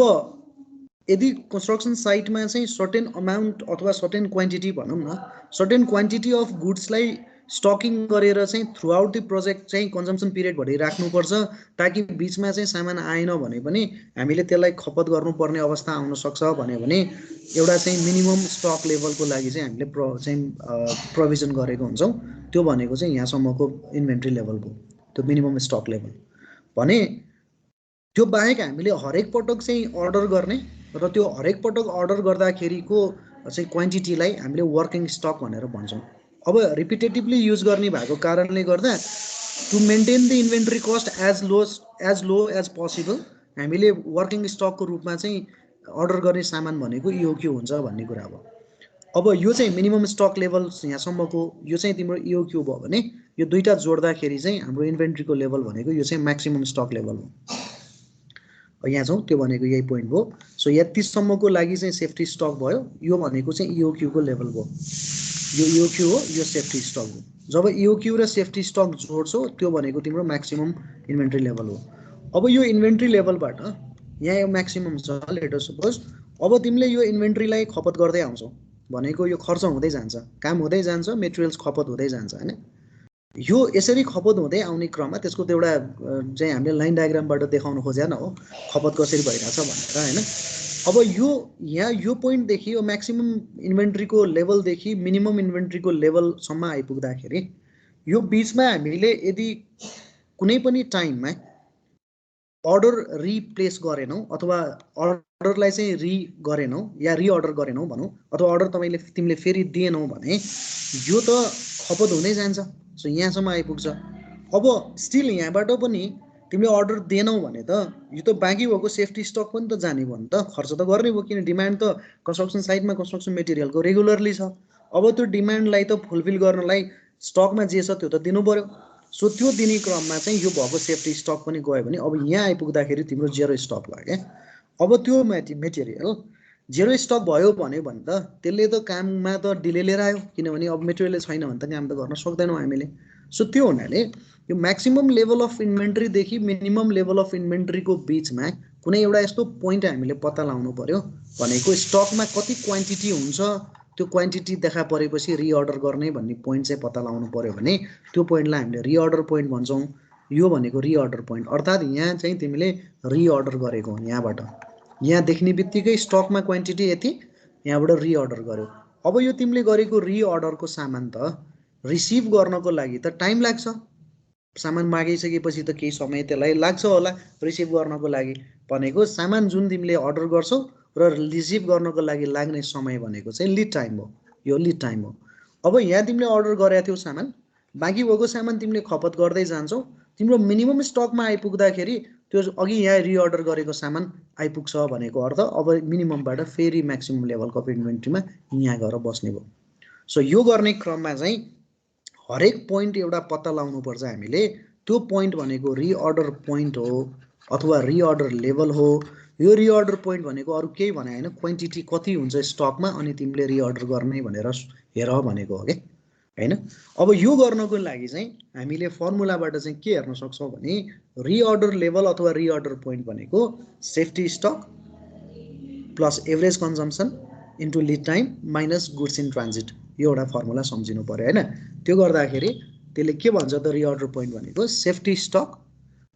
यदि कन्स्ट्रक्सन साइटमा चाहिँ सर्टेन अमाउन्ट अथवा सर्टेन क्वान्टिटी भनौँ न, सर्टेन क्वान्टिटी अफ गुड्सलाई स्टकिङ गरेर चाहिँ थ्रु आउट द प्रोजेक्ट चाहिँ कन्जम्सन पिरियड भरि राख्नुपर्छ, ताकि बिचमा चाहिँ सामान आएन भने पनि हामीले त्यसलाई खपत गर्नुपर्ने अवस्था आउन सक्छ भन्यो भने एउटा चाहिँ मिनिमम स्टक लेभलको लागि चाहिँ हामीले प्रोभिजन गरेको हुन्छौँ। त्यो भनेको चाहिँ यहाँसम्मको इन्भेन्ट्री लेभलको त्यो मिनिमम स्टक लेभल भने। त्यो बाहेक हामीले हरेक पटक चाहिँ अर्डर गर्ने र त्यो हरेक पटक अर्डर गर्दाखेरिको चाहिँ क्वान्टिटीलाई हामीले वर्किङ स्टक भनेर भन्छौँ। अब रिपिटेटिभली युज गर्ने भएको कारणले गर्दा to maintain the inventory cost as low as possible हामीले वर्किङ स्टकको रूपमा चाहिँ अर्डर गर्ने सामान भनेको इओक्यू हुन्छ भन्ने कुरा हो। अब यो चाहिँ मिनिमम स्टक लेभल यहाँसम्मको यो चाहिँ तिम्रो इओक्यू भयो भने यो दुईटा जोड्दाखेरि चाहिँ हाम्रो इन्भेन्ट्रीको लेभल भनेको यो चाहिँ म्याक्सिमम स्टक लेभल हो। यहाँ छौँ, त्यो भनेको यही पोइन्ट भयो। सो यतिसम्मको लागि चाहिँ सेफ्टी स्टक भयो, यो भनेको चाहिँ इओक्यू को लेभल भयो। यो इओक्यू हो, यो सेफ्टी स्टक हो। जब इओक्यू र सेफ्टी स्टक जोड्छौ त्यो भनेको तिम्रो म्याक्सिमम इन्भेन्ट्री लेभल हो। अब यो इन्भेन्ट्री लेभलबाट यहाँ यो म्याक्सिमम छ लेट अस सपोज। अब तिमीले यो इन्भेन्ट्रीलाई खपत गर्दै आउँछौ भनेको यो खर्च हुँदै जान्छ, काम हुँदै जान्छ, मेटेरियल्स खपत हुँदै जान्छ हैन। यो यसरी खपत हुँदै आउने क्रममा त्यसको त एउटा चाहिँ हामीले लाइन डायग्रामबाट देखाउन खोजेन हो खपत कसरी भइरहेछ भनेर हैन। अब यो यहाँ यो पोइन्टदेखि यो म्याक्सिमम इन्भेन्ट्रीको लेभलदेखि मिनिमम इन्भेन्ट्रीको लेभलसम्म आइपुग्दाखेरि यो बिचमा हामीले यदि कुनै पनि टाइममा अर्डर रिप्लेस गरेनौँ अथवा अर्डरलाई चाहिँ गरेनौँ या रिअर्डर गरेनौँ भनौँ, अथवा अर्डर तिमीले फेरि दिएनौ भने यो त खपत हुँदै जान्छ। सो यहाँसम्म आइपुग्छ। अब स्टिल यहाँबाट पनि तिमीले अर्डर दिएनौ भने त यो त बाँकी भएको सेफ्टी स्टक पनि त जाने भयो नि त, खर्च त गर्ने भयो, किन डिमान्ड त कन्स्ट्रक्सन साइटमा कन्स्ट्रक्सन मेटेरियलको रेगुलरली छ। अब त्यो डिमान्डलाई त फुलफिल गर्नलाई स्टकमा जे छ त्यो त दिनु पर्यो। सो त्यो दिने क्रममा चाहिँ यो भएको सेफ्टी स्टक पनि गयो भने अब यहाँ आइपुग्दाखेरि तिम्रो जेरो स्टक भयो क्या। अब त्यो मेटेरियल जेरो स्टक भयो भने त त्यसले त काममा त डिले लिएर आयो, किनभने अब मेटेरियल छैन भने त काम त गर्न सक्दैनौँ हामीले। सो त्यो हुनाले यो म्याक्सिमम लेभल अफ इन्भेन्ट्रीदेखि मिनिमम लेभल अफ इन्भेन्ट्रीको बिचमा कुनै एउटा यस्तो पोइन्ट हामीले पत्ता लगाउनु पर्यो भनेको स्टकमा कति क्वान्टिटी हुन्छ, त्यो क्वान्टिटी देखा परेपछि रिअर्डर गर्ने भन्ने पोइन्ट चाहिँ पत्ता लगाउनु पर्यो भने त्यो पोइन्टलाई हामीले रिअर्डर पोइन्ट भन्छौँ। यो भनेको रिअर्डर पोइन्ट, अर्थात् यहाँ चाहिँ तिमीले रिअर्डर गरेको यहाँबाट यहाँ देख्ने बित्तिकै स्टकमा क्वान्टिटी यति, यहाँबाट रिअर्डर गर्यो। अब यो तिमीले गरेको रिअर्डरको सामान त रिसिभ गर्नको लागि त टाइम लाग्छ, सामान मागिसकेपछि त केही समय त्यसलाई लाग्छ होला रिसिभ गर्नको लागि। भनेको सामान जुन तिमीले अर्डर गर्छौ र रिसिभ गर्नको लागि लाग्ने समय भनेको चाहिँ लिड टाइम हो, यो लिड टाइम हो। अब यहाँ तिमीले अर्डर गरेको थियौ सामान, बाँकी भएको सामान तिमीले खपत गर्दै जान्छौ, तिम्रो मिनिमम स्टकमा आइपुग्दाखेरि त्यो अघि यहाँ रिअर्डर गरेको सामान आइपुग्छ भनेको अर्थ अब मिनिममबाट फेरि म्याक्सिमम लेभलको अफ इन्भेन्ट्रीमा यहाँ गएर बस्ने भयो। सो यो गर्ने क्रममा चाहिँ हरेक पोइन्ट एउटा पत्ता लगाउनुपर्छ हामीले। त्यो पोइन्ट भनेको रिअर्डर पोइन्ट हो अथवा रिअर्डर लेभल हो। यो रिअर्डर पोइन्ट भनेको अरू केही भने होइन, क्वान्टिटी कति हुन्छ स्टकमा अनि तिमीले रिअर्डर गर्ने भनेर हेर भनेको हो कि हैन। अब यो गर्नको लागि चाहिँ हामीले फर्मुलाबाट चाहिँ के हेर्न सक्छौँ भने रिअर्डर लेभल अथवा रिअर्डर पोइन्ट भनेको safety stock plus average consumption into lead time minus goods in transit, यो एउटा फर्मुला सम्झिनु पर्यो हैन। त्यो गर्दाखेरि त्यसले के भन्छ त रिअर्डर पोइन्ट भनेको safety stock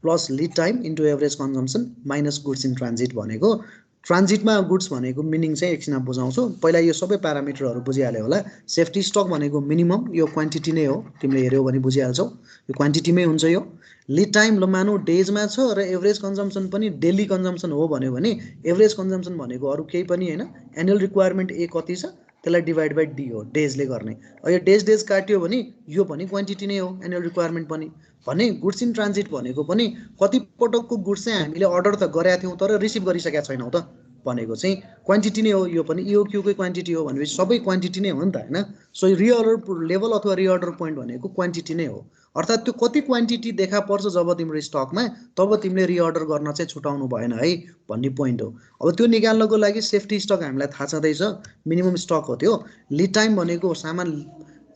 plus lead time into average consumption minus goods in transit भनेको। ट्रान्जिटमा गुड्स भनेको मिनिङ चाहिँ एकछिन बुझाउँछु, पहिला यो सबै प्यारामिटरहरू बुझिहाल्यो होला। सेफ्टी स्टक भनेको मिनिमम, यो क्वान्टिटी नै हो, तिमीले हेऱ्यौ भने बुझिहाल्छौ यो क्वान्टिटीमै हुन्छ यो। लिड टाइम ल मानौ डेजमा छ र एभरेज कन्जम्सन पनि डेली कन्जम्सन हो भन्यो भने एभरेज कन्जम्सन भनेको अरू केही पनि होइन, एनुअल रिक्वायरमेन्ट ए कति छ त्यसलाई डिभाइड बाई डी हो, डेजले गर्ने। यो डेज काट्यो भने यो पनि क्वान्टिटी नै हो, एनुअल रिक्वायरमेन्ट पनि। भने गुड्स इन ट्रान्जिट भनेको पनि कति पटकको गुड्स चाहिँ हामीले अर्डर त गरेका थियौँ तर रिसिभ गरिसकेका छैनौँ त भनेको चाहिँ क्वान्टिटी नै हो। यो पनि इओक्यूकै क्वान्टिटी हो भनेपछि सबै क्वान्टिटी नै हो नि त हैन। सो रिअर्डर लेभल अथवा रिअर्डर पोइन्ट भनेको क्वान्टिटी नै हो, अर्थात् त्यो कति क्वान्टिटी देखा पर्छ जब तिम्रो स्टकमा तब तिमीले रिअर्डर गर्न चाहिँ छुटाउनु भएन है भन्ने पोइन्ट हो। अब त्यो निकाल्नको लागि सेफ्टी स्टक हामीलाई थाहा छँदैछ मिनिमम स्टक हो त्यो। लिड टाइम भनेको सामान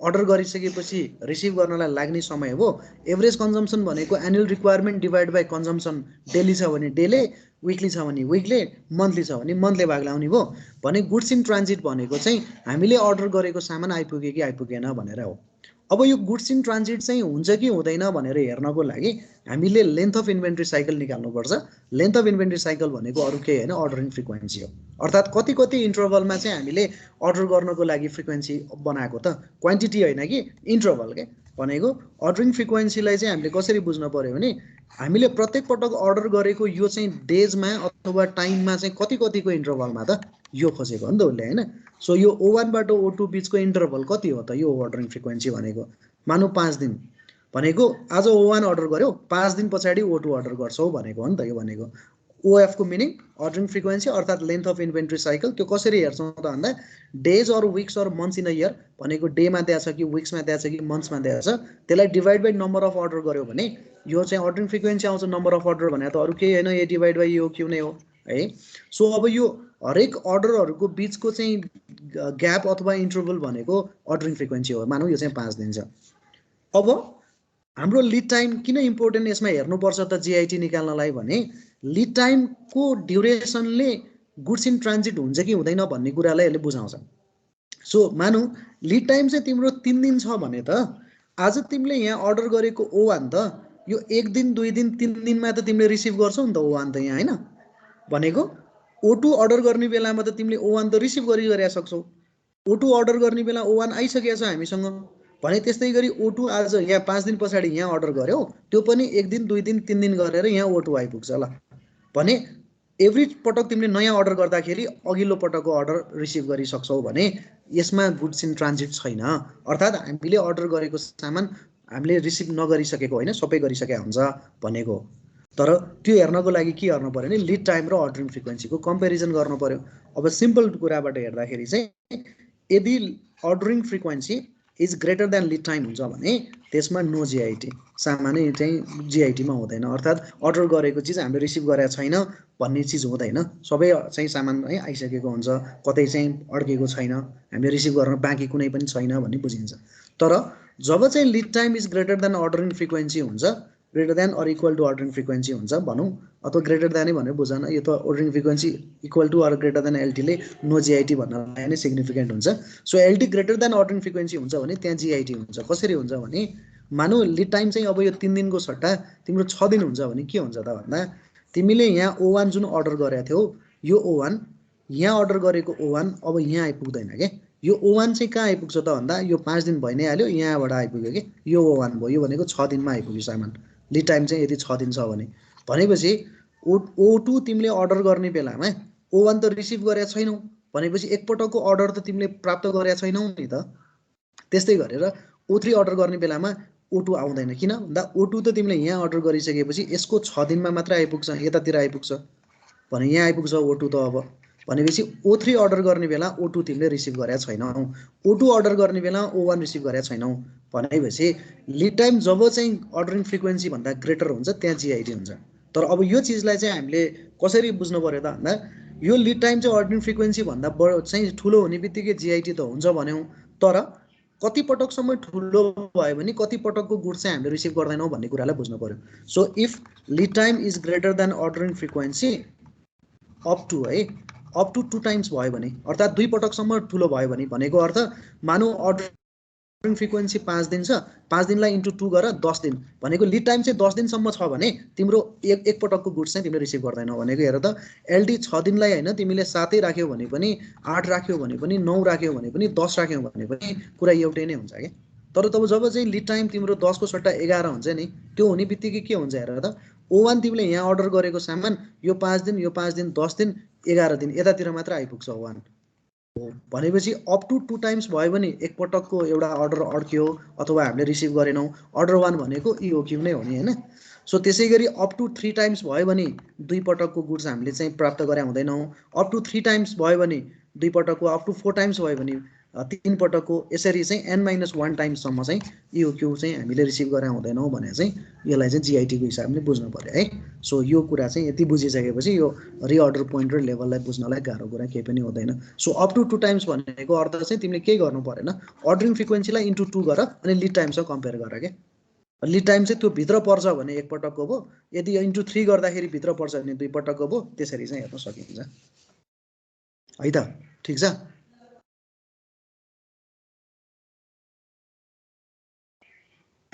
अर्डर गरिसकेपछि रिसिभ गर्नलाई लाग्ने समय हो। एभरेज कन्जम्सन भनेको annual requirement divide by consumption, daily छ भने डेले, विकली छ भने विकले, मन्थली छ भने मन्थले भाग लाउने भयो। भने गुड्स इन ट्रान्जिट भनेको चाहिँ हामीले अर्डर गरेको सामान आइपुग्यो कि आइपुगेन भनेर हो। अब यो गुड्स इन ट्रान्जिट चाहिँ हुन्छ कि हुँदैन भनेर हेर्नको लागि हामीले लेन्थ अफ इन्भेन्ट्री साइकल निकाल्नुपर्छ। लेन्थ अफ इन्भेन्ट्री साइकल भनेको अरू केही होइन, अर्डरिङ फ्रिक्वेन्सी हो। अर्थात् कति कति इन्टरभलमा चाहिँ हामीले अर्डर गर्नको लागि फ्रिक्वेन्सी बनाएको त, क्वान्टिटी होइन कि इन्टरभल के भनेको। अर्डरिङ फ्रिक्वेन्सीलाई चाहिँ हामीले कसरी बुझ्न पर्यो भने हामीले प्रत्येक पटक अर्डर गरेको यो चाहिँ डेजमा अथवा टाइममा चाहिँ कति कतिको इन्टरभलमा त यो खोजेको हो नि त उसले हैन। सो यो O1 बाट O2 बिचको इन्टरभल कति हो त यो अर्डरिङ फ्रिक्वेन्सी भनेको। मानौ 5 दिन भनेको आज O1 अर्डर गर्यो, 5 दिन पछाडि O2 अर्डर गर्छौ भनेको हो नि त। यो भनेको OF को मिनिङ अर्डरिङ फ्रिक्वेन्सी अर्थात् लेन्थ अफ इन्भेन्ट्री साइकल। त्यो कसरी हेर्छौँ त भन्दा days or weeks or months in a year भनेको डेमा दिएको छ कि विक्समा दिएको छ कि मन्थ्समा दिएको छ, त्यसलाई divide by number of order गर्यो भने यो चाहिँ अर्डरिङ फ्रिक्वेन्सी आउँछ। नम्बर अफ अर्डर भने त अरू केही होइन, ए डिभाइड बाई यो क्यू नै हो है। सो अब यो हरेक अर्डरहरूको बिचको चाहिँ ग्याप अथवा इन्टरभल भनेको अर्डरिङ फ्रिक्वेन्सी हो। मानौ यो चाहिँ 5 दिन छ। अब हाम्रो लिड टाइम किन इम्पोर्टेन्ट यसमा हेर्नुपर्छ त जिआइटी निकाल्नलाई भने लिड टाइमको ड्युरेसनले गुड्स इन ट्रान्जिट हुन्छ कि हुँदैन भन्ने कुरालाई यसले बुझाउँछ। सो मानौ लिड टाइम चाहिँ तिम्रो 3 दिन छ भने त आज तिमीले यहाँ अर्डर गरेको O1 त यो 1 दिन 2 दिन 3 दिनमा त तिमीले रिसिभ गर्छौ नि त O1 त यहाँ हैन। भनेको O2 अर्डर गर्ने बेलामा त तिमीले O1 त रिसिभ गरिरहेका सक्छौ। O2 अर्डर गर्ने बेला O1 आइसकेको छ हामीसँग भने त्यस्तै गरी O2 आज यहाँ 5 दिन पछाडि यहाँ अर्डर गर्यो, त्यो पनि 1 दिन 2 दिन 3 दिन गरेर यहाँ O2 आइपुग्छ ल। भने एभ्री पटक तिमीले नयाँ अर्डर गर्दाखेरि अघिल्लो पटकको अर्डर रिसिभ गरिसक्छौ भने यसमा गुड्स इन ट्रान्जिट छैन। अर्थात् हामीले अर्डर गरेको सामान हामीले रिसिभ नगरिसकेको होइन, सबै गरिसकेका हुन्छ भनेको। तर त्यो हेर्नको लागि के गर्नु पर्यो भने लिड टाइम र अर्डरिङ फ्रिक्वेन्सीको कम्पेरिजन गर्नु पर्यो। अब सिम्पल कुराबाट हेर्दाखेरि चाहिँ यदि ordering frequency is greater than lead time हुन्छ भने त्यसमा नो जिआइटी, सामानै चाहिँ जिआइटीमा हुँदैन। अर्थात् अर्डर गरेको चिज हामीले रिसिभ गरेको छैन भन्ने चिज हुँदैन, सबै चाहिँ सामान है आइसकेको हुन्छ, कतै चाहिँ अड्केको छैन, हामीले रिसिभ गर्न बाँकी कुनै पनि छैन भन्ने बुझिन्छ। तर जब चाहिँ lead time is greater than ordering frequency हुन्छ, greater than or equal to ordering frequency हुन्छ भनौँ, अथवा ग्रेटर देनै भनेर बुझन, यो त ordering frequency equal to or greater than एलटीले नो जिआइटी भन्नलाई नै सिग्निफिकेन्ट हुन्छ। So LT greater than ordering frequency हुन्छ भने त्यहाँ जिआइटी हुन्छ। कसरी हुन्छ भने मानौ लिड टाइम चाहिँ अब यो 3 दिनको सट्टा तिम्रो 6 दिन हुन्छ भने के हुन्छ त भन्दा तिमीले यहाँ O1 जुन अर्डर गरेका थियौ यो O1 यहाँ अर्डर गरेको O1 अब यहाँ आइपुग्दैन के। यो O1 चाहिँ कहाँ आइपुग्छ त भन्दा यो 5 दिन भइ नै हाल्यो, यहाँबाट आइपुग्यो के। यो O1 भयो, यो भनेको 6 दिनमा आइपुग्यो सामान। लिड टाइम चाहिँ यदि 6 दिन छ भने भनेपछि O2 तिमीले अर्डर गर्ने बेलामा O1 त रिसिभ गरेका छैनौ भनेपछि एकपटकको अर्डर त तिमीले प्राप्त गरेका छैनौ नि त। त्यस्तै गरेर O3 अर्डर गर्ने बेलामा O2 आउँदैन, किन भन्दा O2 त तिमीले यहाँ अर्डर गरिसकेपछि यसको 6 दिनमा मात्र आइपुग्छ, यतातिर आइपुग्छ भने यहाँ आइपुग्छ O2 त। अब भनेपछि O3 अर्डर गर्ने बेला O2 तिमीले रिसिभ गरेका छैनौ, O2 अर्डर गर्ने बेला O1 रिसिभ गरेका छैनौ भनेपछि लिड टाइम जब चाहिँ अर्डरिङ फ्रिक्वेन्सी भन्दा ग्रेटर हुन्छ त्यहाँ GIT हुन्छ। तर अब यो चिजलाई चाहिँ हामीले कसरी बुझ्नु पर्यो त भन्दा यो लिड टाइम चाहिँ अर्डरिङ फ्रिक्वेन्सी भन्दा चाहिँ ठुलो हुने बित्तिकै GIT त हुन्छ भन्यौँ, तर कति पटकसम्म ठुलो भयो भने कति पटकको गुड चाहिँ हामीले रिसिभ गर्दैनौँ भन्ने कुरालाई बुझ्नु पर्यो। So if lead time is greater than ordering frequency up to 2 times भयो भने अर्थात् 2 पटकसम्म ठुलो भयो भने भनेको अर्थ मानौ अर्डरिङ फ्रिक्वेन्सी 5 दिन छ, 5 दिनलाई इन्टु 2 गरेर 10 दिन भनेको लिड टाइम चाहिँ 10 दिनसम्म छ भने तिम्रो एक पटकको गुड्स चाहिँ तिमीले रिसिभ गर्दैनौ भनेको। हेर त LD 6 दिनलाई होइन तिमीले 7 राख्यौ भने पनि 8 राख्यौ भने पनि 9 राख्यौ भने पनि 10 राख्यौ भने पनि कुरा एउटै नै हुन्छ के। तर तब जब चाहिँ लिड टाइम तिम्रो 10 को सट्टा 11 हुन्छ नि त्यो हुने बित्तिकै के हुन्छ हेर त O1 तिमीले यहाँ अर्डर गरेको सामान यो 5 दिन यो 5 दिन 10 दिन 11 दिन यतातिर मात्र आइपुग्छ O1 भनेपछि अप टु 2 टाइम्स भयो भने एकपटकको एउटा अर्डर अड्क्यो अथवा हामीले रिसिभ गरेनौँ, अर्डर 1 भनेको EOQ नै हो नि हैन। सो त्यसै गरी अप टु 3 टाइम्स भयो भने 2 पटकको गुड्स हामीले चाहिँ प्राप्त गरे हुँदैनौँ, अप टु 3 टाइम्स भयो भने 2 पटकको, अप टु 4 टाइम्स भयो भने 3 पटकको, यसरी चाहिँ N-1 टाइम्ससम्म चाहिँ EOQ चाहिँ हामीले रिसिभ गरे हुँदैनौँ भने चाहिँ यसलाई चाहिँ GIT को हिसाबले बुझ्नु पर्यो है। सो यो कुरा चाहिँ यति बुझिसकेपछि यो रिअर्डर पोइन्ट र लेभललाई बुझ्नलाई गाह्रो कुरा केही पनि हुँदैन। सो अप टु 2 टाइम्स भनेको अर्थ चाहिँ तिमीले केही गर्नु परेन, अर्डरिङ फ्रिक्वेन्सीलाई इन्टु 2 गर अनि लिड टाइमसँग कम्पेयर गर के। लिड टाइम चाहिँ त्यो भित्र पर्छ भने एक पटकको भयो, यदि इन्टु 3 गर्दाखेरि भित्र पर्छ भने 2 पटकको भयो, त्यसरी चाहिँ हेर्न सकिन्छ है त। ठिक छ।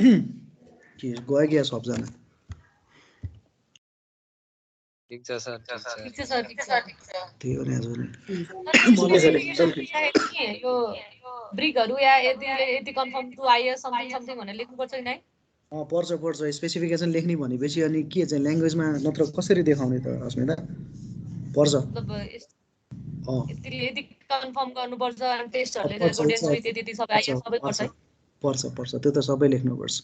के गयो क्या सबजना? ठिक छ सर, ठिक छ सर, ठिक छ। त्यही हो नि हजुर। यो ब्रिकहरु या यति कन्फर्म टु आइएस समथिङ भनेर लेख्नु पर्छ कि नै? पर्छ स्पेसिफिकेसन लेख्ने भनेपछि अनि के चाहिँ ल्याङ्ग्वेजमा नत्र कसरी देखाउने त अस्मिता? पर्छ मतलब यति कन्फर्म गर्नुपर्छ अनि टेस्टहरुले रेकर्डेन्स विथ यति सबै आइएस सबै पर्छ है? पर्छ त्यो त सबै लेख्नुपर्छ।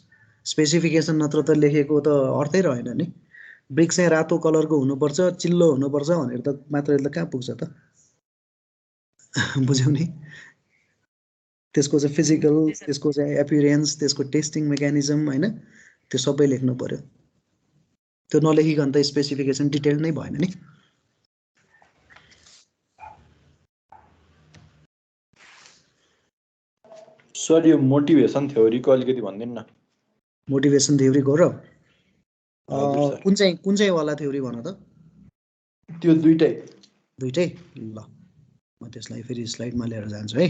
स्पेसिफिकेसन नत्र त लेखेको त अर्थै रहेन नि। ब्रिक चाहिँ रातो कलरको हुनुपर्छ, चिल्लो हुनुपर्छ भनेर त मात्र कहाँ पुग्छ त? बुझ्यौ नि? त्यसको चाहिँ फिजिकल, त्यसको चाहिँ एपियरेन्स, त्यसको टेस्टिङ मेकानिजम हैन, त्यो सबै लेख्नु पर्यो। त्यो नलेखिकन त स्पेसिफिकेसन डिटेल नै भएन नि। सर यो मोटिभेसन थ्योरीको अलिकति भनिदिनु न। मोटिभेसन थ्योरीको र कुन चाहिँ वाला थ्योरी भन त? त्यो दुईटै ल म त्यसलाई फेरि स्लाइडमा लिएर जान्छु है।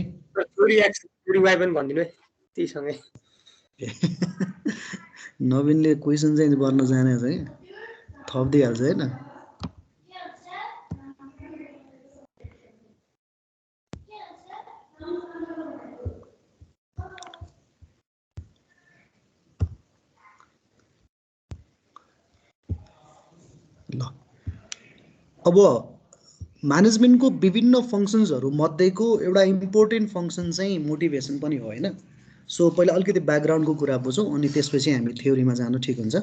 थ्योरी एक्स थ्योरी वाइ पनि भनिदिनु है त्यहीसँगै। नवीनले क्वेसन चाहिँ गर्न जानेछ है, थपिदिइहाल्छ हैन। ल अब म्यानेजमेन्टको विभिन्न फङ्सन्सहरू मध्येको एउटा इम्पोर्टेन्ट फङ्सन चाहिँ मोटिभेसन पनि हो हैन। सो पहिला अलिकति ब्याकग्राउन्डको कुरा बुझौँ अनि त्यसपछि हामी थ्योरीमा जानु ठिक हुन्छ।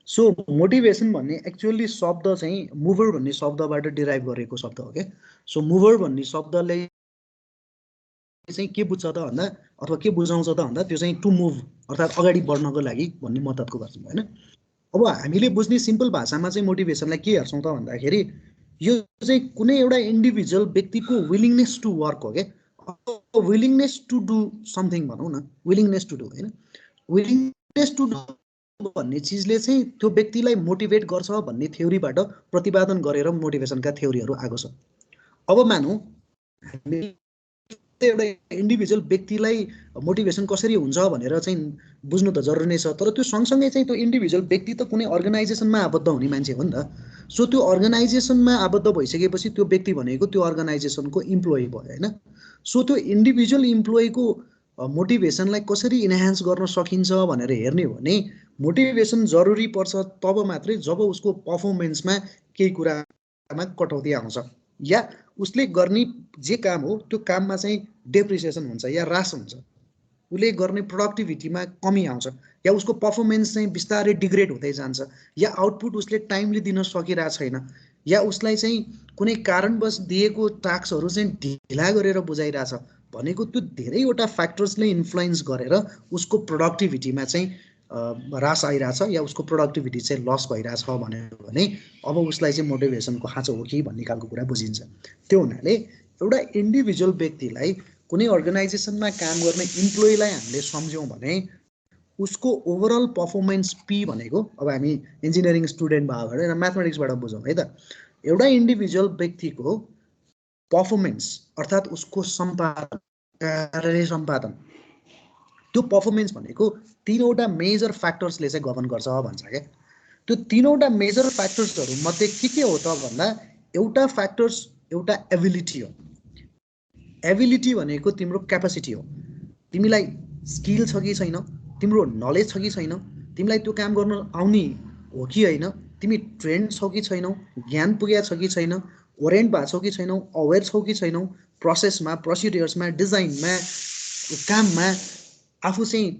सो मोटिभेसन भन्ने एक्चुअली शब्द चाहिँ मुभर भन्ने शब्दबाट डिराइभ गरेको शब्द हो के। सो मुभर भन्ने शब्दले चाहिँ के बुझ्छ त भन्दा अथवा के बुझाउँछ त भन्दा त्यो चाहिँ टु मुभ अर्थात् अगाडि बढ्नको लागि भन्ने मतको गर्छौँ हैन। अब हामीले बुझ्ने सिम्पल भाषामा चाहिँ मोटिभेसनलाई के हेर्छौँ त भन्दाखेरि यो चाहिँ कुनै एउटा इन्डिभिजुअल व्यक्तिको विलिङनेस टु वर्क हो क्या। विलिङनेस टु डु समथिङ भनौँ न, विलिङनेस टु डु हैन। विलिङनेस टु डु भन्ने चिजले चाहिँ त्यो व्यक्तिलाई मोटिभेट गर्छ भन्ने थ्योरीबाट प्रतिपादन गरेर मोटिभेसनका थ्योरीहरू आएको छ। अब मानौँ हामी एउटा इन्डिभिजुअल व्यक्तिलाई मोटिभेसन कसरी हुन्छ भनेर चाहिँ बुझ्नु त जरुरी नै छ, तर त्यो सँगसँगै चाहिँ त्यो इन्डिभिजुअल व्यक्ति त कुनै अर्गनाइजेसनमा आबद्ध हुने मान्छे हो नि त। सो त्यो अर्गनाइजेसनमा आबद्ध भइसकेपछि त्यो व्यक्ति भनेको त्यो अर्गनाइजेसनको इम्प्लोइ भयो होइन। सो त्यो इन्डिभिजुअल इम्प्लोइको मोटिभेसनलाई कसरी इन्हान्स गर्न सकिन्छ भनेर हेर्ने हो भने मोटिभेसन जरुरी पर्छ तब मात्रै जब उसको पर्फर्मेन्समा केही कुरामा कटौती आउँछ या उसले गर्ने जे काम हो त्यो काममा चाहिँ डेप्रिसिएसन हुन्छ या ह्रास हुन्छ, उसले गर्ने प्रोडक्टिभिटीमा कमी आउँछ या उसको पर्फर्मेन्स चाहिँ बिस्तारै डिग्रेड हुँदै जान्छ या आउटपुट उसले टाइमली दिन सकिरहेको छैन या उसलाई चाहिँ कुनै कारणवश दिएको टास्कहरू चाहिँ ढिला गरेर बुझाइरहेछ भनेको त्यो धेरैवटा फ्याक्टर्सले इन्फ्लुएन्स गरेर उसको प्रोडक्टिभिटीमा चाहिँ ह्रास आइरहेछ या उसको प्रोडक्टिभिटी चाहिँ लस भइरहेछ भने अब उसलाई चाहिँ मोटिभेसनको खाँचो हो कि भन्ने खालको कुरा बुझिन्छ। त्यो हुनाले एउटा इन्डिभिजुअल व्यक्तिलाई कुनै अर्गनाइजेसनमा काम गर्ने इम्प्लोइलाई हामीले सम्झ्यौँ भने उसको ओभरअल पर्फर्मेन्स पी भनेको, अब हामी इन्जिनियरिङ स्टुडेन्ट भयो भने म्याथमेटिक्सबाट बुझौँ है त, एउटा इन्डिभिजुअल व्यक्तिको पर्फर्मेन्स अर्थात् उसको सम्पादन कार्य सम्पादन त्यो पर्फर्मेन्स भनेको तीनवटा मेजर फ्याक्टर्सले चाहिँ गभर्न गर्छ भन्छ क्या। त्यो तीनवटा मेजर फ्याक्टर्सहरू मध्ये के हो त भन्दा एउटा फ्याक्टर्स एउटा एबिलिटी हो। एबिलिटी भनेको तिम्रो क्यापासिटी हो, तिमीलाई स्किल छ कि छैन, तिम्रो नलेज छ कि छैन, तिमीलाई त्यो काम गर्न आउने हो कि होइन, तिमी ट्रेन्ड छौ कि छैनौ, ज्ञान पुगेको छ कि छैन, ओरिएन्ट भएको छौ कि छैनौ, अवेर छौ कि छैनौ, प्रोसेसमा प्रोसिड्युर्समा डिजाइनमा काममा आफू चाहिँ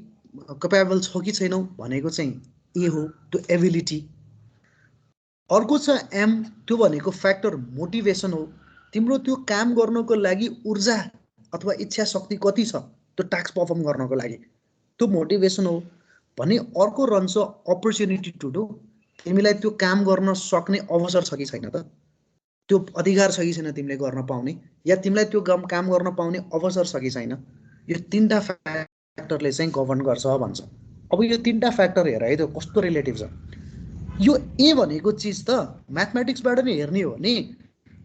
क्यापेबल छौ कि छैनौ भनेको चाहिँ ए हो त्यो एबिलिटी। अर्को छ एम, त्यो भनेको फ्याक्टर मोटिभेसन हो, तिम्रो त्यो काम गर्नको लागि ऊर्जा अथवा इच्छा शक्ति कति छ त्यो टास्क पर्फर्म गर्नको लागि, त्यो मोटिभेसन हो भने। अर्को रहन्छ अपर्च्युनिटी टु डु, तिमीलाई त्यो काम गर्न सक्ने अवसर छ कि छैन त, त्यो अधिकार छ कि छैन तिमीले गर्न पाउने या तिमीलाई त्यो काम गर्न पाउने अवसर छ कि छैन, यो तीनटा फ्याक्टरले चाहिँ गभर्न गर्छ भन्छ। अब यो तीनटा फ्याक्टर हेर है, त्यो कस्तो रिलेटिभ छ। यो ए भनेको चिज त म्याथमेटिक्सबाट नै हेर्ने हो भने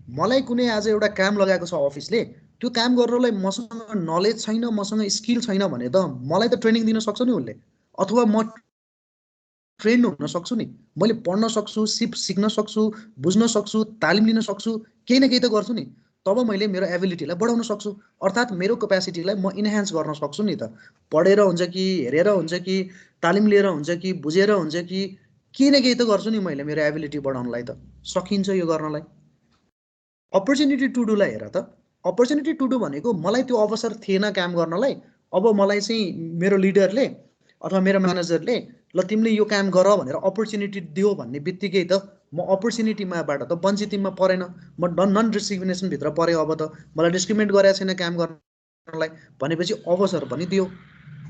मलाई कुनै आज एउटा काम लगाएको छ अफिसले, त्यो काम गर्नलाई मसँग नलेज छैन, मसँग स्किल छैन भने त मलाई त ट्रेनिङ दिन सक्छ नि उसले, अथवा म ट्रेन्ड हुन सक्छु नि, मैले पढ्न सक्छु, सिक्न सक्छु, बुझ्न सक्छु, तालिम लिन सक्छु, केही न केही त गर्छु नि, तब मैले मेरो एबिलिटीलाई बढाउन सक्छु अर्थात् मेरो क्यापेसिटीलाई म इन्हान्स गर्न सक्छु नि त। पढेर हुन्छ कि हेरेर हुन्छ कि तालिम लिएर हुन्छ कि बुझेर हुन्छ कि केही न केही त गर्छु नि मैले मेरो एबिलिटी बढाउनलाई, त सकिन्छ यो गर्नलाई। अपर्च्युनिटी टु डुलाई हेर त, अपर्च्युनिटी टु डु भनेको मलाई त्यो अवसर थिएन काम गर्नलाई, अब मलाई चाहिँ मेरो लिडरले अथवा मेरो म्यानेजरले ल तिमीले यो काम गर भनेर अपर्च्युनिटी दियो भन्ने बित्तिकै त म अपर्च्युनिटीमाबाट त वञ्चितमा परेन, म नन डिस्क्रिमिनेसनभित्र परेँ। अब त मलाई डिस्क्रिमिनेट गरेको छैन काम गर्नलाई भनेपछि अवसर पनि दियो।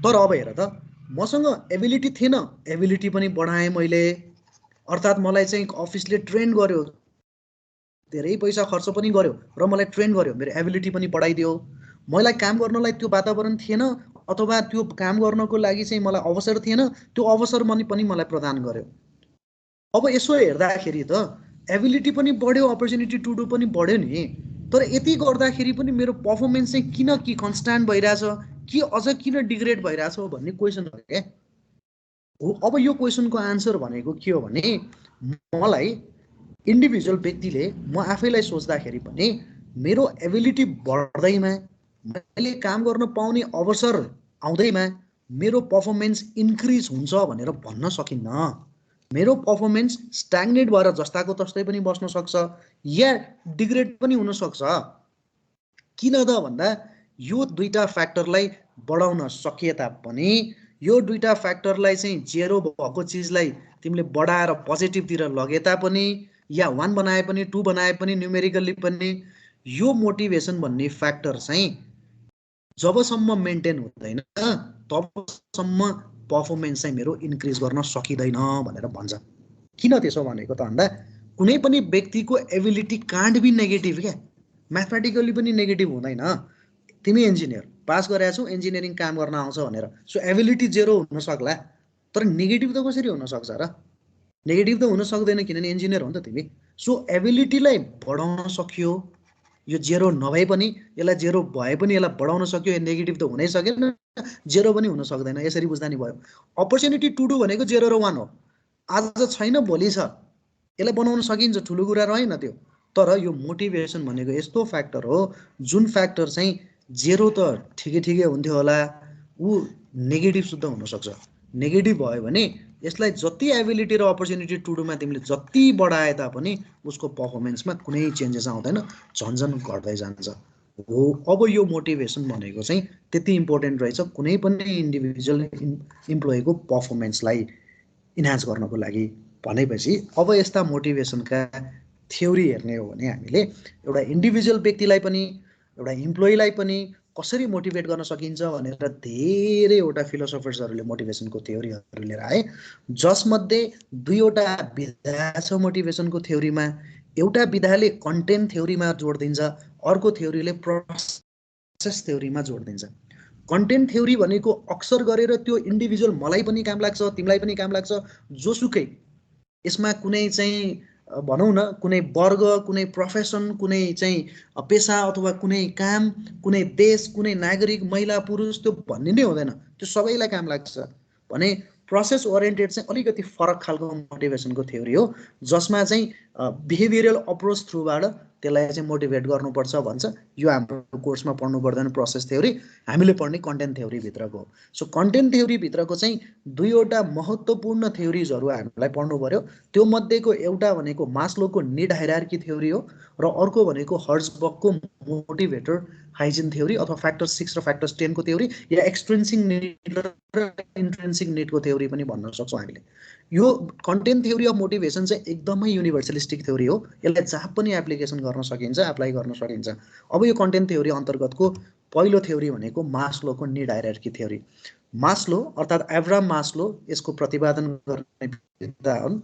तर अब हेर त, मसँग एबिलिटी थिएन, एबिलिटी पनि बढाएँ मैले, अर्थात् मलाई चाहिँ अफिसले ट्रेन गर्यो, धेरै पैसा खर्च पनि गर्यो र मलाई ट्रेन गर्यो, मेरो एबिलिटी पनि बढाइदियो। मलाई काम गर्नलाई त्यो वातावरण थिएन अथवा त्यो काम गर्नको लागि चाहिँ मलाई अवसर थिएन, त्यो अवसर पनि मलाई प्रदान गर्यो। अब यसो हेर्दाखेरि त एबिलिटी पनि बढ्यो, अपर्च्युनिटी टु डु पनि बढ्यो नि, तर यति गर्दाखेरि पनि मेरो पर्फर्मेन्स चाहिँ किन कि कन्स्ट्यान्ट भइरहेछ कि अझ किन डिग्रेड भइरहेछ भन्ने क्वेसन हो क्या। अब यो क्वेसनको आन्सर भनेको के हो भने मलाई इन्डिभिजुअल व्यक्तिले म आफैलाई सोच्दाखेरि पनि मेरो एबिलिटी बढ्दैमा, मैले काम गर्न पाउने अवसर आउँदैमा मेरो पर्फर्मेन्स इन्क्रिज हुन्छ भनेर भन्न सकिन्न। मेरो पर्फर्मेन्स स्ट्याग्नेट भएर जस्ताको तस्तै पनि बस्न सक्छ या डिग्रेड पनि हुन सक्छ। किन त भन्दा यो दुईटा फ्याक्टरलाई बढाउन सकिए तापनि, यो दुईटा फ्याक्टरलाई चाहिँ जेरो भएको चिजलाई तिमीले बढाएर पोजिटिभतिर लगे तापनि या 1 बनाए पनि 2 बनाए पनि न्युमेरिकल्ली पनि यो मोटिभेसन भन्ने फ्याक्टर चाहिँ जबसम्म मेन्टेन हुँदैन तबसम्म पर्फर्मेन्स चाहिँ मेरो इन्क्रिज गर्न सकिँदैन भनेर भन्छ। किन त्यसो भनेको त भन्दा कुनै पनि व्यक्तिको एबिलिटी कान्ट बी नेगेटिभ क्या, म्याथमेटिकली पनि नेगेटिभ हुँदैन। तिमी इन्जिनियर पास गरेका छौ, इन्जिनियरिङ काम गर्न आउँछ भनेर, सो एबिलिटी जेरो हुन सक्ला, तर नेगेटिभ त कसरी हुन सक्छ र? नेगेटिभ त हुन सक्दैन किनभने इन्जिनियर हो नि त तिमी। सो एबिलिटीलाई बढाउन सकियो यो जेरो नभए पनि यसलाई जेरो भए पनि यसलाई बढाउन सक्यो, यो नेगेटिभ त हुनै सकेन, जेरो पनि हुन सक्दैन। यसरी बुझ्दा नि भयो। अपर्च्युनिटी टु डु भनेको 0 र 1 हो। आज छैन भोलि छ, यसलाई बनाउन सकिन्छ, ठुलो कुरा रहेन त्यो। तर यो मोटिभेसन भनेको यस्तो फ्याक्टर हो जुन फ्याक्टर चाहिँ जेरो त ठिकै हुन्थ्यो होला, ऊ नेगेटिभ सुद्ध हुनसक्छ। नेगेटिभ भयो भने यसलाई जति एबिलिटी र अपर्च्युनिटी टु डुमा तिमीले जति बढाए तापनि उसको पर्फर्मेन्समा कुनै चेन्जेस आउँदैन, झन्झन घट्दै जान्छ हो। अब यो मोटिभेसन भनेको चाहिँ त्यति इम्पोर्टेन्ट रहेछ कुनै पनि इन्डिभिजुअल इम्प्लोइको पर्फर्मेन्सलाई इन्हान्स गर्नको लागि भनेपछि अब यस्ता मोटिभेसनका थ्योरी हेर्ने हो भने हामीले एउटा इन्डिभिजुअल व्यक्तिलाई पनि एउटा इम्प्लोइलाई पनि कसरी मोटिभेट गर्न सकिन्छ भनेर धेरैवटा फिलोसफर्सहरूले मोटिभेसनको थ्योरीहरू लिएर आए, जसमध्ये 2वटा विधा छ मोटिभेसनको थ्योरीमा। एउटा विधाले कन्टेन्ट थ्योरीमा जोड दिन्छ, अर्को थ्योरीले प्रोसेस थ्योरीमा जोड दिन्छ। कन्टेन्ट थ्योरी भनेको अक्सर गरेर त्यो इन्डिभिजुअल मलाई पनि काम लाग्छ, तिमीलाई पनि काम लाग्छ, जोसुकै यसमा कुनै चाहिँ भनौँ न कुनै वर्ग, कुनै प्रोफेसन, कुनै चाहिँ पेसा अथवा कुनै काम, कुनै देश, कुनै नागरिक, महिला पुरुष त्यो भन्ने नै हुँदैन, त्यो सबैलाई काम लाग्छ भने प्रोसेस ओरिएन्टेड चाहिँ अलिकति फरक खालको मोटिभेसनको थ्योरी हो, जसमा चाहिँ बिहेभियरल अप्रोच थ्रुबाट त्यसलाई चाहिँ मोटिभेट गर्नुपर्छ भन्छ। यो हाम्रो कोर्समा पढ्नु पर्दैन प्रोसेस थ्योरी, हामीले पढ्ने कन्टेन्ट थ्योरी भित्रको हो। सो कन्टेन्ट थ्योरी भित्रको चाहिँ 2वटा महत्त्वपूर्ण थ्योरिजहरू हामीलाई पढ्नु पर्यो। त्यो मध्येको एउटा भनेको मास्लोको निड हायरार्की थ्योरी हो र अर्को भनेको हर्जबर्गको मोटिभेटर हाइजिन थ्योरी अथवा फ्याक्टर 6 र फ्याक्टर 10 को थ्योरी, या एक्सट्रिन्सिक निड र इन्ट्रिन्सिक निडको थ्योरी पनि भन्न सक्छौँ हामीले। यो कन्टेन्ट थ्योरी अफ मोटिभेसन चाहिँ एकदमै युनिभर्सलिस्टिक थ्योरी हो, यसलाई जहाँ पनि एप्लिकेसन गर्न सकिन्छ, एप्लाई गर्न सकिन्छ। अब यो कन्टेन्ट थ्योरी अन्तर्गतको पहिलो थ्योरी भनेको मास्लोको निड हायरार्की थ्योरी। मास्लो अर्थात् एब्राहम मास्लो यसको प्रतिपादन गर्ने व्यक्ति हुन्।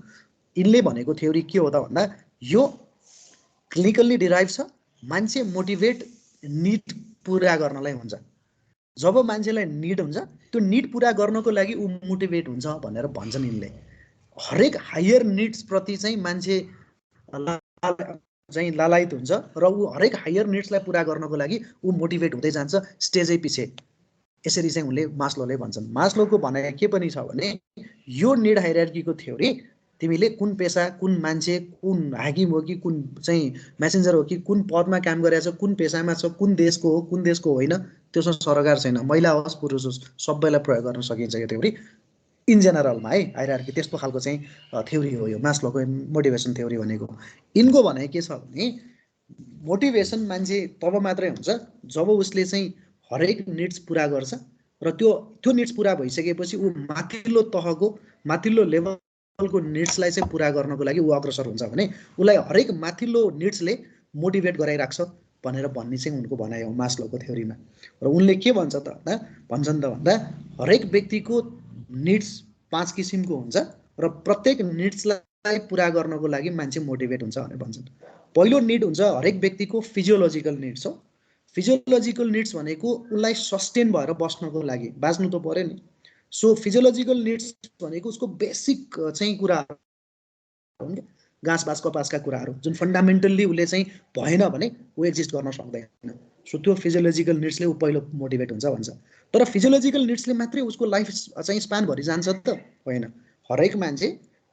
यिनले भनेको थ्योरी के हो त भन्दा यो क्लिनिकल्ली डिराइभ छ, मान्छे मोटिभेट निड पुरा गर्नलाई हुन्छ। जब मान्छेलाई निड हुन्छ त्यो निड पुरा गर्नको लागि ऊ मोटिभेट हुन्छ भनेर भन्छन् यिनले। हरेक हायर निड्स प्रति चाहिँ मान्छे चाहिँ लालायित हुन्छ र ऊ हरेक हायर निड्सलाई पुरा गर्नको लागि ऊ मोटिभेट हुँदै जान्छ स्टेजै पछि। यसरी चाहिँ उनले मास्लोले भन्छन्। मास्लोको भनाइ के पनि छ भने यो निड हायरार्कीको थ्योरी तिमीले कुन पेसा, कुन मान्छे, कुन हाकिम हो कि कुन चाहिँ मेसेन्जर हो कि कुन पदमा काम गरेछ, कुन पेसामा छ, कुन देशको हो, कुन देशको होइन, त्यसमा सरकार छैन। महिला होस् पुरुष होस् सबैलाई प्रयोग गर्न सकिन्छ यो थ्योरी इन जेनरलमा है। हायरार्की त्यस्तो खालको चाहिँ थ्योरी हो यो मास्लोको मोटिभेसन थ्योरी भनेको। यिनको भनाइ के छ भने मोटिभेसन मान्छे तब मात्रै हुन्छ जब उसले चाहिँ हरेक निड्स पुरा गर्छ र त्यो निड्स पुरा भइसकेपछि ऊ माथिल्लो तहको माथिल्लो लेभलको निड्सलाई चाहिँ पुरा गर्नको लागि ऊ अग्रसर हुन्छ भने उसलाई हरेक माथिल्लो निड्सले मोटिभेट गराइराख्छ भनेर भन्ने चाहिँ उनको भनाइ हो मास्लोको थ्योरीमा। र उनले के भन्छन् त भन्दा हरेक व्यक्तिको निड्स 5 किसिमको हुन्छ र प्रत्येक निड्सलाई पुरा गर्नको लागि मान्छे मोटिभेट हुन्छ भनेर भन्छन्। पहिलो निड हुन्छ हरेक व्यक्तिको फिजियोलोजिकल निड्स हो। फिजियोलोजिकल निड्स भनेको उसलाई सस्टेन भएर बस्नको लागि, बाँच्नु त पर्यो नि। सो फिजियोलोजिकल निड्स भनेको उसको बेसिक चाहिँ कुराहरू हुन्, घाँस बाँस कपासका कुराहरू जुन फन्डामेन्टल्ली उसले चाहिँ भएन भने ऊ एक्जिस्ट गर्न सक्दैन। सो त्यो फिजियोलोजिकल निड्सले ऊ पहिलो मोटिभेट हुन्छ भन्छ। तर फिजियोलोजिकल निड्सले मात्रै उसको लाइफ चाहिँ स्पान भरि जान्छ त होइन। हरेक मान्छे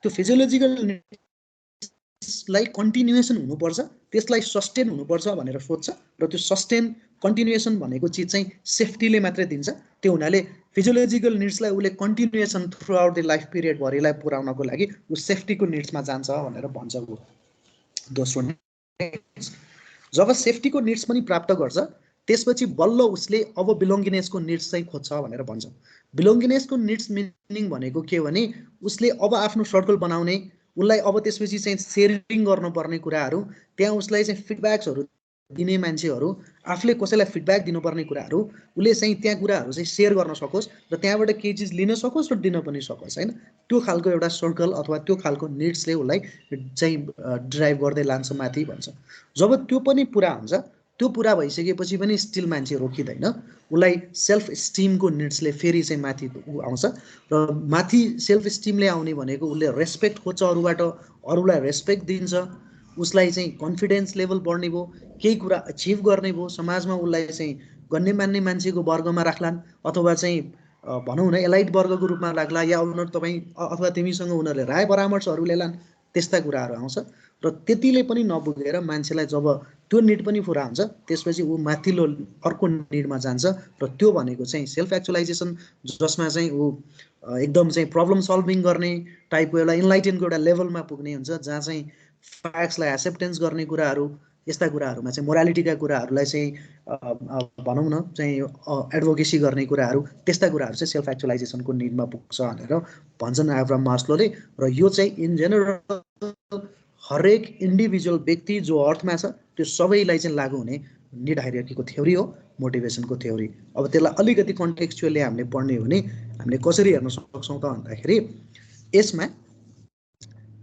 त्यो फिजियोलोजिकल निड्सलाई कन्टिन्युएसन हुनुपर्छ, त्यसलाई सस्टेन हुनुपर्छ भनेर सोध्छ र त्यो सस्टेन कन्टिन्युएसन भनेको चिज चाहिँ सेफ्टीले मात्रै दिन्छ। त्यो हुनाले फिजियोलोजिकल निड्सलाई उसले continuation throughout the life period भरिलाई पुर्याउनको लागि ऊ सेफ्टीको निड्समा जान्छ भनेर भन्छ। ऊ दोस्रो जब सेफ्टीको निड्स पनि प्राप्त गर्छ त्यसपछि बल्ल उसले अब बिलोङ्गिनेसको निड्स चाहिँ खोज्छ भनेर भन्छ। बिलोङ्गिनेसको निड्स मिनिङ भनेको के भने उसले अब आफ्नो सर्कल बनाउने, उसलाई अब त्यसपछि चाहिँ सेयरिङ गर्नुपर्ने कुराहरू, त्यहाँ उसलाई चाहिँ फिडब्याक्सहरू दिने मान्छेहरू, आफूले कसैलाई फिडब्याक दिनुपर्ने कुराहरू, उसले चाहिँ त्यहाँ कुराहरू चाहिँ सेयर गर्न सकोस् र त्यहाँबाट केही चिज लिन सकोस् र दिन पनि सकोस् होइन। त्यो खालको एउटा सर्कल अथवा त्यो खालको निड्सले उसलाई चाहिँ ड्राइभ गर्दै लान्छ माथि भन्छ। जब त्यो पनि पुरा हुन्छ, त्यो पुरा भइसकेपछि पनि स्टिल मान्छे रोकिँदैन, उसलाई सेल्फ स्टिमको निड्सले फेरि चाहिँ माथि आउँछ र माथि सेल्फ स्टिमले आउने भनेको उसले रेस्पेक्ट खोज्छ अरूबाट, अरूलाई रेस्पेक्ट दिन्छ, उसलाई चाहिँ कन्फिडेन्स लेभल बढ्ने भयो, केही कुरा अचिभ गर्ने भयो, समाजमा उसलाई चाहिँ गण्य मान्ने मान्छेको वर्गमा राख्लान् अथवा चाहिँ भनौँ न एलाइट वर्गको रूपमा लाग्ला या उनीहरू तपाईँ अथवा तिमीसँग उनीहरूले राय परामर्शहरू लेलान्, त्यस्ता कुराहरू आउँछ। र त्यतिले पनि नपुगेर मान्छेलाई जब त्यो निड पनि पुरा हुन्छ त्यसपछि ऊ माथिल्लो अर्को निडमा जान्छ र त्यो भनेको चाहिँ सेल्फ एक्चुअलाइजेसन, जसमा चाहिँ ऊ एकदम चाहिँ प्रब्लम सल्भिङ गर्ने टाइपको एउटा इन्लाइटेनको एउटा लेभलमा पुग्ने हुन्छ, जहाँ चाहिँ फ्याक्ट्सलाई एक्सेप्टेन्स गर्ने कुराहरू, यस्ता कुराहरूमा चाहिँ मोरालिटीका कुराहरूलाई चाहिँ भनौँ न चाहिँ एडभोकेसी गर्ने कुराहरू, त्यस्ता कुराहरू चाहिँ सेल्फ एक्चुअलाइजेसनको निडमा पुग्छ भनेर भन्छन् एब्राहम मास्लोले। र यो चाहिँ इन जेनरल हरेक इन्डिभिजुअल व्यक्ति जो अर्थमा छ त्यो सबैलाई चाहिँ लागू हुने निड हायरार्कीको थ्योरी हो, मोटिभेसनको थ्योरी। अब त्यसलाई अलिकति कन्टेक्स्चुअली हामीले पढ्ने हो भने हामीले कसरी हेर्न सक्छौँ त भन्दाखेरि यसमा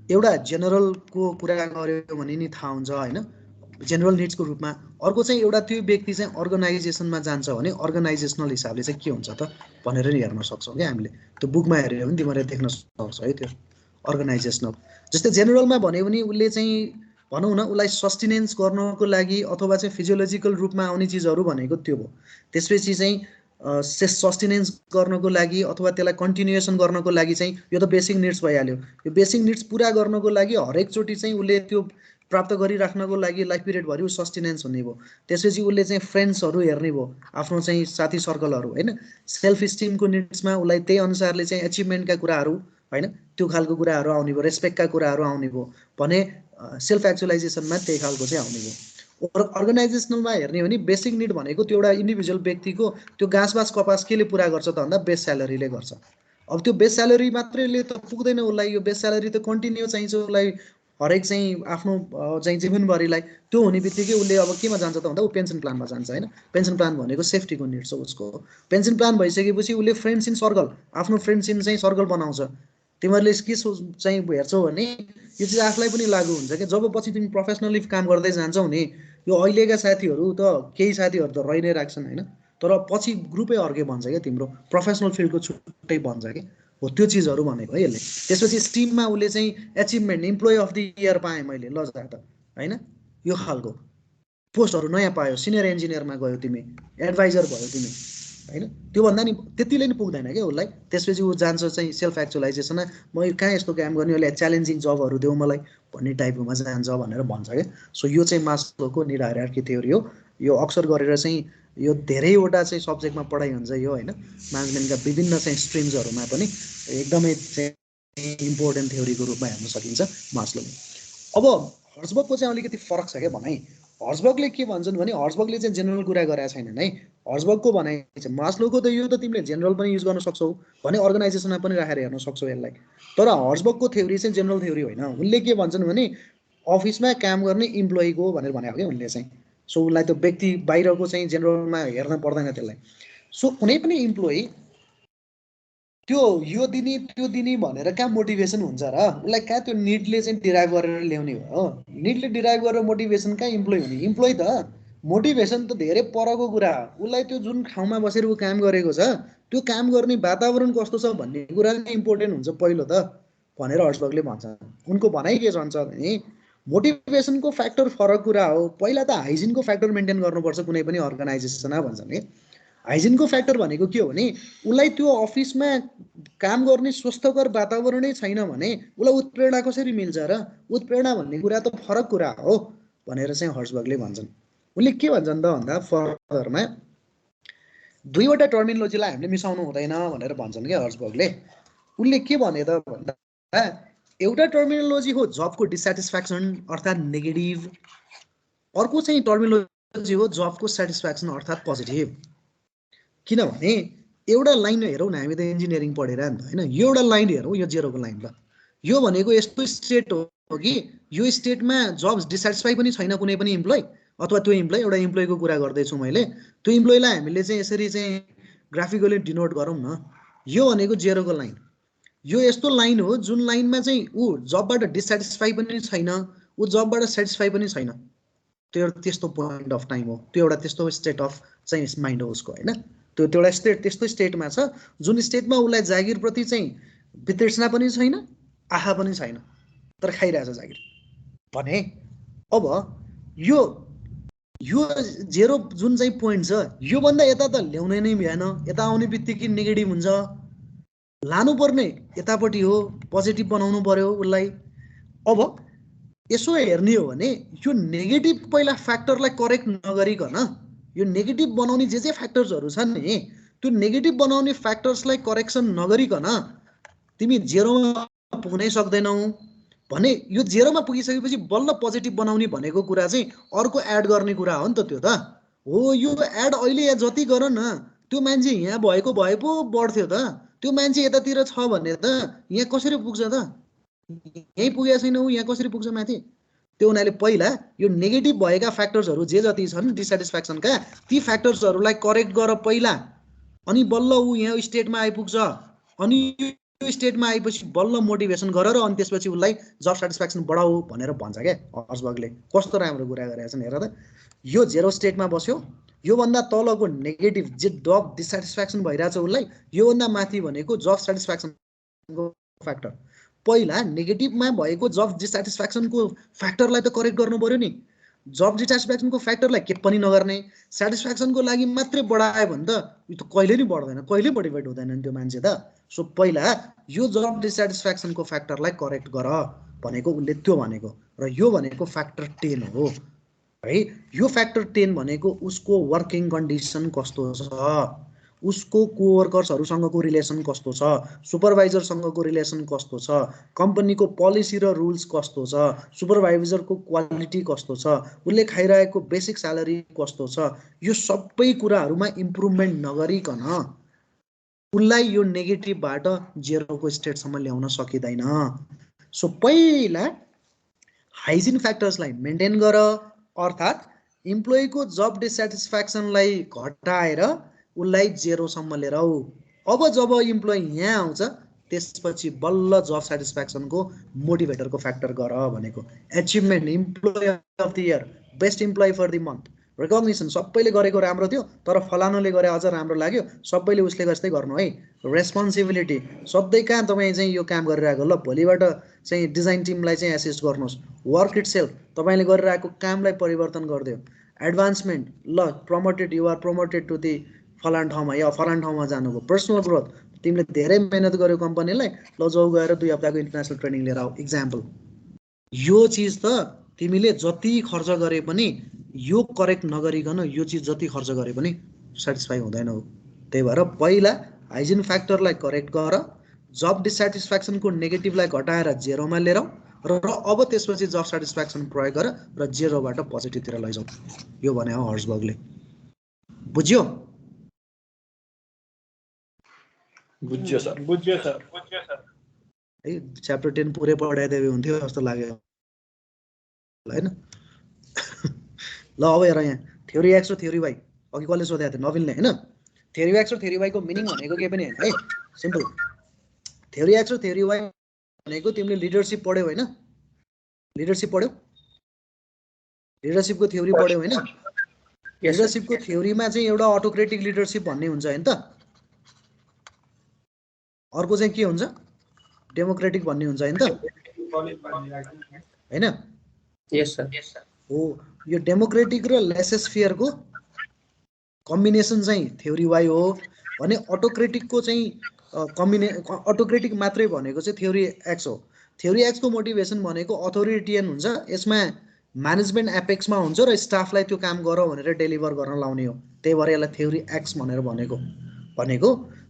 एउटा जेनरलको कुरा गऱ्यो भने नि थाहा हुन्छ होइन, जेनरल निड्सको रूपमा। अर्को चाहिँ एउटा त्यो व्यक्ति चाहिँ अर्गनाइजेसनमा जान्छ भने अर्गनाइजेसनल हिसाबले चाहिँ के हुन्छ त भनेर नि हेर्न सक्छौँ क्या हामीले। त्यो बुकमा हेऱ्यो भने तिमीहरूले देख्न सक्छौ है त्यो अर्गनाइजेसनल। जस्तै जेनरलमा भन्यो भने उसले चाहिँ भनौँ न उसलाई सस्टेनेन्स गर्नको लागि अथवा चाहिँ फिजियोलोजिकल रूपमा आउने चिजहरू भनेको त्यो भयो। त्यसपछि चाहिँ सस्टेनेन्स गर्नको लागि अथवा त्यसलाई कन्टिन्युएसन गर्नको लागि चाहिँ यो त बेसिक निड्स भइहाल्यो। यो बेसिक निड्स पुरा गर्नको लागि हरेकचोटि चाहिँ उसले त्यो प्राप्त गरिराख्नको लागि लाइफ पिरियडभरि ऊ सस्टेनेन्स हुने भयो। त्यसपछि उसले चाहिँ फ्रेन्ड्सहरू हेर्ने भयो, आफ्नो चाहिँ साथी सर्कलहरू होइन। सेल्फ इस्टिमको निड्समा उसलाई त्यही अनुसारले चाहिँ एचिभमेन्टका कुराहरू होइन त्यो खालको कुराहरू आउने भयो, रेस्पेक्टका कुराहरू आउने भयो भने सेल्फ एक्चुअलाइजेसनमा त्यही खालको चाहिँ आउने भयो। अर्गनाइजेसनलमा हेर्ने हो भने बेसिक निड भनेको त्यो एउटा इन्डिभिजुअल व्यक्तिको त्यो घाँसबास कपास केले पुरा गर्छ त भन्दा बेस स्यालेरीले गर्छ। अब त्यो बेस स्यालेरी मात्रैले त पुग्दैन उसलाई, यो बेस स्यालेरी त कन्टिन्यू चाहिन्छ उसलाई हरेक चाहिँ आफ्नो चाहिँ जीवनभरिलाई। त्यो हुने बित्तिकै उसले अब केमा जान्छ त भन्दा ऊ पेन्सन प्लानमा जान्छ होइन। पेन्सन प्लान भनेको सेफ्टीको निड्स हो उसको। पेन्सन प्लान भइसकेपछि उसले फ्रेन्ड्स इन सर्कल, आफ्नो फ्रेन्ड्स इन चाहिँ सर्कल बनाउँछ। तिमीहरूले के चाहिँ हेर्छौ भने यो चाहिँ आफूलाई पनि लागु हुन्छ कि जब पछि तिमी प्रोफेसनली काम गर्दै जान्छौ नि, यो अहिलेका साथीहरू त केही साथीहरू त रहि नै राख्छन् होइन, तर पछि ग्रुपै अर्कै बन्छ क्या, तिम्रो प्रोफेसनल फिल्डको छुट्टै बन्छ कि हो त्यो चिजहरू भनेको है यसले। त्यसपछि स्टिममा उसले चाहिँ achievement employee of the year पाएँ मैले, ल जा त होइन, यो खालको पोस्टहरू नयाँ पायो, सिनियर इन्जिनियरमा गयो तिमी, एडभाइजर भयो तिमी होइन, त्योभन्दा नि त्यतिले नि पुग्दैन क्या उसलाई। त्यसपछि ऊ जान्छ चाहिँ सेल्फ एक्चुअलाइजेसनमा, म कहाँ यस्तो काम गर्ने, उसले च्यालेन्जिङ जबहरू देऊ मलाई भन्ने टाइपकोमा जान्छ भनेर भन्छ क्या। सो यो चाहिँ मास्लोको निड हायरार्की थ्योरी हो। यो अक्सर गरेर चाहिँ यो धेरैवटा चाहिँ सब्जेक्टमा पढाइ हुन्छ यो होइन, म्यानेजमेन्टका विभिन्न चाहिँ स्ट्रिम्सहरूमा पनि एकदमै चाहिँ इम्पोर्टेन्ट थ्योरीको रूपमा हेर्न सकिन्छ मास्लोले। अब हर्जबर्गको चाहिँ अलिकति फरक छ क्या भनाइ। हर्जबर्गले के भन्छन् भने हर्जबर्गले चाहिँ जेनरल कुरा गरेका छैनन् है। हर्जबर्गको भनाइ चाहिँ मास्लोको त यो त तिमीले जेनरल पनि युज गर्न सक्छौ भने अर्गनाइजेसनमा पनि राखेर हेर्न सक्छौ यसलाई, तर हर्जबर्गको थ्योरी चाहिँ जेनरल थ्योरी होइन। उनले के भन्छन् भने अफिसमा काम गर्ने इम्प्लोइको भनेर भनेको क्या उनले चाहिँ। सो उसलाई त्यो व्यक्ति बाहिरको चाहिँ जेनरलमा हेर्न पर्दैन त्यसलाई। सो कुनै पनि इम्प्लोइ त्यो यो दिने त्यो दिने भनेर कहाँ मोटिभेसन हुन्छ र, उसलाई कहाँ त्यो निडले चाहिँ डिराइभ गरेर ल्याउने हो। निडले डिराइभ गरेर मोटिभेसन कहाँ इम्प्लोइ हुने। इम्प्लोइ त मोटिभेसन त धेरै परको कुरा हो। उसलाई त्यो जुन ठाउँमा बसेर ऊ काम गरेको छ त्यो काम गर्ने वातावरण कस्तो छ भन्ने कुरा नै इम्पोर्टेन्ट हुन्छ पहिलो त भनेर हर्जबर्गले भन्छ। उनको भनाइ के भन्छ भने मोटिभेसनको फ्याक्टर फरक कुरा हो। पहिला त हाइजिनको फ्याक्टर मेन्टेन गर्नुपर्छ कुनै पनि अर्गनाइजेसनमा भन्छन् कि। हाइजिनको फ्याक्टर भनेको के हो भने उसलाई त्यो अफिसमा काम गर्ने स्वस्थकर वातावरणै छैन भने उसलाई उत्प्रेरणा कसरी मिल्छ र। उत्प्रेरणा भन्ने कुरा त फरक कुरा हो भनेर चाहिँ हर्जबर्गले भन्छन्। उनले के भन्छन् त भन्दा फर्दरमा दुईवटा टर्मिनोलोजीलाई हामीले मिसाउनु हुँदैन भनेर भन्छन् क्या हर्जबर्गले। उनले के भने त भन्दा एउटा टर्मिनोलोजी हो जबको डिसेटिस्फ्याक्सन अर्थात् नेगेटिभ, अर्को चाहिँ टर्मिनोलोजी हो जबको सेटिस्फ्याक्सन अर्थात् पोजिटिभ। किनभने एउटा लाइन हेरौँ न, हामी त इन्जिनियरिङ पढेर नि त होइन, यो एउटा लाइन हेरौँ, यो जेरोको लाइन ल, यो भनेको यस्तो स्टेट हो कि यो स्टेटमा जब्स डिसेटिस्फाई पनि छैन कुनै पनि इम्प्लोइ, अथवा त्यो इम्प्लोइ एउटा इम्प्लोइको कुरा गर्दैछु मैले, त्यो इम्प्लोइलाई हामीले चाहिँ यसरी चाहिँ ग्राफिकली डिनोट गरौँ न। यो भनेको जेरोको लाइन, यो यस्तो लाइन हो जुन लाइनमा चाहिँ ऊ जबबाट डिसेटिस्फाई पनि छैन, ऊ जबबाट सेटिस्फाई पनि छैन। त्यो एउटा त्यस्तो पोइन्ट अफ टाइम हो, त्यो एउटा त्यस्तो स्टेट अफ चाहिँ माइन्ड हो उसको होइन। त्यो एउटा स्टेट त्यस्तो स्टेटमा छ जुन स्टेटमा उसलाई जागिरप्रति चाहिँ वितृष्णा पनि छैन, आशा पनि छैन, तर खाइरहेछ जागिर भने अब यो जेरो जुन चाहिँ पोइन्ट छ यो भन्दा यता त ल्याउनै नै भएन, यता आउने बित्तिकै नेगेटिभ हुन्छ, लानुपर्ने यतापट्टि हो, पोजिटिभ बनाउनु पर्यो उसलाई। अब यसो हेर्ने हो भने यो नेगेटिभ पहिला फ्याक्टरलाई करेक्ट नगरिकन यो नेगेटिभ बनाउने जे फ्याक्टर्सहरू छन् नि त्यो नेगेटिभ बनाउने फ्याक्टर्सलाई करेक्सन नगरिकन तिमी जेरोमा पुग्नै सक्दैनौ भने यो जेरोमा पुगिसकेपछि बल्ल पोजिटिभ बनाउने भनेको कुरा चाहिँ अर्को एड गर्ने कुरा हो नि त। त्यो त हो, यो एड अहिले जति गर न त्यो मान्छे यहाँ भएको भए पो बढ्थ्यो त, त्यो मान्छे यतातिर छ भने त यहाँ कसरी पुग्छ त, यहीँ पुगेको छैन ऊ, यहाँ कसरी पुग्छ माथि। त्यो हुनाले पहिला यो नेगेटिभ भएका फ्याक्टर्सहरू जे जति छन् डिसस्याटिस्फ्याक्सनका ती फ्याक्टर्सहरूलाई करेक्ट गर पहिला, अनि बल्ल ऊ यहाँ स्टेटमा आइपुग्छ। अनि यो स्टेटमा आएपछि बल्ल मोटिभेसन गर र अनि त्यसपछि उसलाई जब सेटिस्फ्याक्सन बढाऊ भनेर भन्छ क्या हर्सबर्गले। कस्तो राम्रो कुरा गरेका छन् हेर त। यो जेरो स्टेटमा बस्यो, योभन्दा तलको नेगेटिभ जे जब डिसस्याटिस्फ्याक्सन भइरहेछ उसलाई, योभन्दा माथि भनेको जब सेटिस्फ्याक्सनको फ्याक्टर। पहिला नेगेटिभमा भएको जब डिसस्याटिस्फ्याक्सनको फ्याक्टरलाई त करेक्ट गर्नु पर्यो नि। जब डिसस्याटिस्फ्याक्सनको फ्याक्टरलाई के पनि नगर्ने, सेटिस्फ्याक्सनको लागि मात्रै बढायो भने त यो त कहिले नि बढ्दैन, कहिले मोटिभेट हुँदैन नि त्यो मान्छे त। सो पहिला यो जब डिसस्याटिस्फ्याक्सनको फ्याक्टरलाई करेक्ट गर भनेको उसले त्यो भनेको। र यो भनेको फ्याक्टर 10 हो है। यो फ्याक्टर 10 भनेको उसको वर्किङ कन्डिसन कस्तो छ, उसको कोवर्कर्सहरूसँगको रिलेसन कस्तो छ, सुपरभाइजरसँगको रिलेसन कस्तो छ, कम्पनीको पोलिसी र रुल्स कस्तो छ, सुपरभाइजरको क्वालिटी कस्तो छ, उसले खाइरहेको बेसिक स्यालेरी कस्तो छ, यो सबै कुराहरूमा इम्प्रुभमेन्ट नगरिकन उसलाई यो नेगेटिभबाट जेरोको स्टेटसम्म ल्याउन सकिँदैन। सो पहिला हाइजिन फ्याक्टर्सलाई मेन्टेन गर, अर्थात् इम्प्लोइको जब डिसस्याटिस्फ्याक्सनलाई घटाएर उसलाई जेरोसम्म लिएर आऊ। अब जब इम्प्लोइ यहाँ आउँछ त्यसपछि बल्ल जब सेटिस्फ्याक्सनको मोटिभेटरको फ्याक्टर गर भनेको। Achievement, employee of the year, best employee for the month, recognition सबैले गरेको राम्रो थियो तर फलानुले गरे अझ राम्रो लाग्यो, सबैले उसले जस्तै गर्नु है। रेस्पोन्सिबिलिटी, सधैँ कहाँ तपाईँ चाहिँ यो काम गरिरहेको, ल भोलिबाट चाहिँ डिजाइन टिमलाई चाहिँ एसिस्ट गर्नुहोस्। वर्क इट सेल्फ, तपाईँले गरिरहेको कामलाई परिवर्तन गरिदियो। एडभान्समेन्ट, ल promoted, you are promoted to the फलान ठाउँमा या फलान ठाउँमा जानुभयो। पर्सनल ग्रोथ, तिमीले धेरै मेहनत गर्यो कम्पनीलाई, ल जाऊ गएर 2 हप्ताको इन्टरनेसनल ट्रेनिङ लिएर आऊ। इक्जाम्पल, यो चिज त तिमीले जति खर्च गरे पनि यो करेक्ट नगरिकन यो चिज जति खर्च गरे पनि सेटिस्फाई हुँदैनौ। त्यही भएर पहिला हाइजिन फ्याक्टरलाई करेक्ट गर, जब डिसस्याटिस्फ्याक्सनको नेगेटिभलाई घटाएर जेरोमा लिएर र अब त्यसपछि जब सेटिस्फ्याक्सन प्रयोग गर र जेरोबाट पोजिटिभतिर लैजाऊ। यो भने हो हर्सबर्गले। बुझ्यो? बुझ्यो सर। है च्याप्टर 10 पुरै पढाइदिए हुन्थ्यो जस्तो लाग्यो हैन। ल अब हेर यहाँ थ्योरी एक्स र थ्योरी वाइ, अघि कसले सोधेको थियो? नवीनले हैन। थ्योरी एक्स र थ्योरी वाइको मिनिङ भनेको के पनि हैन है, सिम्पल। थ्योरी एक्स र थ्योरी वाइ भनेको तिमीले लिडरशिप पढ्यौ हैन, लिडरशिप पढ्यौ, लिडरशिपको थ्योरी पढ्यौ हैन। लिडरशिपको थ्योरीमा चाहिँ एउटा अटोक्रेटिक लिडरशिप भन्ने हुन्छ हैन त, अर्को चाहिँ के हुन्छ? डेमोक्रेटिक भन्ने हुन्छ हैन त, हैन? यस सर। हो, यो डेमोक्रेटिक र लेसेसफेयरको कम्बिनेसन चाहिँ थ्योरी वाइ हो भने अटोक्रेटिकको चाहिँ अटोक्रेटिक मात्रै भनेको चाहिँ थ्योरी एक्स हो। थ्योरी एक्सको मोटिभेसन भनेको अथोरिटियन हुन्छ, यसमा म्यानेजमेन्ट एपेक्समा हुन्छ र स्टाफलाई त्यो काम गर भनेर डेलिभर गर्न लाउने हो। त्यही भएर यसलाई थ्योरी एक्स भनेर भनेको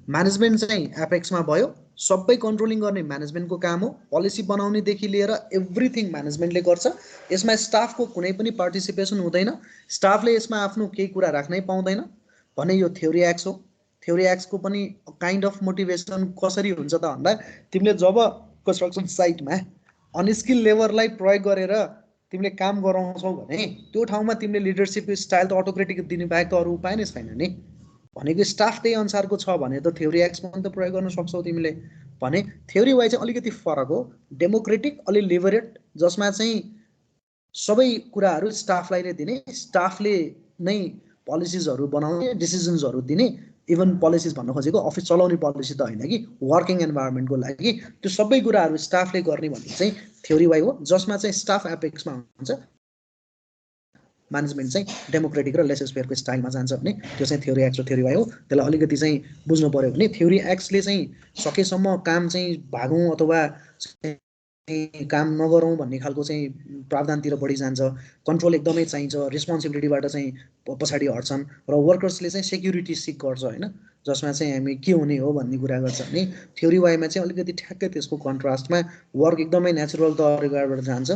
म्यानेजमेन्ट चाहिँ एपेक्समा भयो, सबै कन्ट्रोलिङ गर्ने म्यानेजमेन्टको काम हो, पोलिसी बनाउनेदेखि लिएर एभ्रिथिङ म्यानेजमेन्टले गर्छ। यसमा स्टाफको कुनै पनि पार्टिसिपेसन हुँदैन, स्टाफले यसमा आफ्नो केही कुरा राख्नै पाउँदैन भने यो थ्योरी एक्स हो। थ्योरी एक्सको पनि काइन्ड अफ मोटिभेसन कसरी हुन्छ त भन्दा तिमीले जब कन्स्ट्रक्सन साइटमा अनस्किल लेबरलाई प्रयोग गरेर तिमीले काम गराउँछौ भने त्यो ठाउँमा तिमीले लिडरशिपको स्टाइल त अटोक्रेटिक दिने बाहेक त अरू उपाय नै छैन नि। भनेको स्टाफ त्यही अनुसारको छ भने त थ्योरी एक्स पनि त प्रयोग गर्न सक्छौ तिमीले। भने थ्योरी वाइ चाहिँ अलिकति फरक हो, डेमोक्रेटिक अलि लिबरेट, जसमा चाहिँ सबै कुराहरू स्टाफलाई नै दिने, स्टाफले नै पोलिसिजहरू बनाउने, डिसिजन्सहरू दिने। इभन पोलिसिज भन्न खोजेको अफिस चलाउने पोलिसी त होइन कि वर्किङ इन्भाइरोमेन्टको लागि त्यो सबै कुराहरू स्टाफले गर्ने भन्ने चाहिँ थ्योरी वाइ हो, जसमा चाहिँ स्टाफ एपेक्समा हुन्छ म्यानेजमेन्ट चाहिँ डेमोक्रेटिक र लेसेस फेयरको स्टाइलमा जान्छ भने त्यो चाहिँ थ्योरी एक्स र थ्योरी वाइ हो। त्यसलाई अलिकति चाहिँ बुझ्नु पर्यो भने थ्योरी एक्सले चाहिँ सकेसम्म काम चाहिँ भागौँ अथवा काम नगरौँ भन्ने खालको चाहिँ प्रावधानतिर बढी जान्छ, कन्ट्रोल एकदमै चाहिन्छ, रेस्पोन्सिबिलिटीबाट चाहिँ पछाडि हट्छन् र वर्कर्सले चाहिँ सेक्युरिटी सिक गर्छ होइन, जसमा चाहिँ हामी के हुने हो भन्ने कुरा गर्छ भने थ्योरी वाइमा चाहिँ अलिकति ठ्याक्कै त्यसको कन्ट्रास्टमा वर्क एकदमै नेचुरल तरिकाबाट जान्छ,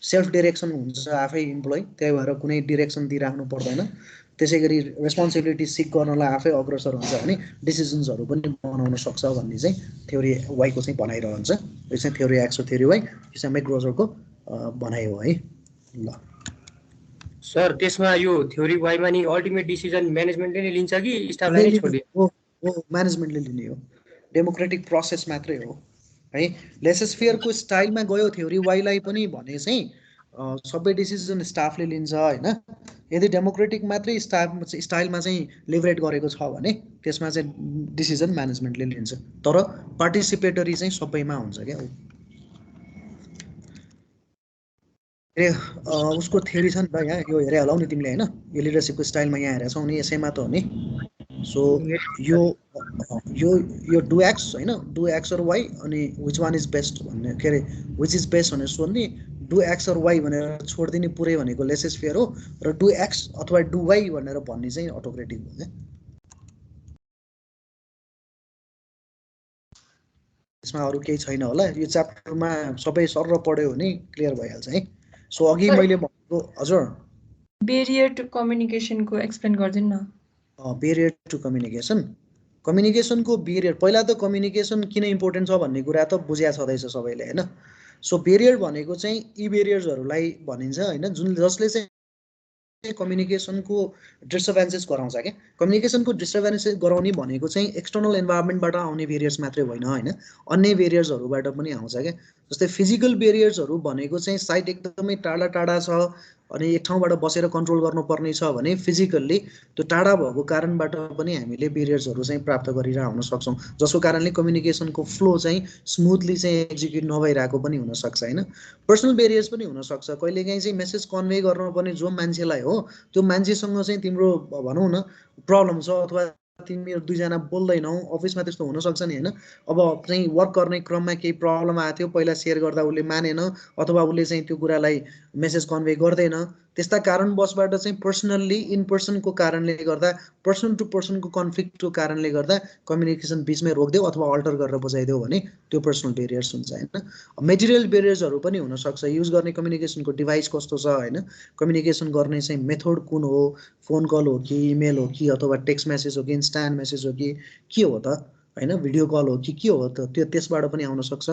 सेल्फ डिरेक्सन हुन्छ आफै इम्प्लोइ, त्यही भएर कुनै डिरेक्सन दिइराख्नु पर्दैन। त्यसै गरी रेस्पोन्सिबिलिटी सिक गर्नलाई आफै अग्रसर हुन्छ भने डिसिजन्सहरू पनि बनाउन सक्छ भन्ने चाहिँ थ्योरी वाइको चाहिँ भनाइरहन्छ। यो चाहिँ थ्योरी एक्स र थ्योरी वाइ, यो चाहिँ मैक्ग्रोजरको भनाइ हो है। ल सर त्यसमा यो थ्योरी वाइमा नि अल्टिमेट डिसिजन म्यानेजमेन्टले नै लिन्छ कि स्टाफलाई नै छोडिदिन्छ? हो म्यानेजमेन्टले लिने हो, डेमोक्रेटिक प्रोसेस मात्रै हो है। लेसेस फेयरको स्टाइलमा गयो थ्योरी वाइलाई पनि भने चाहिँ सबै डिसिजन स्टाफले लिन्छ होइन। यदि डेमोक्रेटिक मात्रै स्टाइलमा चाहिँ लिभरेट गरेको छ भने त्यसमा चाहिँ डिसिजन म्यानेजमेन्टले लिन्छ, तर पार्टिसिपेटरी चाहिँ सबैमा हुन्छ क्या। उसको थ्योरी छ नि त यहाँ, यो हेरे होला नि तिमीले होइन, यो लिडरसिपको स्टाइलमा यहाँ हेरेछौ नि, यसैमा त हो नि। सो यो यो यो डु एक्स होइन, डु एक्स और वाइ अनि विच वान इज बेस्ट भन्ने के अरे विच इज बेस्ट भनेर सोध्ने, डु एक्स और वाइ भनेर छोडिदिने पुरै भनेको लेसेस फेयर हो, र डु एक्स अथवा डु वाइ भनेर भन्ने चाहिँ अटोक्रेटिक हो क्या। यसमा अरू केही छैन होला, यो च्याप्टरमा सबै सर पढ्यो भने क्लियर भइहाल्छ है। सो अघि मैले भनेको हजुर बेरियर टु कम्युनिकेसनको एक्सप्लेन गरिदिनु न। बेरियर टु कम्युनिकेसन, कम्युनिकेसनको बेरियर, पहिला त कम्युनिकेसन किन इम्पोर्टेन्ट छ भन्ने कुरा त बुझ्या छँदैछ सबैले होइन। सो बेरियर भनेको चाहिँ यी बेरियर्सहरूलाई भनिन्छ होइन, जुन जसले चाहिँ कम्युनिकेसनको डिस्टर्बेन्सेस गराउँछ क्या। कम्युनिकेसनको डिस्टर्बेन्सेस गराउने भनेको चाहिँ एक्सटर्नल इन्भाइरोमेन्टबाट आउने बेरियर्स मात्रै होइन होइन, अन्य बेरियर्सहरूबाट पनि आउँछ क्या। जस्तै फिजिकल बेरियर्सहरू भनेको चाहिँ साइट एकदमै टाढा टाढा छ अनि एक ठाउँबाट बसेर कन्ट्रोल गर्नुपर्ने छ भने फिजिकल्ली त्यो टाढा भएको कारणबाट पनि हामीले बेरियर्सहरू चाहिँ प्राप्त गरेर आउन सक्छौँ, जसको कारणले कम्युनिकेसनको फ्लो चाहिँ स्मुथली चाहिँ एक्जिक्युट नभइरहेको पनि हुनसक्छ होइन। पर्सनल बेरियर्स पनि हुनसक्छ, कहिलेकाहीँ चाहिँ मेसेज कन्भे गर्नुपर्ने जो मान्छेलाई हो त्यो मान्छेसँग चाहिँ तिम्रो भनौँ न प्रब्लम छ अथवा तिमीहरू दुईजना बोल्दैनौ, अफिसमा त्यस्तो हुनसक्छ नि होइन। अब चाहिँ वर्क गर्ने क्रममा केही प्रब्लम आएको थियो, पहिला सेयर गर्दा उसले मानेन अथवा उसले चाहिँ त्यो कुरालाई मेसेज कन्भे गर्दैन, त्यस्ता कारणवशबाट चाहिँ पर्सनल्ली इन पर्सनको कारणले गर्दा, पर्सन टु पर्सनको कन्फ्लिक्टको कारणले गर्दा कम्युनिकेसन बिचमै रोकिदेऊ अथवा अल्टर गरेर बुझाइदेऊ भने त्यो पर्सनल बेरियर्स हुन्छ होइन। मेटेरियल बेरियर्सहरू पनि हुनसक्छ, युज गर्ने कम्युनिकेसनको डिभाइस कस्तो छ होइन, कम्युनिकेसन गर्ने चाहिँ मेथड कुन हो, फोन कल हो कि इमेल हो कि अथवा टेक्स्ट मेसेज हो कि इन्स्टान्ट मेसेज हो कि के हो त होइन, भिडियो कल हो कि के हो त, त्यो त्यसबाट पनि आउन सक्छ।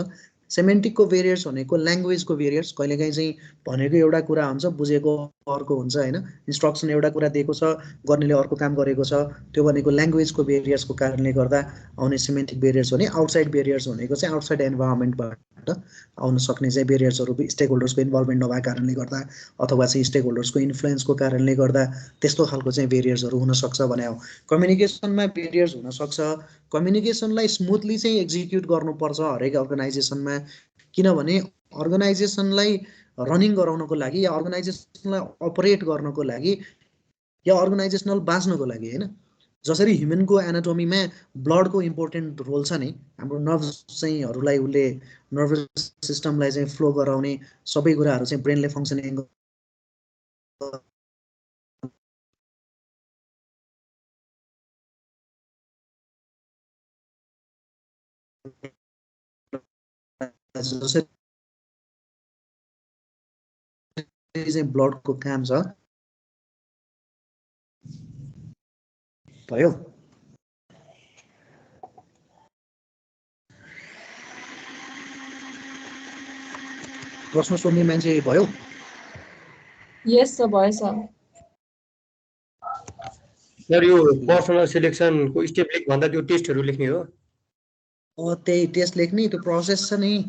सेमेन्टिकको बेरियर्स भनेको ल्याङ्ग्वेजको बेरियर्स, कहिलेकाहीँ चाहिँ भनेको एउटा कुरा हुन्छ बुझेको अर्को हुन्छ होइन, इन्स्ट्रक्सन एउटा कुरा दिएको छ गर्नेले अर्को काम गरेको छ, त्यो भनेको ल्याङ्ग्वेजको बेरियर्सको कारणले गर्दा आउने सेमेन्टिक बेरियर्स हो नि। आउटसाइड बेरियर्स भनेको चाहिँ आउटसाइड इन्भाइरोमेन्टबाट आउन सक्ने चाहिँ बेरियर्सहरू स्टेक होल्डर्सको इन्भल्भमेन्ट नभएको कारणले गर्दा अथवा चाहिँ स्टेक होल्डर्सको इन्फ्लुएन्सको कारणले गर्दा त्यस्तो खालको चाहिँ बेरियर्सहरू हुनसक्छ भने हो। कम्युनिकेसनमा बेरियर्स हुनसक्छ, कम्युनिकेसनलाई स्मुथली चाहिँ एक्जिक्युट गर्नुपर्छ हरेक अर्गनाइजेसनमा, किनभने अर्गनाइजेसनलाई रनिङ गराउनको लागि या अर्गनाइजेसनलाई अपरेट गर्नको लागि या अर्गनाइजेसनल बाँच्नको लागि होइन। जसरी ह्युमनको एनाटोमीमा ब्लडको इम्पोर्टेन्ट रोल छ नि, हाम्रो नर्भस चाहिँ हरूलाई उसले नर्भस सिस्टमलाई चाहिँ फ्लो गराउने सबै कुराहरू चाहिँ ब्रेनले फङ्सनिङ जसरी ब्लडको काम छ भयो। प्रश्न सोध्ने मान्छे भयो? यस सर भयो सर। सर यो पर्सनल सिलेक्सनको स्टेप लेख भन्दा त्यो टेस्टहरू लेख्ने हो? त्यही टेस्ट लेख्ने, त्यो प्रोसेस छ नि,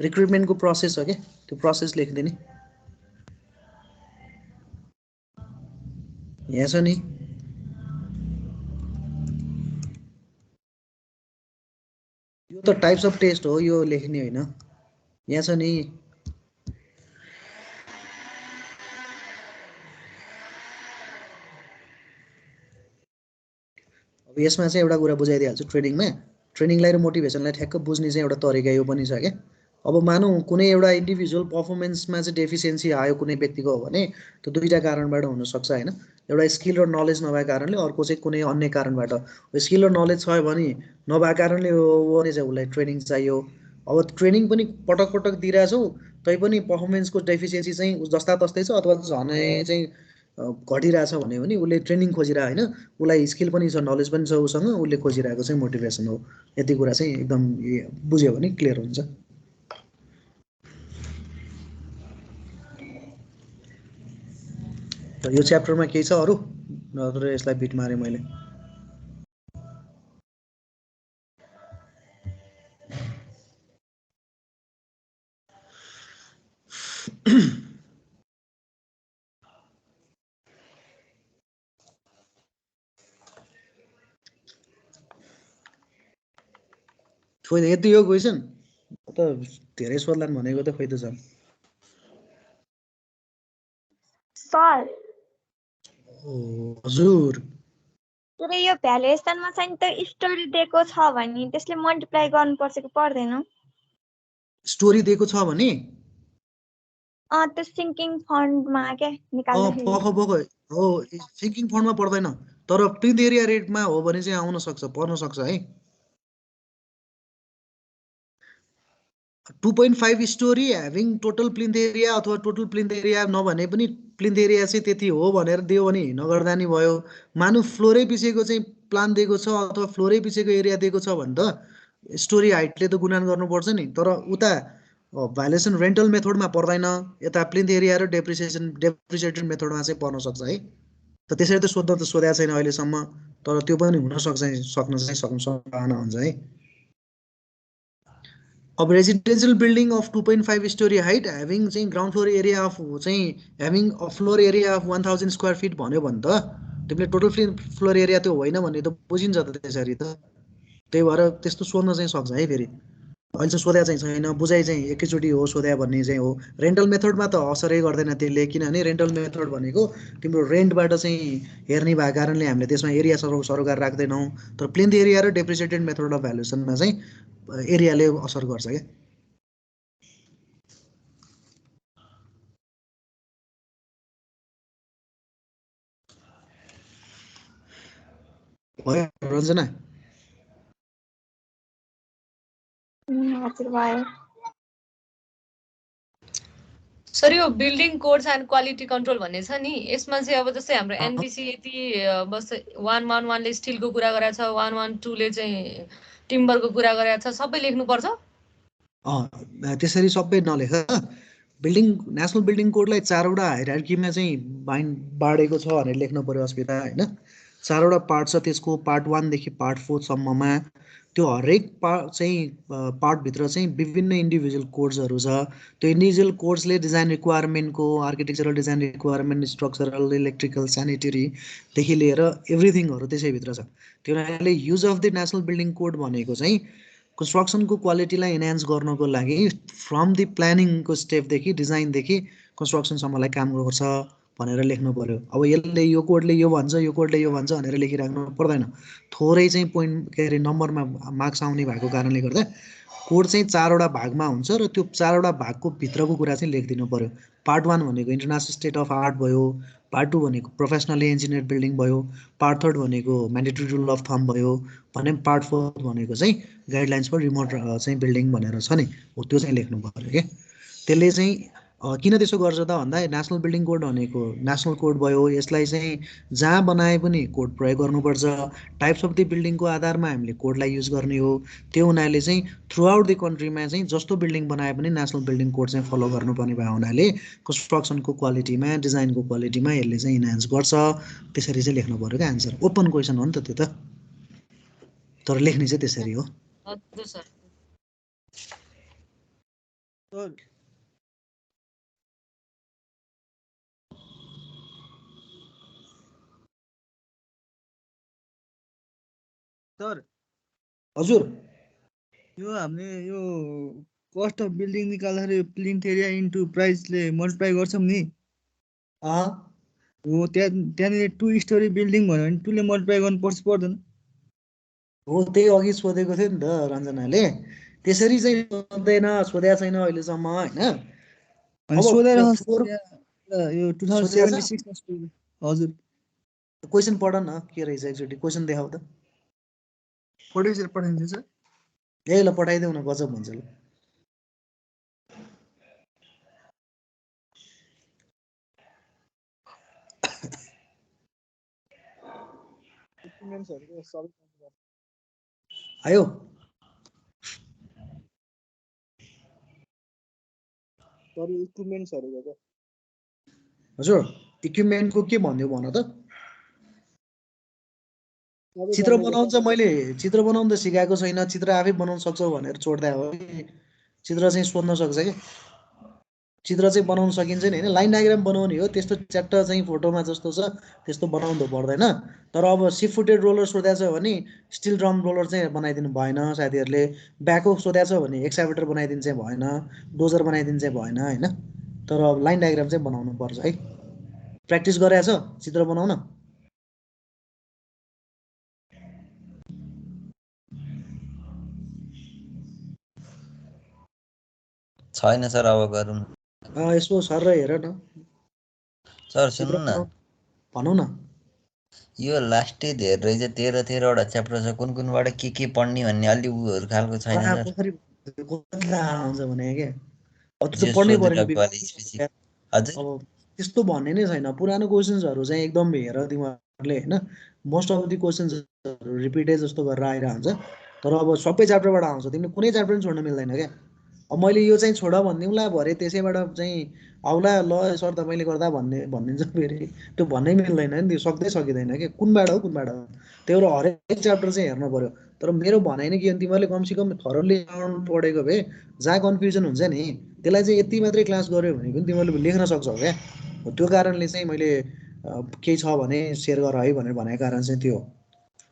रिक्रुटमेन्टको प्रोसेस हो क्या, त्यो प्रोसेस लेखिदिने। यहाँ छ नि यो त टाइप्स अफ टेस्ट हो, यो लेख्ने होइन। यहाँ छ नि यसमा चाहिँ एउटा कुरा बुझाइदिइहाल्छु ट्रेनिङलाई र मोटिभेसनलाई ठ्याक्क बुझ्ने चाहिँ एउटा तरिका यो पनि छ क्या। अब मानौँ कुनै एउटा इन्डिभिजुअल पर्फर्मेन्समा चाहिँ डेफिसियन्सी आयो कुनै व्यक्तिको हो भने त्यो दुईवटा कारणबाट हुनसक्छ होइन। एउटा स्किल र नलेज नभएको कारणले, अर्को चाहिँ कुनै अन्य कारणबाट। स्किल र नलेज छ भने नभएको कारणले हो भने चाहिँ उसलाई ट्रेनिङ चाहियो। अब ट्रेनिङ पनि पटक पटक दिइरहेछौ तैपनि पर्फर्मेन्सको डेफिसियन्सी चाहिँ जस्ता तस्तै छ अथवा झनै चाहिँ घटिरहेछ भने उसले ट्रेनिङ खोजिरहेको होइन, उसलाई स्किल पनि छ नलेज पनि छ उसँग, उसले खोजिरहेको चाहिँ मोटिभेसन हो। यति कुरा चाहिँ एकदम बुझ्यो भने क्लियर हुन्छ। यो च्याप्टरमा केही छ अरू नत्र यसलाई बिट मारेँ मैले? खोइ यति हो क्वेसन त धेरै सोध्लान् भनेको त खोइ त छ सर। हजुर तर यो भ्यालुएसनमा चाहिँ त स्टोरी दिएको छ भने त्यसले मल्टिप्लाई गर्नुपर्छ कि पर्दैन? स्टोरी दिएको छ भने त्यो सिङ्किङ फन्डमा के निकाल्दाखेरि हो सिङ्किङ फन्डमा पर्दैन, तर प्लिन्थ एरिया रेटमा हो भने चाहिँ आउन सक्छ, पर्न सक्छ है। 2.5 story having total plinth area अथवा टोटल प्लिन्थ एरिया नभने पनि प्लिन्थ एरिया चाहिँ त्यति हो भनेर दियो भने नगर्दा नि भयो। मानु फ्लोरै पछिको चाहिँ प्लान दिएको छ अथवा फ्लोरै पछिको एरिया दिएको छ भने त स्टोरी हाइटले त गुणन गर्नुपर्छ नि, तर उता भ्यालुएसन रेन्टल मेथडमा पर्दैन, यता प्लिन्थ एरिया र डेप्रिसिएटेड मेथडमा चाहिँ पर्न सक्छ है। त त्यसरी त सोध्न त सोधेको छैन अहिलेसम्म, तर त्यो पनि सक्न सम्भावना हुन्छ है। अब residential building of 2.5 storey height having चाहिँ ग्राउन्ड फ्लोर एरिया अफ चाहिँ having a floor area of 1000 square feet भन्यो भने त तिमीले टोटल फ्लोर एरिया त्यो होइन भन्ने त बुझिन्छ त त्यसरी त। त्यही भएर त्यस्तो सोध्न चाहिँ सक्छ है। फेरि अहिले चाहिँ सोध्या चाहिँ छैन, बुझाइ चाहिँ एकैचोटि हो सोध्या भन्ने चाहिँ हो। रेन्टल मेथडमा त असरै गर्दैन त्यसले, किनभने रेन्टल मेथड भनेको तिम्रो रेन्टबाट चाहिँ हेर्ने भएको कारणले हामीले त्यसमा एरिया सरोकार राख्दैनौँ, तर प्लिन्थ एरिया र डेप्रिसिएटेड मेथड अफ भ्यालुएसनमा चाहिँ एरियाले असर गर्छ क्या। भयो रञ्जना? हजुर भयो। सर यो building codes and quality control भन्ने छ नि, यसमा चाहिँ अब जस्तै हाम्रो एनबिसी यति बस 111 ले स्टिलको कुरा गरेको छ, 112 ले चाहिँ टिम्बरको कुरा गरेको छ, सबै लेख्नुपर्छ? त्यसरी सबै नलेख। नेसनल बिल्डिङ कोडलाई 4वटा हायरार्कीमा चाहिँ बाँडेको छ भनेर लेख्नु पर्यो अस्मिता होइन। 4वटा पार्ट छ त्यसको, पार्ट 1 देखि पार्ट 4 सम्ममा। त्यो हरेक पार्टभित्र चाहिँ विभिन्न इन्डिभिजुअल कोड्सहरू छ। त्यो इन्डिभिजुअल कोड्सले डिजाइन रिक्वायरमेन्टको, architectural design requirement, structural, electrical, सेनिटरीदेखि लिएर एभ्रिथिङहरू त्यसैभित्र छ। त्यो हुनाले use of the national building code भनेको चाहिँ कन्स्ट्रक्सनको क्वालिटीलाई इन्हान्स गर्नको लागि फ्रम दि प्लानिङको स्टेपदेखि डिजाइनदेखि कन्स्ट्रक्सनसम्मलाई काम गर्छ भनेर लेख्नु पर्यो। अब यसले यो कोडले यो भन्छ, यो कोडले यो भन्छ भनेर लेखिराख्नु पर्दैन। थोरै चाहिँ पोइन्ट के अरे नम्बरमा मार्क्स आउने भएको कारणले गर्दा कोड चाहिँ 4वटा भागमा हुन्छ र त्यो 4वटा भागको भित्रको कुरा चाहिँ लेखिदिनु पर्यो। पार्ट 1 भनेको इन्टरनेसनल स्टेट अफ आर्ट भयो, पार्ट 2 भनेको प्रोफेसनली इन्जिनियर बिल्डिङ भयो, पार्ट 3 भनेको म्यान्डेटरी रुल अफ थम्ब भयो भने पार्ट 4 भनेको चाहिँ गाइडलाइन्स फर रिमोट चाहिँ बिल्डिङ भनेर छ नि, हो त्यो चाहिँ लेख्नु पर्यो क्या। त्यसले चाहिँ किन त्यसो गर्छ त भन्दा नेसनल बिल्डिङ कोड भनेको नेसनल कोड भयो, यसलाई चाहिँ जहाँ बनाए पनि कोड प्रयोग गर्नुपर्छ। टाइप्स अफ द बिल्डिङको आधारमा हामीले कोडलाई युज गर्ने हो। त्यो हुनाले चाहिँ थ्रु आउट द कन्ट्रीमा चाहिँ जस्तो बिल्डिङ बनाए पनि नेसनल बिल्डिङ कोड चाहिँ फलो गर्नुपर्ने भएको हुनाले कन्स्ट्रक्सनको क्वालिटीमा, डिजाइनको क्वालिटीमा यसले चाहिँ इन्हान्स गर्छ। त्यसरी चाहिँ लेख्नु पर्यो क्या आन्सर। ओपन क्वेसन हो नि त त्यो त, तर लेख्ने चाहिँ त्यसरी हो। हजुर सर। सर हजुर यो हामीले यो कस्ट अफ बिल्डिङ निकाल्दाखेरि प्लिन्थ एरिया इन्टु प्राइसले मल्टिप्लाई गर्छौँ नि, हो त्यहाँनिर 2 स्टोरी बिल्डिङ भन्यो भने 2ले मल्टिप्लाई गर्नुपर्छ पर्दैन? हो त्यही अघि सोधेको थियो नि त रञ्जनाले, त्यसरी चाहिँ सोध्दैन, सोधेको छैन अहिलेसम्म होइन। अनि अब सोधेर फ्लोर यो सोधेको छ? 2076 मा सोधे। हजुर क्वेसन पढ न के रहेछ एकचोटि क्वेसन देखाऊ त। पठाइदिन्छ सर। ए ल पठाइदेऊ न, गजब हुन्छ ल। आयो हजुर, इक्विपमेन्टको के भन्यो भन त। चित्र बनाउँछ, मैले चित्र बनाउनु त सिकाएको छैन, चित्र आफै बनाउन सक्छौ भनेर छोड्दा हो कि चित्र चाहिँ सोध्न सक्छ कि चित्र चाहिँ बनाउन सकिन्छ नि होइन। लाइन डायग्राम बनाउने हो, त्यस्तो च्याट्ट चाहिँ फोटोमा जस्तो छ त्यस्तो बनाउनु पर्दैन। तर अब सिफ्ट फुटेड रोलर सोधेको छ भने स्टिल ड्रम रोलर चाहिँ बनाइदिनु भएन साथीहरूले। ब्याकहो सोधेको छ भने एक्साभेटर बनाइदिनु चाहिँ भएन, डोजर बनाइदिनु चाहिँ भएन होइन। तर अब लाइन डायग्राम चाहिँ बनाउनु पर्छ है। प्र्याक्टिस गरेको छ चित्र बनाउन? छैन सर, अब गरौँ। यसो सर र हेर न सर चित्र सुन्नु न, भनौँ न। यो लास्टै धेरै रहेछ, 13-13वटा च्याप्टर छ, कुन कुनबाट के पढ्ने भन्ने अलि उयोहरू खालको छैन सर। आउँछ भने क्या अब त्यो जे त पढ्नै सोधेर पर्यो नि। वाला स्पेसिफिक। हजुर अब त्यस्तो भन्ने नै छैन। पुरानो क्वेसन्सहरू चाहिँ एकदम हेर तिमीहरूले होइन, मोस्ट अफ द क्वेसन्सहरू रिपिटै जस्तो गरेर आइरहन्छ। तर अब सबै च्याप्टरबाट आउँछ, तिमीले कुनै च्याप्टर पनि छोड्न मिल्दैन क्या। अब मैले यो चाहिँ छोड भनिदिउँला भरे त्यसैबाट चाहिँ आउला ल सर तपाईँले गर्दा भनिदिन्छ फेरि, त्यो भन्नै मिल्दैन नि, त्यो सक्दै सकिँदैन क्या। कुनबाट हो कुनबाट हो, त्यही भएर हरेक च्याप्टर चाहिँ हेर्नु पर्यो। तर मेरो भनाइ नै के भने तिमीहरूले कमसेकम थरोली पढेको भए जहाँ कन्फ्युजन हुन्छ नि त्यसलाई चाहिँ यति मात्रै क्लास गऱ्यो भने पनि तिमीहरूले लेख्न सक्छौ क्या। त्यो कारणले चाहिँ मैले केही छ भने सेयर गर है भनेर भनेको कारण चाहिँ त्यो हो।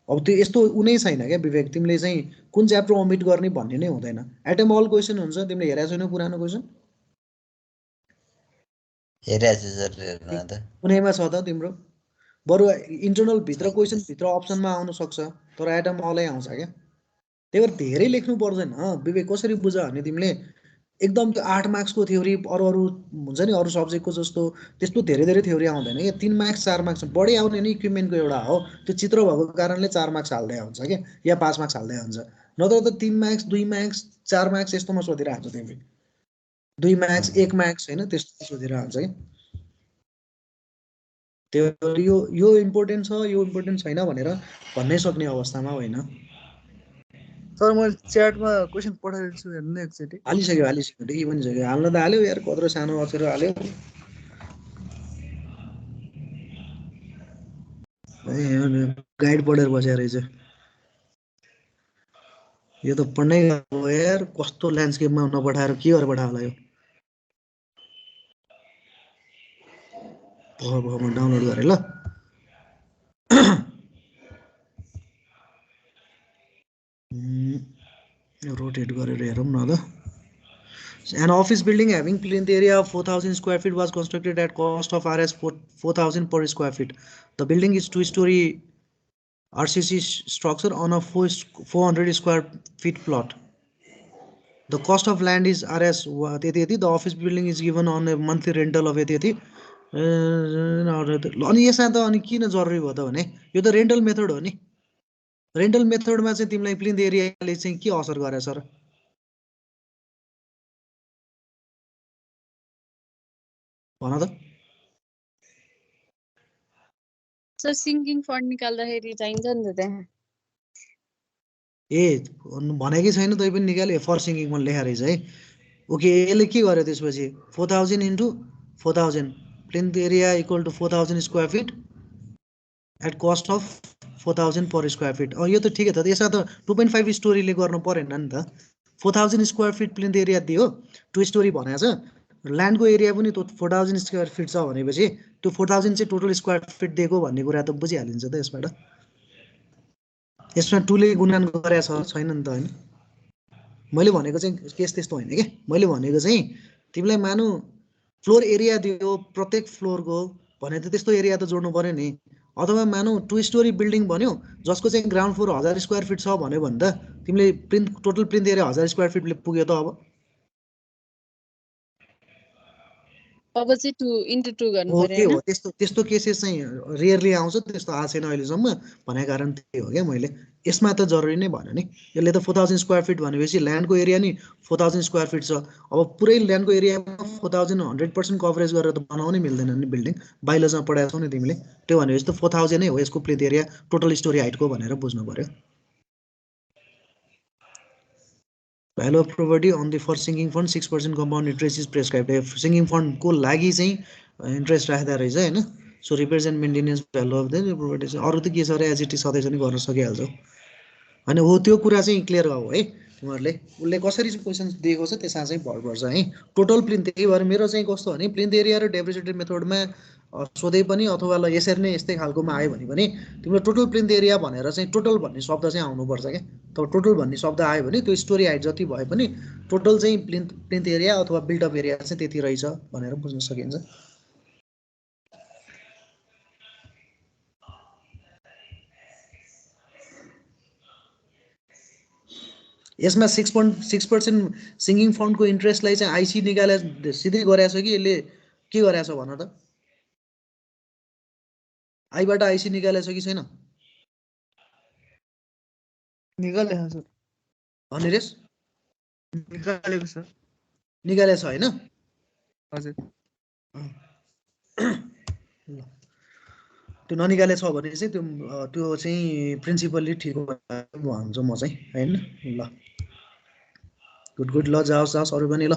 अब त्यो यस्तो उनै छैन क्या विवेक, तिमीले चाहिँ कुन च्याप्टर ओमिट गर्ने भन्ने नै हुँदैन। एटम अल क्वेसन हुन्छ, तिमीले हेरेको छैनौ पुरानो क्वेसन? हेरेको छु सर, हेर्नु त कुनैमा छ त तिम्रो? बरु इन्टरनल भित्र क्वेसन भित्र अप्सनमा आउन सक्छ, तर एटम अलै आउँछ क्या। त्यही भएर धेरै लेख्नु पर्दैन विवेक। कसरी बुझ भने तिमीले एकदम त्यो 8 मार्क्सको थ्योरी अरू हुन्छ नि अरू सब्जेक्टको जस्तो त्यस्तो धेरै थ्योरी आउँदैन क्या। 3 मार्क्स 4 मार्क्स बढी आउने नि इक्विपमेन्टको एउटा हो, त्यो चित्र भएको कारणले 4 मार्क्स हाल्दै हुन्छ क्या, या 5 मार्क्स हाल्दै हुन्छ। नत्र त 3 मार्क्स 2 मार्क्स 4 मार्क्स यस्तोमा सोधिरहेको हुन्छ तिमीले, 2 मार्क्स 1 मार्क्स होइन त्यस्तो सोधिरहेको हुन्छ क्या। त्यो यो इम्पोर्टेन्ट छ यो इम्पोर्टेन्ट छैन भनेर भन्नै सक्ने अवस्थामा होइन। सर मैले च्याटमा क्वेसन पठाइदिन्छु छु, हेर्नु एकचोटि। हालिसक्यो देखि पनि सक्यो, हाल्न त हाल्यो यार, कत्रो सानो अक्षर हाल्यो। गाइड पढेर बसेको रहेछ यो त। पढ्नै गएको यार, कस्तो ल्यान्डस्केपमा नपठाएर के गरेर पठायो होला यो। म डाउनलोड गरेँ ल। रोटेट गरेर हेरौँ न त। An office building having plinth area of 4,000 square feet was constructed at cost of Rs 4,000 per square feet. The building is 2-story RCC structure on a 400 square feet plot. The cost of land is Rs. The office building is given on a monthly rental of अनि यसमा त अनि किन जरुरी भयो त भने यो त रेन्टल मेथड हो नि। रेन्टल मेथडमा चाहिँ तिमीलाई प्लिन्थ एरियाले चाहिँ के असर गरेछ सर? भन त। सर सिङ्किङ फन्ड निकाल्दाखेरि चाहिन्छ नि त त्यहाँ। ए भनेकै छैन तै पनि निकाल्यो, फर सिङ्किङमा लेखा रहेछ है। ओके, यसले के गर्यो त्यसपछि 4,000 into 4,000 plinth area equal to 4,000 square feet at cost of 4,000 per square feet. यो त ठिकै त, यसमा त 2.5 स्टोरीले गर्नु परेन नि त। 4,000 स्क्वायर फिट प्लिन्थ एरिया दियो, 2 स्टोरी भनेको छ, ल्यान्डको एरिया पनि 4,000 स्क्वायर फिट छ भनेपछि त्यो 4,000 चाहिँ टोटल स्क्वायर फिट दिएको भन्ने कुरा त बुझिहालिन्छ त यसबाट। यसमा 2ले गुणन गरेको छ छैन नि त होइन। मैले भनेको चाहिँ केस त्यस्तो होइन क्या। मैले भनेको चाहिँ तिमीलाई मानु फ्लोर एरिया दियो प्रत्येक फ्लोरको भने त त्यस्तो एरिया त जोड्नु पर्यो नि। अथवा मानौ 2 स्टोरी बिल्डिङ भन्यो जसको चाहिँ ग्राउन्ड फ्लोर 1000 स्क्वायर फिट छ भन्यो भने त तिमीले टोटल प्रिन्ट एरिया 1000 स्क्वायर फिटले पुग्यो त अब अब चाहिँ 2x2 गर्नु हो पर्यो त्यही हैन हो त्यस्तो त्यस्तो केसेस चाहिँ रेयरली आउँछ त्यस्तो आएको छैन अहिलेसम्म भनेको कारण त्यही हो क्या मैले यसमा त जरुरी नै भएन नि यसले त 4000 स्क्वायर फिट भनेपछि ल्यान्डको एरिया नि 4000 स्क्वायर फिट छ अब पुरै ल्यान्डको एरियामा 4000 100% कभरेज गरेर त बनाउनै मिल्दैन नि बिल्डिङ बाइलोजमा पढाएको छौ नि तिमीले त्यो भनेपछि त 4000 नै हो यसको प्लेथ एरिया टोटल स्टोरी हाइटको भनेर बुझ्नु पर्यो value of property on the for sinking fund 6% compound interest is prescribe sinking फन्डको लागि चाहिँ इन्ट्रेस्ट राख्दा रहेछ होइन so represent maintenance value of the property चाहिँ अरू त के छ र एज इट इज सधैँ पनि गर्न सकिहाल्छौ होइन हो त्यो कुरा चाहिँ क्लियर हो है तिमीहरूले उसले कसरी चाहिँ क्वेसन दिएको छ त्यसमा चाहिँ भर पर्छ है टोटल प्लिन्थ त्यही भएर मेरो चाहिँ कस्तो भने प्लिन्थ एरिया र डेप्रिसिएटेड मेथडमा सोधे पनि अथवा ल यसरी नै यस्तै खालकोमा आयो भने पनि तिम्रो टोटल प्लिन्थ एरिया भनेर चाहिँ टोटल भन्ने शब्द चाहिँ आउनुपर्छ क्या तब टोटल भन्ने शब्द आयो भने त्यो स्टोरी हाइट जति भए पनि टोटल चाहिँ प्लिन्थ एरिया अथवा बिल्डअप एरिया चाहिँ त्यति रहेछ भनेर बुझ्न सकिन्छ यसमा 6% सिङ्गिङ फन्डको इन्ट्रेस्टलाई चाहिँ आइसी निकाले सिधै गरेछ कि यसले के गरेछ भन त आईबाट आइसी निकालेछ कि छैन निकालेको छ भने रेस निकालेको छ निकालेछ होइन हजुर ल त्यो ननिकालेछ भने चाहिँ त्यो चाहिँ प्रिन्सिपल्ली ठिक भन्छु म चाहिँ होइन ल गुड ल जाओस् अरू पनि ल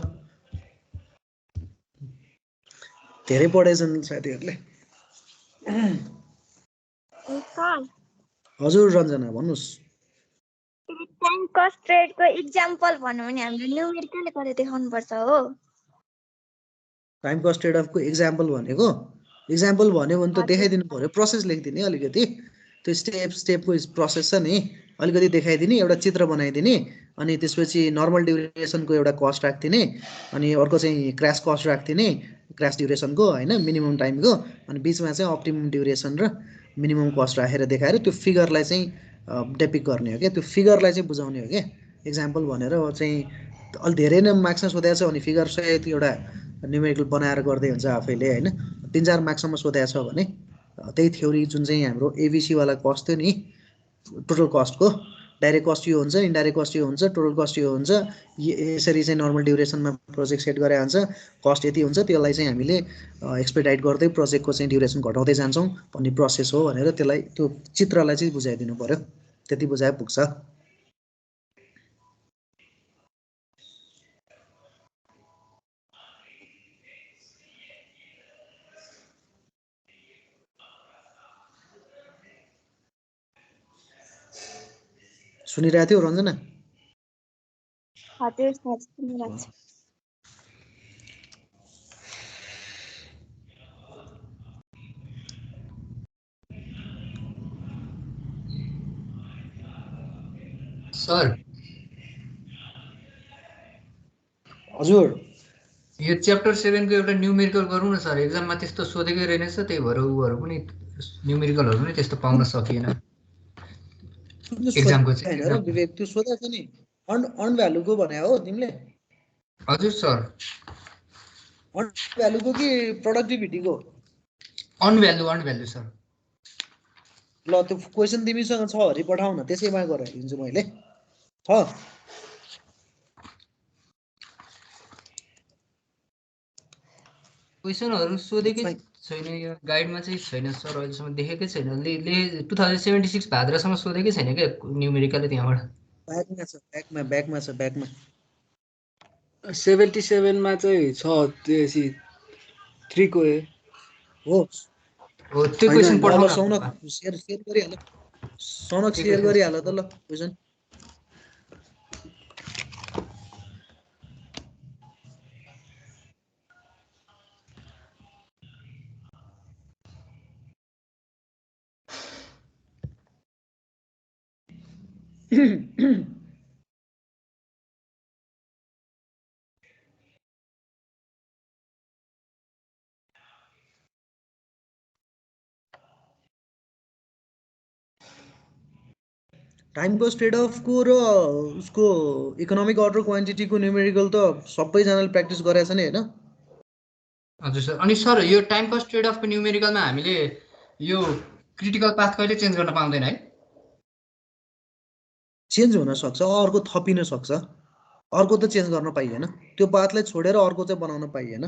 धेरै पढेछन् साथीहरूले हजुर रञ्जना भन्नुहोस् टाइम कस्ट रेटको एक्जाम्पल भन्नु भने हामीले न्युमेरिकली गरेर देखाउनु पर्छ हो टाइम कस्ट ट्रेड अफको एक्जाम्पल भनेको एक्जाम्पल भन्यो भने त देखाइदिनु पर्यो प्रोसेस लेखिदिने अलिकति त्यो स्टेपको प्रोसेस छ नि अलिकति देखाइदिने एउटा चित्र बनाइदिने अनि त्यसपछि नर्मल ड्युरेसनको एउटा कस्ट राखिदिने अनि अर्को चाहिँ क्रास कस्ट राखिदिने क्रास ड्युरेसनको होइन मिनिमम टाइमको अनि बिचमा चाहिँ अप्टिमम ड्युरेसन र मिनिमम कस्ट राखेर देखाएर त्यो फिगरलाई चाहिँ डेपिक गर्ने हो क्या त्यो फिगरलाई चाहिँ बुझाउने हो क्या एक्जाम्पल भनेर चाहिँ अलि धेरै नै मार्क्समा सोधेको छ भने फिगर सहित एउटा न्युमेरिकल बनाएर गर्दै हुन्छ आफैले होइन 3-4 मार्क्ससम्म सोधेको छ भने त्यही थ्योरी जुन चाहिँ हाम्रो एबिसीवाला कस्ट थियो नि टोटल कस्टको डाइरेक्ट कस्ट यो हुन्छ इन्डाइरेक्ट कस्ट यो हुन्छ टोटल कस्ट यो हुन्छ यसरी चाहिँ नर्मल ड्युरेसनमा प्रोजेक्ट सेट गरे हुन्छ कस्ट यति हुन्छ त्यसलाई चाहिँ हामीले एक्सपेडाइट गर्दै प्रोजेक्टको चाहिँ ड्युरेसन घटाउँदै जान्छौँ भन्ने प्रोसेस हो भनेर त्यसलाई त्यो चित्रलाई चाहिँ बुझाइदिनु पर्यो त्यति बुझाए पुग्छ सुनिरहेको थियो रञ्जना हजुर सर सुनिरहेको छु सर हजुर यो च्याप्टर 7 को एउटा न्युमेरिकल गरौँ न सर एक्जाममा त्यस्तो सोधेकै रहेनछ त्यही भएर उहरू पनि न्युमेरिकलहरू पनि त्यस्तो पाउन सकिएन एक्जामको चाहिँ हैन र विवेक त्यो सोधेको छ नि अन भ्यालुको भने हो तिमीले हजुर सर अन भ्यालुको कि प्रोडक्टिभिटीको अन भ्यालु सर ल त्यो क्वेसन तिमीसँग छ हरि पठाउ न त्यसैमा गराइदिन्छु मैले छ क्वेसनहरू सोधेकै छैन यो गाइडमा चाहिँ छैन सर अहिलेसम्म देखेकै छैन 2076 भाद्रसम्म सोधेकै छैन क्या न्युमेरिकल त्यहाँबाट ब्याकमा छ 77 मा चाहिँ छ त्यसै 3 को ए हो हो त्यो क्वेसन पठाउन सौनक शेयर गरिहाल सौनक शेयर गरिहाल त ल क्वेसन टाइम कस्ट ट्रेड अफको र उसको इकोनोमिक अर्डर क्वान्टिटीको न्युमेरिकल त सबैजनाले प्र्याक्टिस गरेछ नि होइन? हजुर सर। अनि सर यो टाइम कस्ट ट्रेड अफको न्युमेरिकलमा हामीले यो क्रिटिकल पाथ कहिले चेन्ज गर्न पाउँदैन है? चेन्ज हुन सक्छ, अर्को थपिन सक्छ, अर्को त चेन्ज गर्न पाइएन, त्यो पाथलाई छोडेर अर्को चाहिँ बनाउन पाइएन।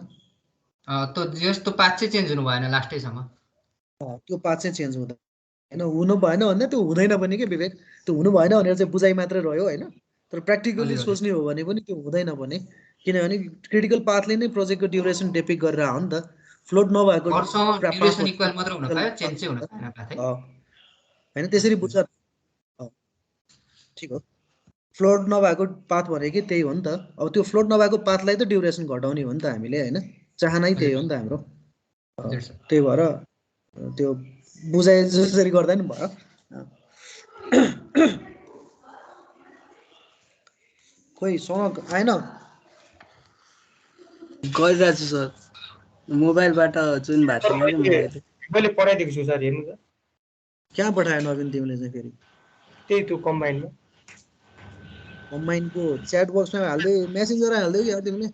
त जस्तो पाथ चाहिँ चेन्ज हुनु भएन लास्टैसम्म। त्यो पाथ चाहिँ चेन्ज हुँदैन, हुनु भएन भन्दा त्यो हुँदैन पनि के विवेक, त्यो हुनु भएन भनेर चाहिँ बुझाइ मात्रै रह्यो होइन, तर प्र्याक्टिकली हजुर, सोच्ने हो भने पनि त्यो हुँदैन पनि, किनभने क्रिटिकल पाथले नै प्रोजेक्टको ड्युरेसन डिपिक्ट गरेर हो नि त। फ्लोट नभएको वर्षमा ड्युरेसन इक्वल मात्र हुन पायो, चेन्ज चाहिँ हुन पाएन पाथ है। होइन त्यसरी बुझ्छ, ठिक हो। फ्लोट नभएको पाथ भनेको त्यही हो नि त। अब त्यो फ्लोट नभएको पाथलाई त ड्युरेसन घटाउने हो नि त हामीले होइन, चाहनै त्यही हो नि त हाम्रो। त्यही भएर त्यो बुझाइ जसरी गर्दा नि भयो। खोइ सनक आएन? गरिरहेको छु सर, मोबाइलबाट जुन भएको थियो मैले पठाइदिएको छु सर, हेर्नु त। कहाँ पठायो नवीन तिमीले चाहिँ फेरि? त्यही त्यो कम्बाइनमा। कम्बाइनको च्याट बक्समा हाल्दै मेसेन्जर हाल्दै क्या तिमीले?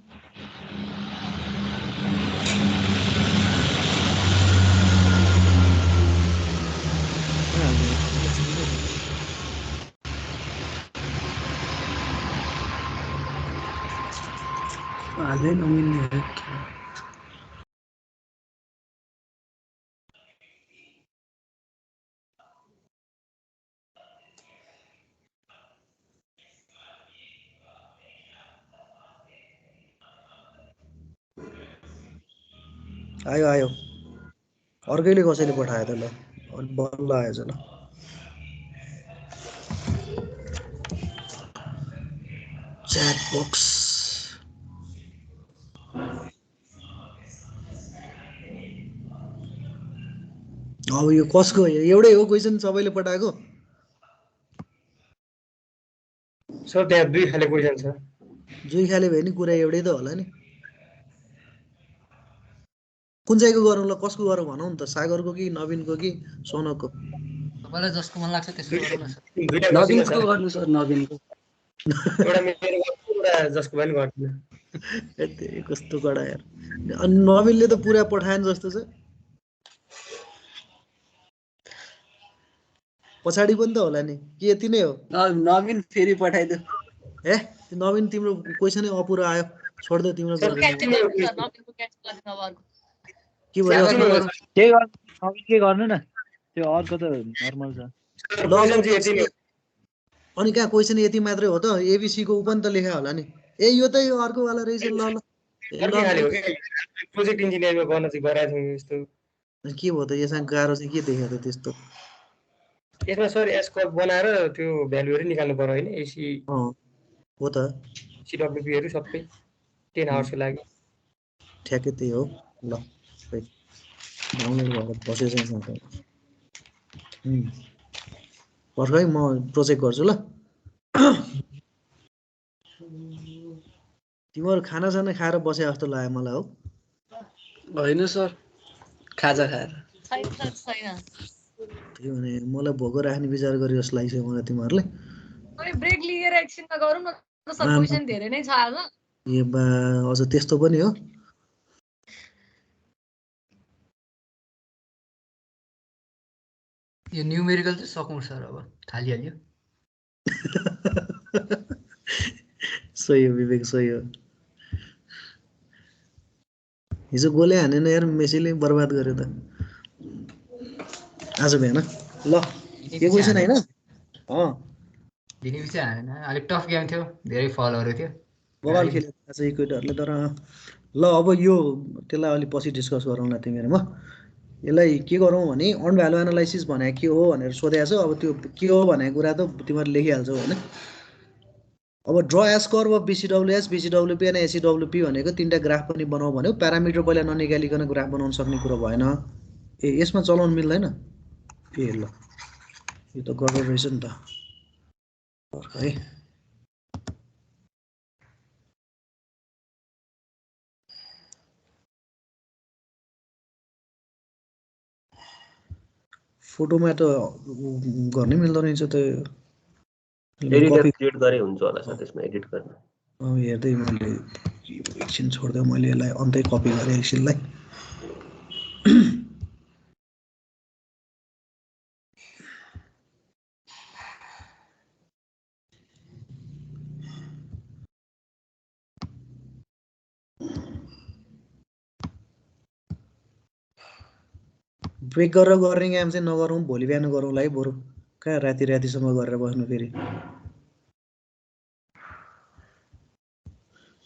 हाल्दै नमिल्ने हो। आयो आयो, अर्कैले कसैले पठायो त, ल बल्ल आएछ ल। च्याट बक्स अब यो कसको एउटै हो क्वेसन सबैले पठाएको? सर त्यहाँ दुई खाले क्वेसन छ। दुई खाले भयो नि, कुरा एउटै त होला नि। कुन चाहिँको गरौँ ल, कसको गरौँ भनौँ नि त, सागरको कि नवीनको कि सोनकको? तपाईँलाई जसको मन लाग्छ त्यसको गरौँ न सर। नवीनको गर्नु सर, नवीनको। एउटा मेरो गर्छु, एउटा जसको पनि गर्छु। कस्तो कडा यार। अनि नवीनले त पुरा पठाएन जस्तो छ, पछाडि पनि त होला नि कि यति नै हो? नवीन फेरि पठाइदियो। ए नवीन तिम्रो क्वेसनै अपुरो आयो, छोड्दो तिम्रो के गर्दैन। के के भयो? के गर्नु न, त्यो अर्को त नर्मल छ। अनि कहाँ क्वेसन यति मात्रै हो त? एबिसी को पनि त लेखा होला नि। ए यो त यो अर्को वाला रहेछ। ल ल प्रोजेक्ट इन्जिनियरिङमा गर्न चाहिँ गराएको थियौँ यस्तो। के भयो त यसमा गाह्रो चाहिँ के देख्यो त त्यस्तो? यसमा सर एस कर्भ बनाएर त्यो भ्यालुहरु निकाल्नु पर्यो हैन, एसी हो त, सीडब्ल्यूपी हरु सबै 10 आवर्सको लागि। ठ्याक्कै त्यही हो। ल डाउनलोड गरेर बसेछ नि। पर्छ है, म प्रोजेक्ट गर्छु ल। तिमीहरू खानासाना खाएर बसे जस्तो लाग्यो मलाई हो। होइन सर, खाजा खाएर। त्यही भने मलाई भोको राख्ने विचार गरे जस्तो लाग्छ मलाई तिमीहरूले। अनि ब्रेक लिएर एकछिनमा गरौँ न सर, क्वेशन धेरै नै छ आज। ए बा, अझ त्यस्तो पनि हो? यो न्युमेरिकल चाहिँ सकौँ सर, अब थालिहाल्यो। सही हो विवेक, सही हो। हिजो गोले हानेन यार, मेसीले बर्बाद गर्यो त आज बिहान। ल यो क्वेसन हैन? दिने पछि हानेन, अलिक टफ गेम थियो, धेरै फलहरु थियो, बवाल खेल्यो आज इक्वेटरले। तर ल अब यो त्यसलाई अलि पछि डिस्कस गरौँला तिमीहरुमा। यसलाई के गरौँ भने अन भ्यालु एनालाइसिस भने के हो भनेर सोधेको छ। अब त्यो के हो भनेको कुरा त तिमीहरु लेखिहाल्छौ हैन। अब draw S curve of BCWS, BCWP अनि एसीडब्ल्यूपी भनेको तीनटा ग्राफ पनि बनाऊ भन्यो। प्यारामिटर पहिला ननिकालिकन ग्राफ बनाउन सक्ने कुरा भएन। ए यसमा चलाउन मिल्दैन? ए ल यो त गडबड रहेछ नि त है। फोटोमा त गर्नै मिल्दो रहेछ त। एडिटर क्रिएट गरे हुन्छ होला सर त्यसमा एडिट गर्न। हेर्दै मैले एकछिन छोड्दै मैले यसलाई अन्तै कपी गरेँ एकछिनलाई। ब्रेक गरेर गर्ने काम चाहिँ नगरौँ, भोलि बिहान गरौँला है बरु। कहाँ राति रातिसम्म गरेर बस्नु फेरि।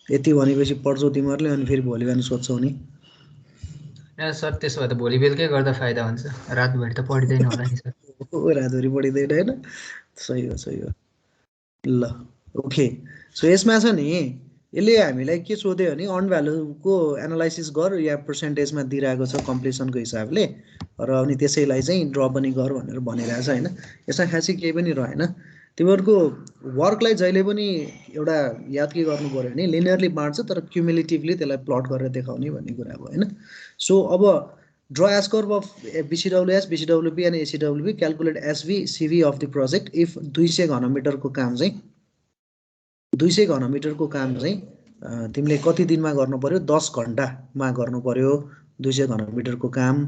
यति भनेपछि पढ्छौ तिमीहरूले अनि फेरि भोलि बिहान सोध्छौ नि। सर त्यसो भए त भोलि बेलुकै गर्दा फाइदा हुन्छ, रातभरि त पढिँदैन होला नि सर। रातभरि पढिँदैन होइन, सही हो सही हो। ल ओके, सो यसमा छ नि यसले हामीलाई के सोध्यो भने अर्न भ्यालुको एनालाइसिस गर या पर्सेन्टेजमा दिइरहेको छ कम्प्लिसनको हिसाबले र अनि त्यसैलाई चाहिँ ड्र पनि गर भनेर भनिरहेछ होइन। यसमा खासै केही पनि रहेन। तिमीहरूको वर्कलाई जहिले पनि एउटा याद के गर्नु पऱ्यो भने लिनियरली बाँड्छ तर क्युमुलेटिभली त्यसलाई प्लट गरेर देखाउने भन्ने कुरा हो होइन। सो अब draw as curve of BCWS, BCWP and ACWP, calculate SV CV of the project if 200 घनमिटरको काम चाहिँ 200 घनमिटरको काम चाहिँ तिमीले कति दिनमा गर्नु पर्यो? 10 घन्टामा गर्नु पर्यो 200 घनमिटरको काम।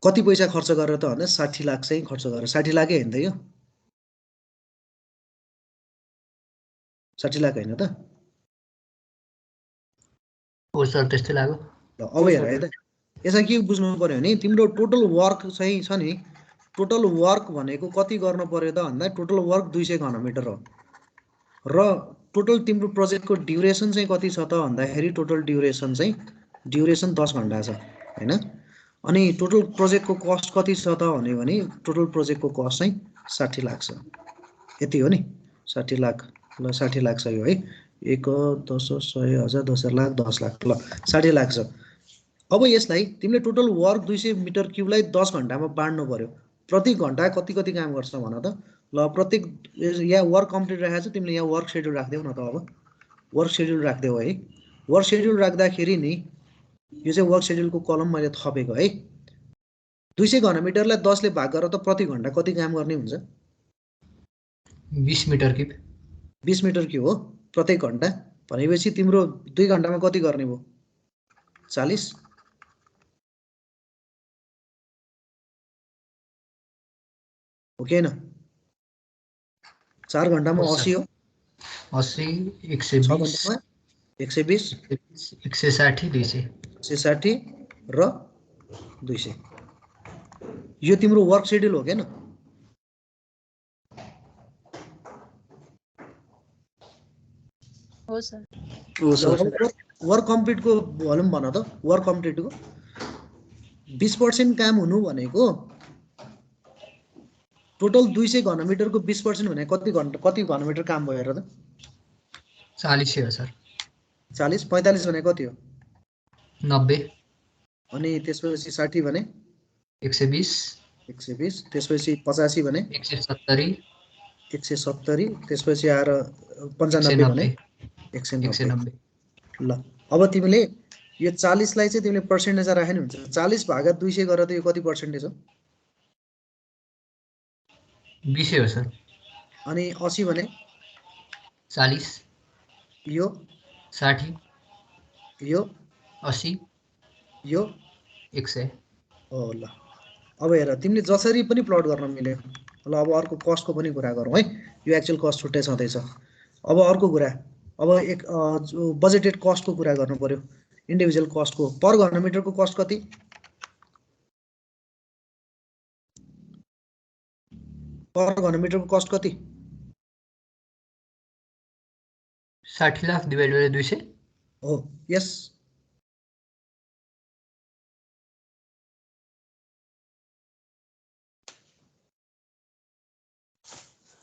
कति पैसा खर्च गरेर त भन्दा 60 लाख चाहिँ खर्च गरेर, 60 लाखै होइन त यो? 60 लाख होइन त? हो सर त्यस्तै लाग्यो। ल अब हेर है त, यसमा के बुझ्नु पर्यो भने तिम्रो टोटल वर्क चाहिँ छ नि, टोटल वर्क भनेको कति गर्नु पर्यो त भन्दा टोटल वर्क 200 घनमिटर हो र टोटल तिम्रो प्रोजेक्टको ड्युरेसन चाहिँ कति छ त भन्दाखेरि टोटल ड्युरेसन 10 घन्टा छ होइन। अनि टोटल प्रोजेक्टको कस्ट कति छ त भने टोटल प्रोजेक्टको कस्ट चाहिँ 60 लाख छ। यति हो नि, 60 लाख। ल 60 लाख छ यो है, 1 10 100 1000 10 लाख 10 लाख, ल 60 लाख छ। अब यसलाई तिमीले टोटल वर्क 200 मिटर क्युबलाई 10 घन्टामा बाँड्नु पर्यो। प्रति घन्टा कति कति काम गर्छ भन त? ल प्रत्येक यहाँ वर्क कम्प्लिट राखेको छ, तिमीले यहाँ वर्क सेड्युल राख्देऊ न त। अब वर्क सेड्युल राख्देऊ है। वर्क सेड्युल राख्दाखेरि नि यो चाहिँ वर्क सेड्युलको कलम मैले थपेको है। 200 घनमिटरलाई 10 ले भाग गरेर त प्रति घन्टा कति काम गर्ने हुन्छ? 20 मिटर क्युब। 20 मिटर क्युब हो प्रत्येक घन्टा भनेपछि तिम्रो 2 घन्टामा कति गर्ने भयो? 40। हो कि होइन? 4 घन्टामा 80 हो। 80 120 120 160 200 160 र 200 यो तिम्रो वर्क सेड्युल हो क्या? हो सर। वर्क कम्प्लिटको भनौँ भन त, वर्क कम्प्लिटको 20% काम हुनु भनेको टोटल 200 घनमिटरको 20% भने कति घनमिटर काम भयो हेर त? 40 हो सर। 40 45 भने कति हो? 90। अनि त्यसपछि 60 भने 120 त्यसपछि 85 भने 170 त्यसपछि आएर 95 भने 190। ल अब तिमीले यो 40 लाई चाहिँ तिमीले पर्सेन्टेज राख्नु हुन्छ। 40 भागा 200 गरेर त यो कति पर्सेन्टेज हो? 20 हो सर। अनि 80 भने 40 यो 60 यो 80 यो 100 हो। ल अब हेर तिमीले जसरी पनि प्लट गर्न मिल्यो। ल अब अर्को कस्टको पनि कुरा गरौँ है। यो एक्चुअल कस्ट छुट्टै छँदैछ। अब अर्को कुरा, अब एक बजेटेड कस्टको कुरा गर्नु पर्यो। इन्डिभिजुअल कस्टको पर घनमिटरको कस्ट कति? पर घनमिटरको कस्ट कति? 60 लाख डिवाइड बाइ 200 हो। यस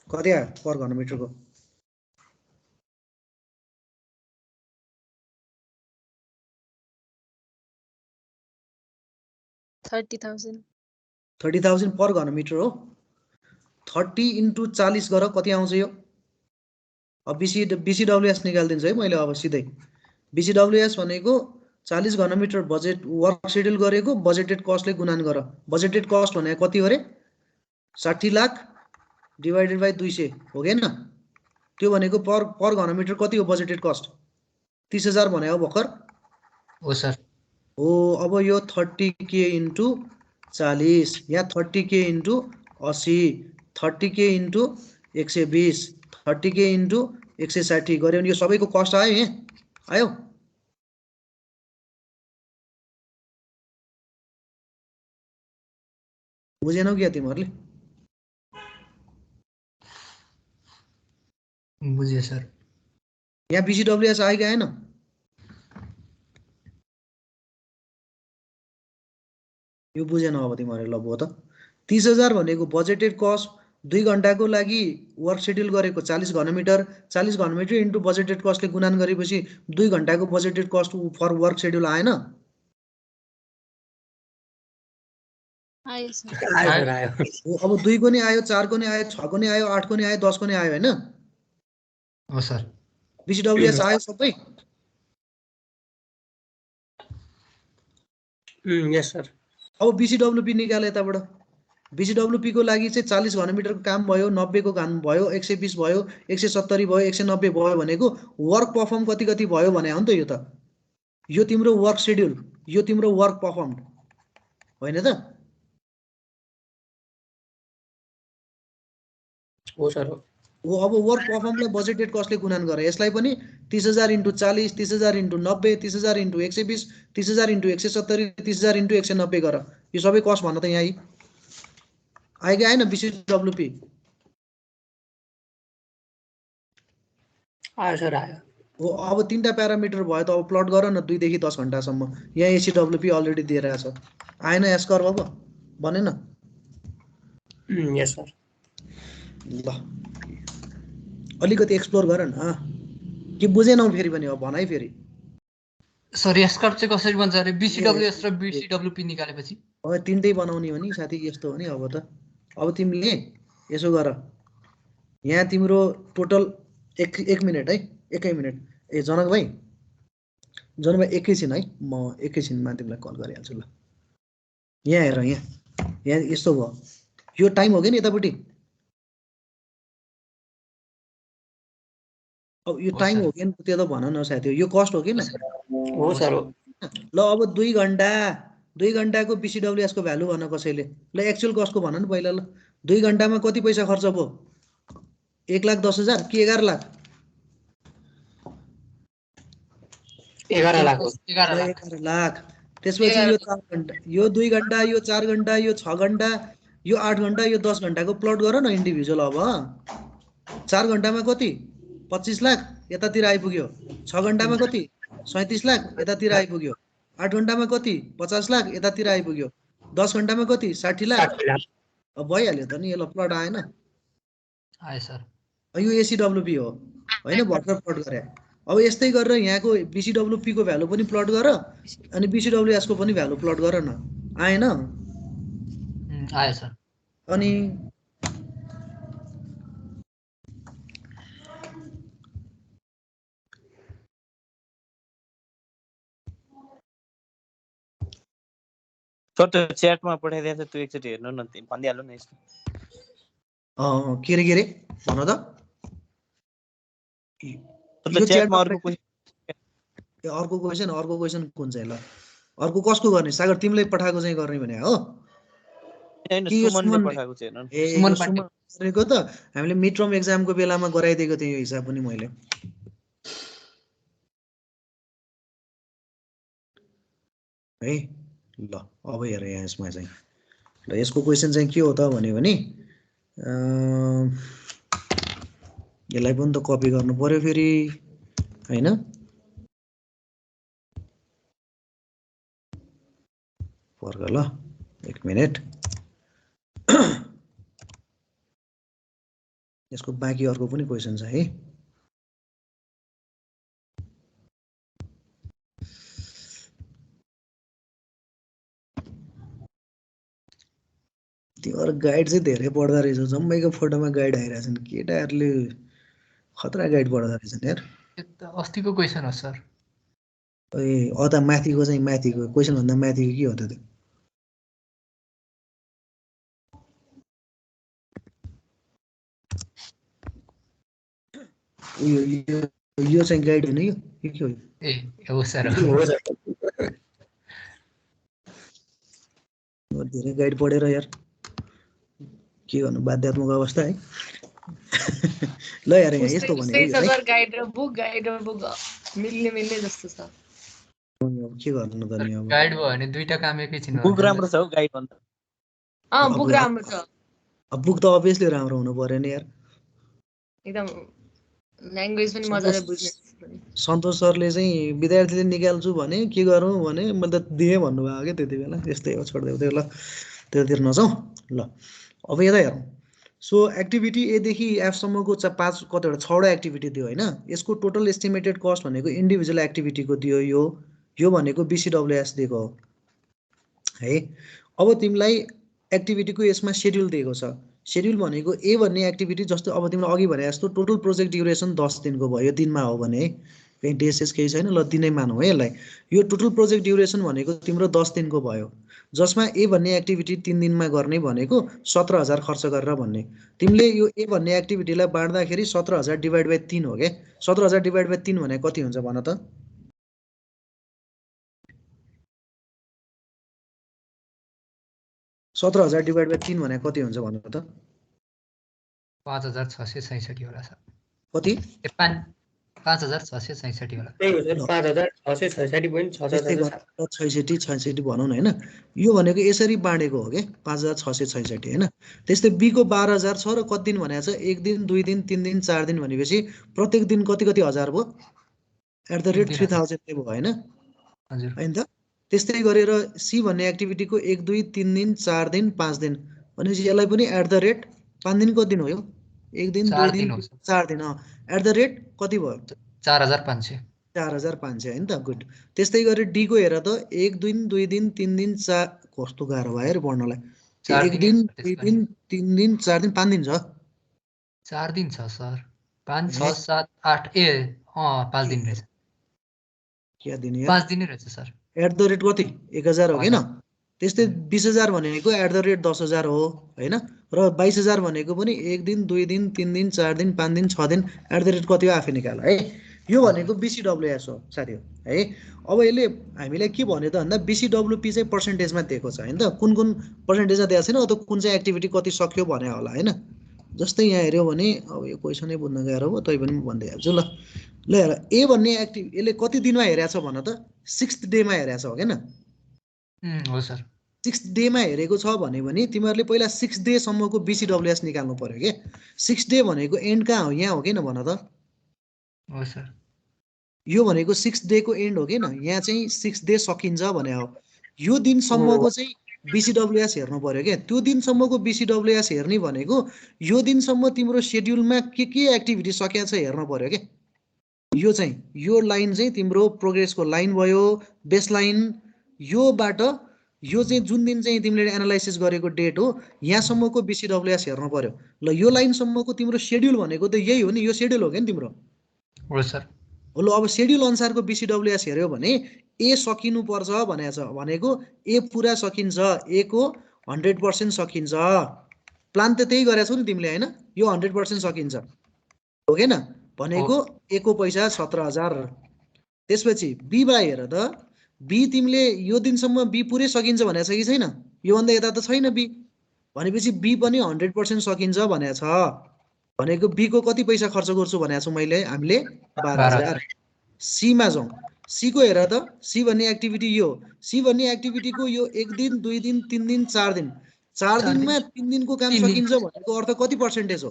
कति आयो पर घनमिटरको? 30,000 पर घनमिटर हो। 30 × 40 गर कति आउँछ यो? अब BCWS निकालिदिन्छु है मैले अब सिधै। BCWS भनेको 40 घनमिटर बजेट वर्क सेड्युल गरेको बजेटेड कस्टले गुणन गर। बजेटेड कस्ट भनेको कति हो रे? 60 लाख डिवाइडेड बाई 200 हो कि हैन? त्यो भनेको पर घनमिटर कति हो बजेटेड कस्ट? 30,000 भने हो भर्खर हो सर। हो। अब यो 30K इन्टु 40, यहाँ 30K into 80, 30K into 120, 30K into 160 गऱ्यो भने यो सबैको कस्ट आयो यहाँ? आयो? बुझेनौ क्या तिमीहरूले? बुझेँ सर। यहाँ BCWS आयो कि आएन? यो बुझेनौ अब तिमीहरूले? ल भयो त। 30,000 भनेको बजेटेड कस्ट 2 घन्टाको लागि वर्क सेड्युल गरेको 40 घनमिटर, 40 घनमिटर इन्टु बजेटेड कस्टले गुणन गरेपछि 2 घन्टाको budgeted cost for work schedule आएन? आयो सर। हो, अब 2 को नि आयो, 4 को नि आयो, 6 को नि आयो, 8 को नि आयो, 10 को नि आयो हैन? हो सर। BCWS आयो सबै? यस सर। अब BCWP निकाल यताबाट। BCWP को लागि चाहिँ 40 घनमिटरको काम भयो, 90 को काम भयो, 120 भयो, 170 भयो, 190 भयो भनेको वर्क पर्फर्म कति भयो भने हो नि त यो त। यो तिम्रो वर्क सेड्युल, यो तिम्रो वर्क पर्फर्म्ड होइन त? हो सर। हो। अब वर्क पर्फर्मलाई बजेटेड कस्टले गुणन गरे। यसलाई पनि 30,000 into 40, 30,000 into 90, 30,000 into 120, 30,000 into 170, 30,000 into 190 गर। यो सबै कस्ट भन्न त यहाँ आयो कि आएन BCWP? आयो सर आयो। हो। अब 3टा प्यारामिटर भयो त अब प्लट गर न 2 देखि 10 घन्टासम्म। यहाँ ACWP अलरेडी दिएर छ। आएन एस कर्व अब? बनेन? यस सर। ल अलिकति एक्सप्लोर गर न। के बुझेनौ फेरि पनि? अब भन है फेरि। सर एस्कर्भ चाहिँ कसरी बन्छ अरे? BCWS र BCWP निकालेपछि? अब 3टै बनाउने हो नि साथी। यस्तो हो नि अब त। अब तिमीले यसो गर, यहाँ तिम्रो टोटल एक मिनट है, एकै मिनट। ए जनक भाइ एकैछिन है, म एकैछिनमा तिमीलाई कल गरिहाल्छु ल। यहाँ हेर, यहाँ यस्तो भयो। यो टाइम हो कि नि यतापट्टि? अब यो टाइम हो कि त्यो त भन न साथी। यो कस्ट हो कि न? हो सर। ल अब 2 घन्टाको BCWS को भ्यालु भन कसैले। ल एक्चुअल कस्टको भन न पहिला। ल 2 घन्टामा कति पैसा खर्च भयो? 1,10,000 कि 11 लाख? 11 लाख। 11 लाख। त्यसपछि यो 4 घन्टा, यो 2 घन्टा, यो 4 घन्टा, यो 6 घन्टा, यो 8 घन्टा, यो 10 घन्टाको प्लट गर न इन्डिभिजुअल। अब 4 घन्टामा कति? 25 लाख यतातिर आइपुग्यो। 6 घन्टामा कति? 37 लाख यतातिर आइपुग्यो। 8 घन्टामा कति? 50 लाख यतातिर आइपुग्यो। 10 घन्टामा कति? 60 लाख। अब भइहाल्यो त नि। यो ल प्लट आएन? आयो सर। यो ACWP हो होइन? भर्खर प्लट गरे। अब यस्तै गरेर यहाँको BCWP को भ्यालु पनि प्लट गर अनि BCWS को पनि भ्यालु प्लट गर न। आएन? आयो सर। अनि सर त्यो च्याटमा पठाइदिएको छ, त्यो एकचोटि हेर्नु न, भनिदिइहाल्नु न यसमा। के रे भन त। अर्को क्वेसन कुन चाहिँ? ल अर्को कसको गर्ने? सागर तिमीले पठाएको चाहिँ गर्ने भने हो? सुमनको त हामीले मिड टर्म एक्जामको बेलामा गराइदिएको थियौँ यो हिसाब पनि मैले। है ल अब हेर यहाँ यसमा चाहिँ। ल यसको क्वेसन चाहिँ के हो त भन्यो भने यसलाई पनि त कपी गर्नु पर्यो फेरि हैन? फर्क ल 1 मिनट। यसको बाँकी अर्को पनि क्वेसन छ है। तिम्रो गाइड चाहिँ धेरै पढ्दा रहेछ। जम्मैको फोटोमा गाइड आइरहेछन्। केटाहरूले खतरा गाइड पढ्दा रहेछन् यार। अस्तिको क्वेसन हो सर। ए त माथिको चाहिँ माथिको क्वेसन भन्दा माथिको के हो त त्यो? यो चाहिँ गाइड होइन यो के हो ए हो सर हो सर धेरै गाइड पढेर यार के गर्नु बाध्यात्मक अवस्था है ल यार यहाँ यस्तो भने सर गाइड र बुक मिल्ने जस्तो छ के गर्नु त नि अब गाइड भयो भने दुईटा काम एकैछिन बुक राम्रो छ हौ गाइड भन्दा बुक राम्रो छ अब बुक त अभियसली राम्रो हुनु पर्यो नि यार एकदम ल्याङ्ग्वेज पनि मजाले बुझ्ने सन्तोष सरले चाहिँ विद्यार्थीले निकाल्छु भने के गरौँ भने मैले त दिएँ भन्नुभयो क्या त्यति बेला यस्तै हो छोडिदेऊ त्यो ल त्योतिर नजाउँ ल अब यता हेरौँ सो एक्टिभिटी एदेखि एफसम्मको 5 कतिवटा 6वटा एक्टिभिटी दियो होइन यसको टोटल एस्टिमेटेड कस्ट भनेको इन्डिभिजुअल एक्टिभिटीको दियो यो भनेको BCWS दिएको हो है अब तिमीलाई एक्टिभिटीको यसमा सेड्युल दिएको छ सेड्युल भनेको ए भन्ने एक्टिभिटी जस्तो अब तिमीलाई अघि भने जस्तो टोटल प्रोजेक्ट ड्युरेसन 10 दिनको भयो दिनमा हो भने कहीँ डेसेस केही छैन ल दिनै मानौँ है यसलाई यो टोटल प्रोजेक्ट ड्युरेसन भनेको तिम्रो 10 दिनको भयो जसमा ए भन्ने एक्टिभिटी 3 दिनमा गर्ने भनेको 17,000 खर्च गरेर भन्ने तिमीले यो ए भन्ने एक्टिभिटीलाई बाँड्दाखेरि 17,000 डिभाइड बाई 3 हो क्या 17,000 डिभाइड बाई 3 भने कति हुन्छ भन त 17,000 डिभाइड बाई 3 भने कति हुन्छ भन त 5,666 होला सर कति 5,666 होला त्यही हो सर 5,666.66 66 भनौँ न हैन यो भनेको यसरी बाँडेको हो के 5,666 हैन त्यस्तै बी को 12,000 छ र कति दिन भनेको छ 1 दिन 2 दिन 3 दिन 4 दिन भनेपछि प्रत्येक दिन कति हजार भयो @ 3000 भयो हैन हजुर हैन त त्यस्तै गरेर सी भन्ने एक्टिभिटीको 1 2 3 दिन 4 दिन 5 दिन भनेपछि यसलाई पनि @ 5 दिन कति दिन हो यो 1 दिन 2 दिन 4 दिन कति भयो 4,500 4,500 हैन त गुड त्यस्तै गरी डी को हेर त 1 दिन 2 दिन 3 दिन 4 कस्तो गाह्रो भयो यार पढ्नलाई 1 दिन 2 दिन 3 दिन 4 दिन 5 दिन छ 4 दिन छ सर 5 6 7 8 ए 5 दिन रहेछ के दिन यार 5 दिन रहेछ सर @ कति 1,000 हो हैन त्यस्तै 20,000 भनेको @ 10,000 हो हैन र 22,000 भनेको पनि 1 दिन 2 दिन 3 दिन 4 दिन 5 दिन 6 दिन @ कति हो आफै निकाल है यो भनेको BCWS हो साथीहरु है अब यसले हामीलाई के भन्यो त भन्दा BCWP चाहिँ पर्सेन्टेजमा दिएको छ हैन त कुन पर्सेन्टेजमा दिएको छैन अथवा कुन चाहिँ एक्टिभिटी कति सक्यो भने होला हैन जस्तै यहाँ हेर्यो भने अब यो क्वेशनै बुझ्न गाह्रो हो तै पनि म भन्दै हाल्छु ल हेर ए भन्ने यसले कति दिनमा हेरेको छ भन त 6th डेमा हेरेको छ हो हैन हो सर 6th डेमा हेरेको छ भने तिमीहरुले पहिला 6 डे सम्मको BCWS निकाल्नु पर्यो के 6 डे भनेको एन्ड कहाँ हो यहाँ हो किन भन त हो सर यो भनेको 6 डे को एन्ड हो किन यहाँ चाहिँ 6 डे सकिन्छ भने हो यो दिन सम्मको चाहिँ BCWS हेर्नु पर्यो के त्यो दिन सम्मको BCWS हेर्ने भनेको यो दिन सम्म तिम्रो शेड्युलमा के एक्टिभिटी सकिया छ हेर्नु पर्यो के यो चाहिँ यो लाइन चाहिँ तिम्रो प्रोग्रेसको लाइन भयो बेस लाइन योबाट यो चाहिँ जुन दिन चाहिँ तिमीले एनालाइसिस गरेको डेट हो यहाँसम्मको BCWS हेर्नु पर्यो ल यो लाइन सम्मको तिम्रो शेड्युल भनेको त यही हो नि यो शेड्युल हो के नि तिम्रो हो सर ल अब शेड्युल अनुसारको BCWS हेर्यो भने ए सकिनु पर्छ भनेको ए पुरा सकिन्छ ए को 100% सकिन्छ प्लान त त्यही गरेछौ नि तिमीले हैन यो 100% सकिन्छ हो हैन भनेको ए को पैसा 17,000 त्यसपछि बी बा हेर त बी तिमीले यो दिनसम्म बी पुरै सकिन्छ भनेको छ कि छैन यो भन्दा यता त छैन बी भनेपछि बी पनि 100% सकिन्छ भनेको छ भनेको बी को कति पैसा खर्च गर्छु भनेको छु मैले हामीले 12,000 सी मा जाउँ सी को हेर त सी भन्ने एक्टिभिटी यो सी भन्ने एक्टिभिटी को यो 1 दिन 2 दिन 3 दिन 4 दिन 4 दिनमा 3 दिनको काम सकिन्छ भनेको अर्थ कति पर्सेन्टेज हो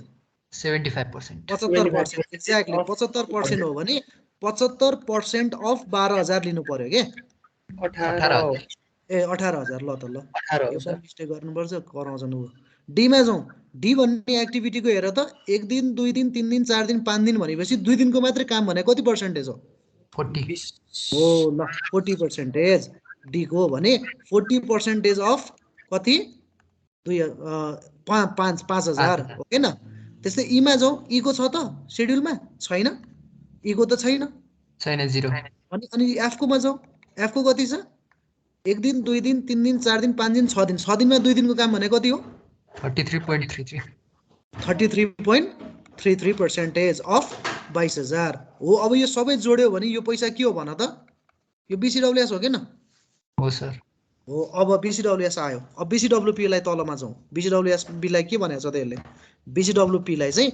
75% 75% एक्ज्याक्टली 75% हो भने 75% अफ 12,000 लिनु पर्यो के 18,000 ए 18,000 ल त ल यो मिस्टेक गर्नुपर्छ कराउँछन् उ डी मा जाउँ डी भन्ने एक्टिभिटी को हेर त 1 दिन 2 दिन 3 दिन 4 दिन 5 दिन भनेपछि 2 दिनको मात्र काम भने कति पर्सेन्टेज हो 40 हो ल 40% डी को भने 40% अफ कति 5,000 हो हैन त्यस्तै ई मा जाउँ ई को छ त शेड्युलमा छैन ई को त छैन 0 अनि एफ को मा जाउँ एफ को कति छ 1 दिन 2 दिन 3 दिन 4 दिन 5 दिन 6 दिन 6 दिनमा 2 दिनको काम भने कति हो 33.33 33.33% अफ 22,000 हो। अब यो सबै जोड्यो भने यो पैसा के हो भन त? यो BCWS हो किन? हो सर। हो। अब BCWS आयो। अब BCWP लाई तलमा जाउँ। BCWSB लाई के भनेको छ त यसले? BCWP लाई चाहिँ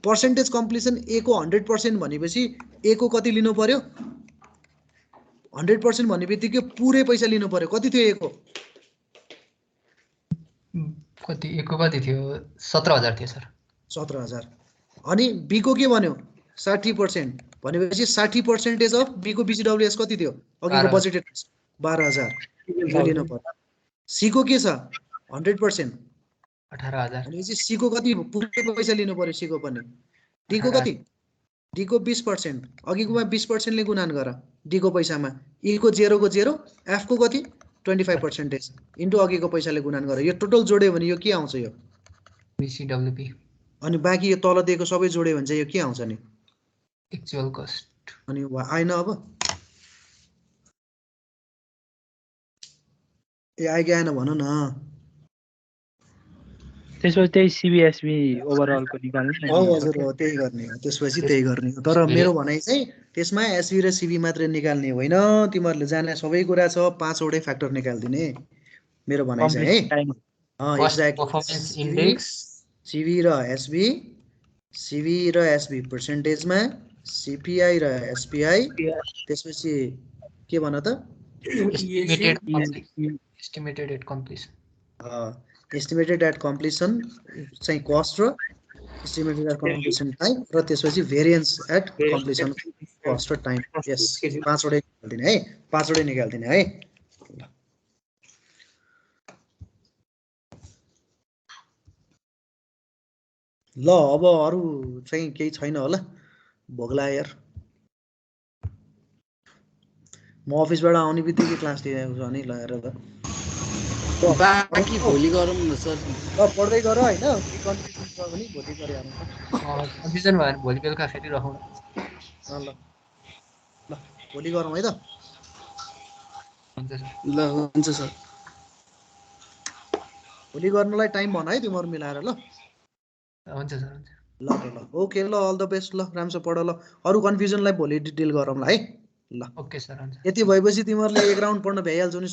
पर्सेन्टेज कम्प्लिसन A को 100% भनेपछि A को कति लिनु पर्यो? 100% भन्ने बित्तिकै पुरै पैसा लिनु पर्यो। कति थियो A को? कति A को कति थियो? 17,000 थियो सर। 17,000। अनि B को के भन्यो? 60% भनेपछि 60% अफ B को BCWS कति थियो? अघिको बजेटेड 12,000 यो लिनु पर्यो। C को के छ? 100% 18,000 भनेपछि C को कति पुरै पैसा लिनु पर्यो? C को पनि। D को कति? D को 20%। अघिकोमा 20% ले गुणान गर D को पैसामा। E को 0 को 0, F को कति? 25% इन्टु अघिको पैसाले गुणान गर। यो टोटल जोड्यो भने यो के आउँछ यो? BCWP। अनि बाँकी यो तल दिएको सबै जोड्यो भने चाहिँ यो के आउँछ नि? Actual cost. अनि आएन अब? ए आइ आएन भन न। त्यसपछि त्यही CBSB ओभरअलको निकाल्नु न। हजुर हो, त्यही गर्ने हो। त्यसपछि त्यही गर्ने हो। तर मेरो भनाइ चाहिँ त्यसमा एसबी र सीबी मात्रै निकाल्ने होइन, तिमीहरूले जाने सबै कुरा छ, 5 वटै फ्याक्टर निकाल्दिने मेरो भनाइ चाहिँ है। पर्फर्मेन्स इन्डेक्स सीबी र एसबी पर्सेन्टेजमा, सीपीआई र एसपीआई, त्यसपछि के भन त? Estimated at completion. Estimated at completion चाहिँ कस्ट र एस्टिमेटेड एट कम्प्लिसन टाइम र त्यसपछि भेरिएन्स एट कम्प्लिसन कस्ट र टाइम। यस 5 वटै निकाल्दिने है, 5 वटै निकाल्दिने है। ल अब अरु चाहिँ केही छैन होला? भोग्ला यार, म अफिसबाट आउने बित्तिकै क्लास लिएको छ नि लगाएर त। बाँकी भोलि गरौँ न सर। ल पढ्दै गर हैन, कन्फ्युजन छ भने भोलि गरे हाल्नु। कन्फ्युजन भयो भने भोलि बेलुका फेरि राखौँ। ल ल भोलि गरौँ है त। हुन्छ सर। ल हुन्छ सर। भोलि गर्नलाई टाइम भन है तिमीहरू मिलाएर। ल हुन्छ सर। हुन्छ ल ल ओके ल, अल द बेस्ट। ल राम्रोसँग पढ। ल अरु कन्फ्युजनलाई भोलि डिटेल गरौँला है। ल ओके सर। हुन्छ। यति भएपछि तिमीहरूले एक राउन्ड पढ्न भ्याइहाल्छौ नि।